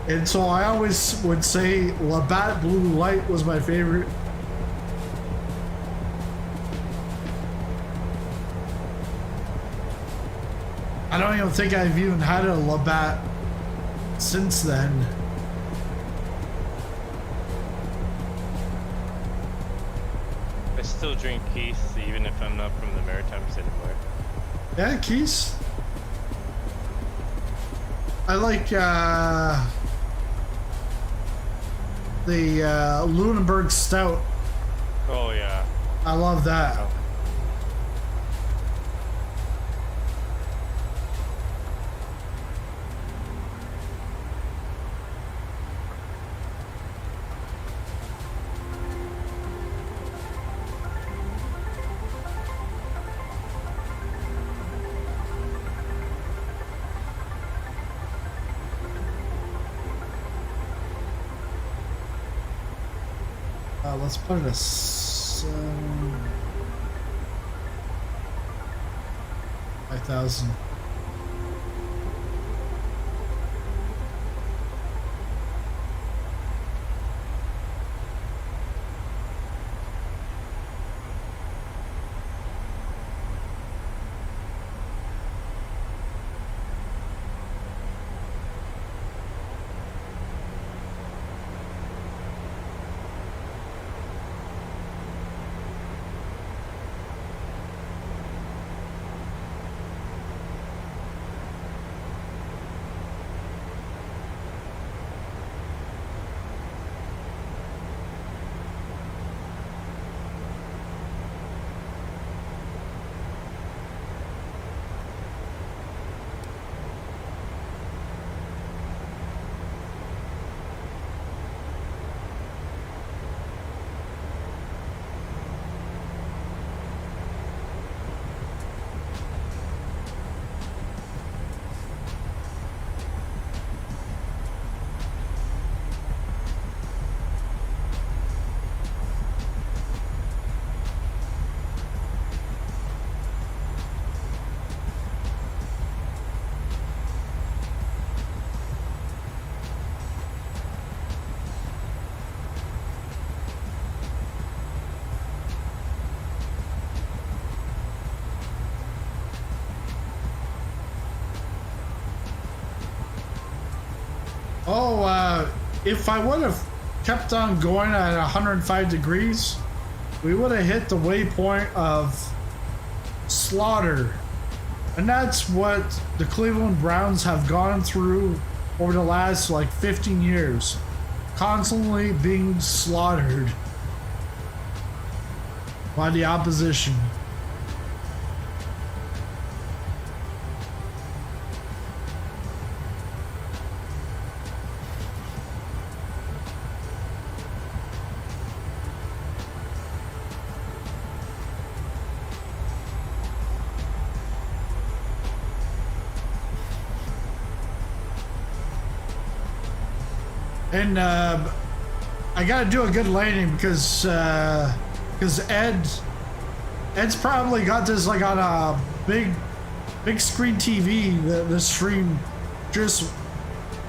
Speaker 1: And so I always would say Labatt Blue Light was my favorite. I don't even think I've even had a Labatt since then.
Speaker 6: I still drink Keith even if I'm not from the Maritimes anymore.
Speaker 1: Yeah, Keys. I like the Lunenburg Stout.
Speaker 6: Oh yeah.
Speaker 1: I love that.
Speaker 6: Oh.
Speaker 1: Let's put it a 5,000. Oh, if I would have kept on going at 105 degrees, we would have hit the waypoint of slaughter. And that's what the Cleveland Browns have gone through over the last like 15 years, constantly being slaughtered by the opposition. And I gotta do a good landing because Ed's probably got this like on a big screen TV, the stream, just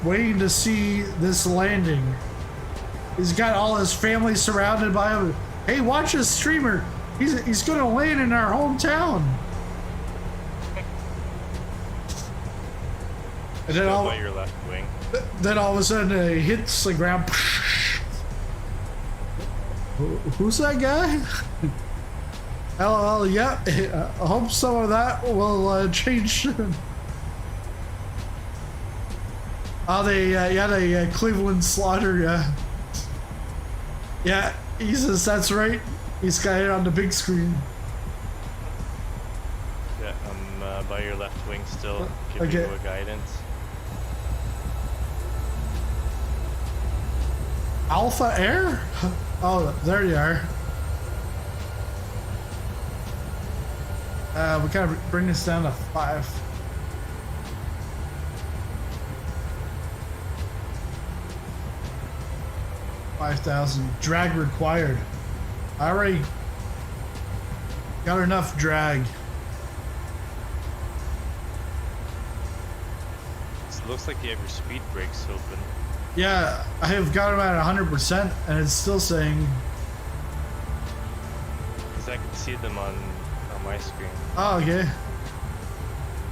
Speaker 1: waiting to see this landing. He's got all his family surrounded by him. Hey, watch this streamer. He's gonna land in our hometown. And then
Speaker 6: Still by your left wing.
Speaker 1: Then all of a sudden it hits the ground. Who's that guy? LOL, yeah. I hope some of that will change soon. Oh, the Cleveland Slaughter, yeah. Yeah, he says that's right. He's got it on the big screen.
Speaker 6: Yeah, I'm by your left wing still, giving
Speaker 1: Okay.
Speaker 6: you a guidance.
Speaker 1: Alpha Air? Oh, there you are. We gotta bring this down to 5. $5,000 drag required. I already got enough drag.
Speaker 6: It looks like you have your speed brakes open.
Speaker 1: Yeah, I have got them at 100%, and it's still saying.
Speaker 6: Because I can see them on my screen.
Speaker 1: Oh, okay.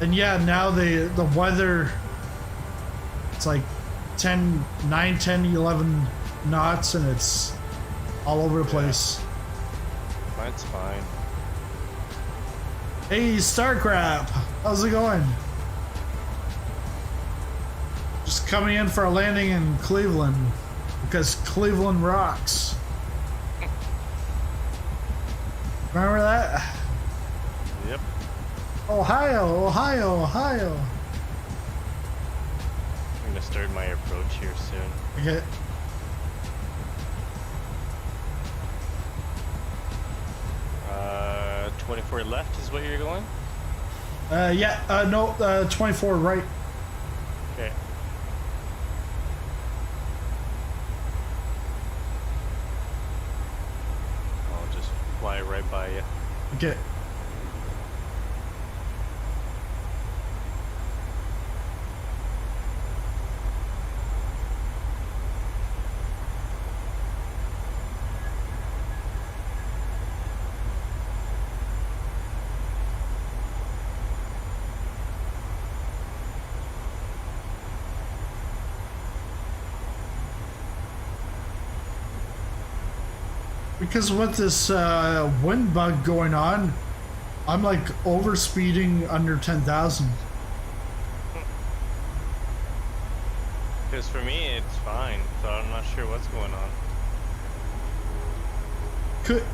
Speaker 1: And yeah, now the weather, it's like 9, 10, 11 knots, and it's all over the place.
Speaker 6: Mine's fine.
Speaker 1: Hey, Starcrap, how's it going? Just coming in for a landing in Cleveland, because Cleveland rocks. Remember that?
Speaker 6: Yep.
Speaker 1: Ohio, Ohio, Ohio.
Speaker 6: I'm gonna start my approach here soon.
Speaker 1: Okay.
Speaker 6: 24 left is what you're going?
Speaker 1: Yeah, no, 24 right.
Speaker 6: Okay. I'll just fly right by you.
Speaker 1: Okay. Because with this wind bug going on, I'm like overspeeding under 10,000.
Speaker 6: Because for me, it's fine, so I'm not sure what's going on.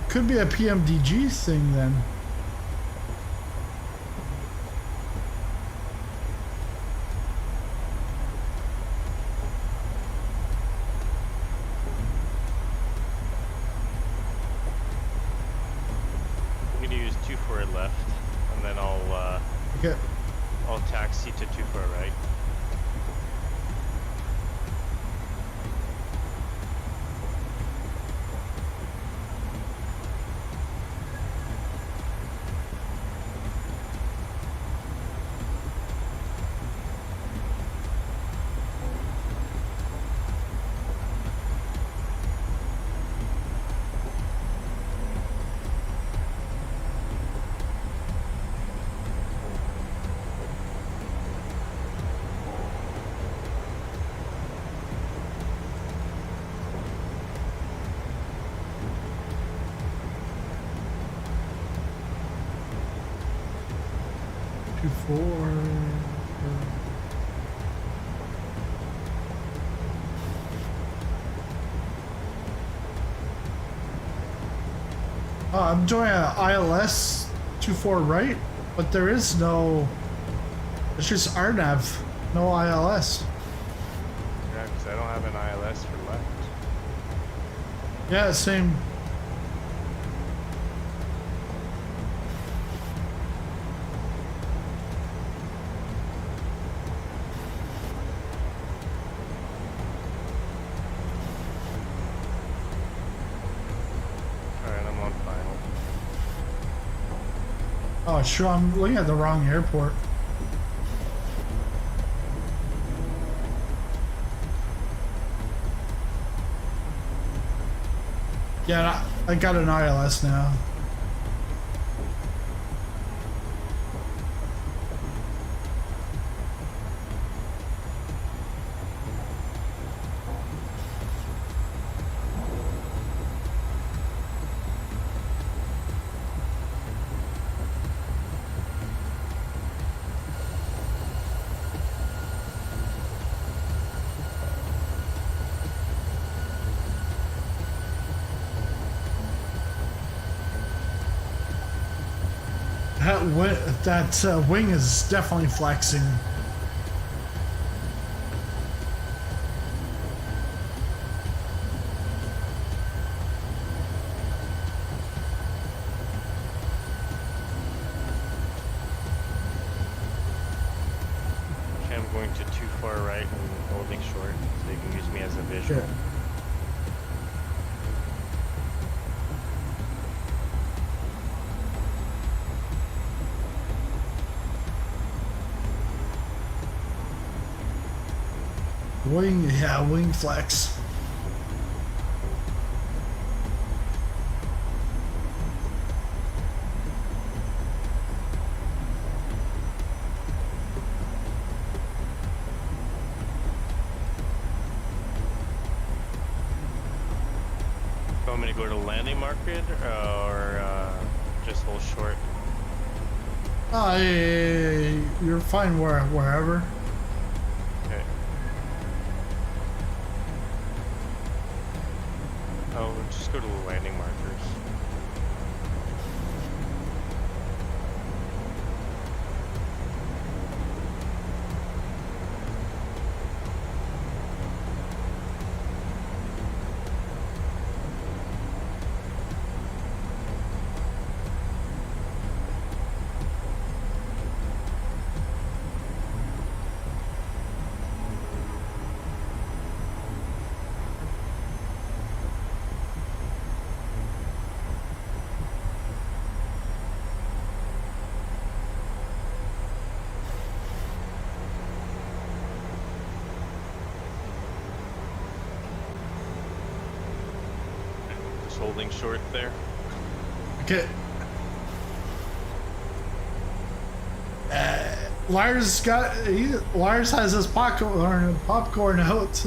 Speaker 1: Could be a PMDG thing then.
Speaker 6: I'm gonna use 24 left, and then
Speaker 1: Okay.
Speaker 6: I'll taxi to 24 right.
Speaker 1: I'm doing an ILS 24 right, but there is no. It's just RNAV, no ILS.
Speaker 6: Yeah, because I don't have an ILS for left.
Speaker 1: Yeah, same.
Speaker 6: Alright, I'm on final.
Speaker 1: Oh, sure, I'm looking at the wrong airport. Yeah, I got an ILS now. That wing is definitely flexing.
Speaker 6: Okay, I'm going to too far right and holding short so you can use me as a visual.
Speaker 1: Yeah. Wing, yeah, wing flex.
Speaker 6: Want me to go to landing market or just hold short?
Speaker 1: You're fine wherever.
Speaker 6: Okay. Oh, we'll just go to the landing markers. Holding short there.
Speaker 1: Okay. Lars Lars has his popcorn out.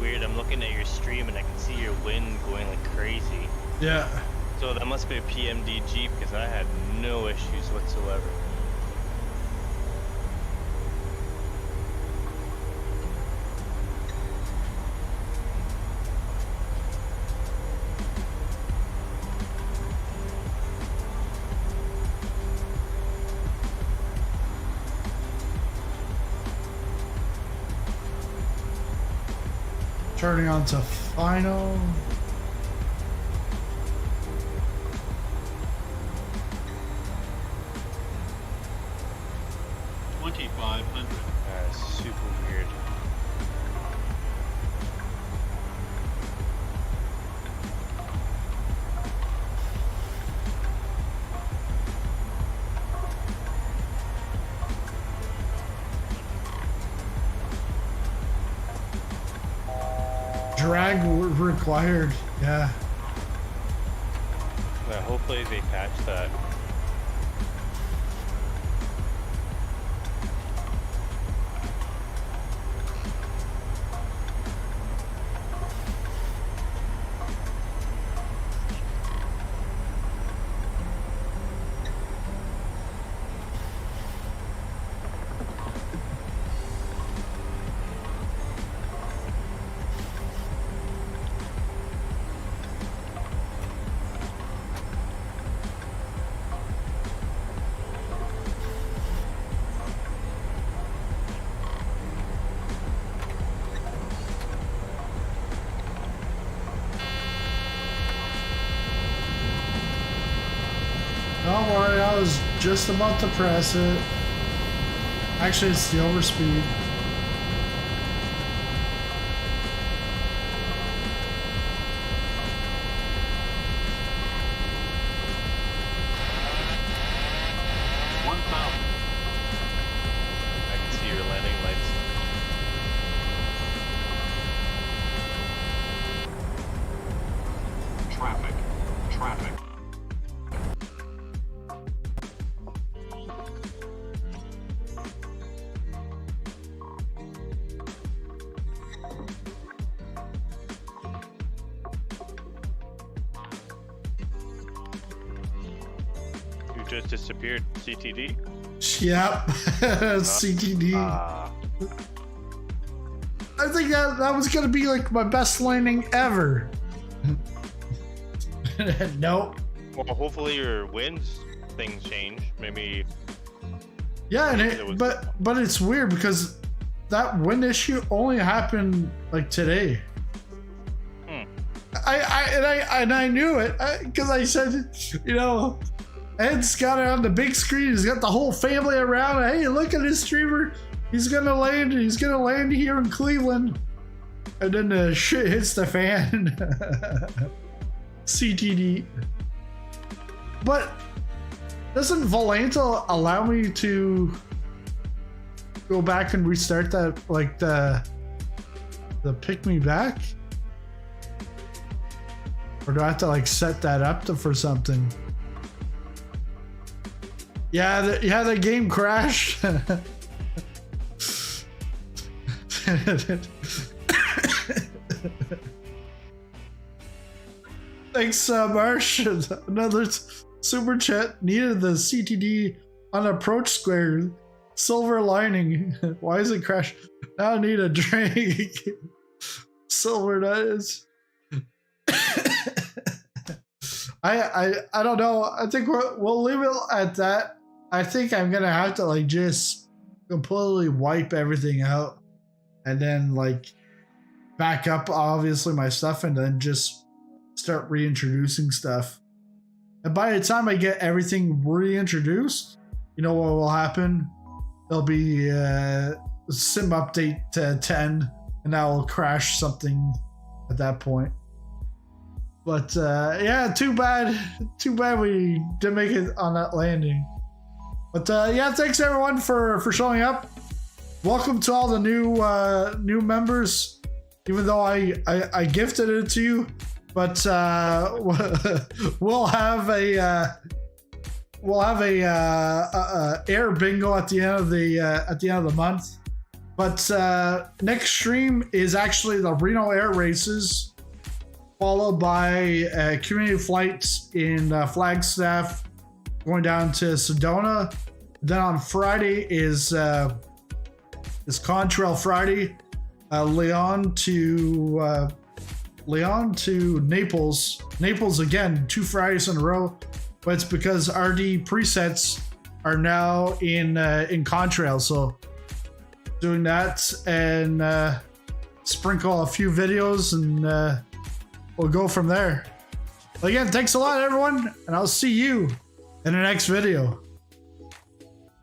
Speaker 6: Weird. I'm looking at your stream and I can see your wind going like crazy.
Speaker 1: Yeah.
Speaker 6: So that must be a PMDG because I had no issues whatsoever.
Speaker 1: Turning on to final.
Speaker 6: Super weird.
Speaker 1: drag required. Yeah.
Speaker 6: Yeah, hopefully they patch that.
Speaker 1: Don't worry, I was just about to press it. Actually, it's the overspeed.
Speaker 6: I can see your landing lights.
Speaker 4: Traffic. Traffic.
Speaker 6: You just disappeared. CTD?
Speaker 1: Yep. CTD. I think that was gonna be like my best landing ever. Nope.
Speaker 6: Well, hopefully your winds things change. Maybe.
Speaker 1: Yeah, and but it's weird because that wind issue only happened like today. I knew it because I said, you know, Ed's got it on the big screen. He's got the whole family around. Hey, look at this streamer. He's gonna land. He's gonna land here in Cleveland, and then the shit hits the fan. CTD. But doesn't Valhalla allow me to go back and restart that, like the pick me back? Or do I have to like set that up for something? Yeah, the game crashed. Thanks, Marsh. Another super chat. Needed the CTD on approach square. Silver lining. Why is it crash? Now I need a drink. Silver that is. I don't know. I think we'll leave it at that. I think I'm gonna have to like just completely wipe everything out and then like back up obviously my stuff and then just start reintroducing stuff. And by the time I get everything reintroduced, you know what will happen? There'll be sim update 10 and that will crash something at that point. But yeah, too bad we didn't make it on that landing. But yeah, thanks everyone for showing up. Welcome to all the new members. Even though I gifted it to you, but we'll have a air bingo at the end of the month. But next stream is actually the Reno Air Races, followed by community flights in Flagstaff, going down to Sedona. Then on Friday is Contrail Friday, Leon to Naples. Naples again, 2 Fridays in a row, but it's because RD presets are now in Contrail, so doing that and sprinkle a few videos and we'll go from there. Again, thanks a lot everyone, and I'll see you in the next video.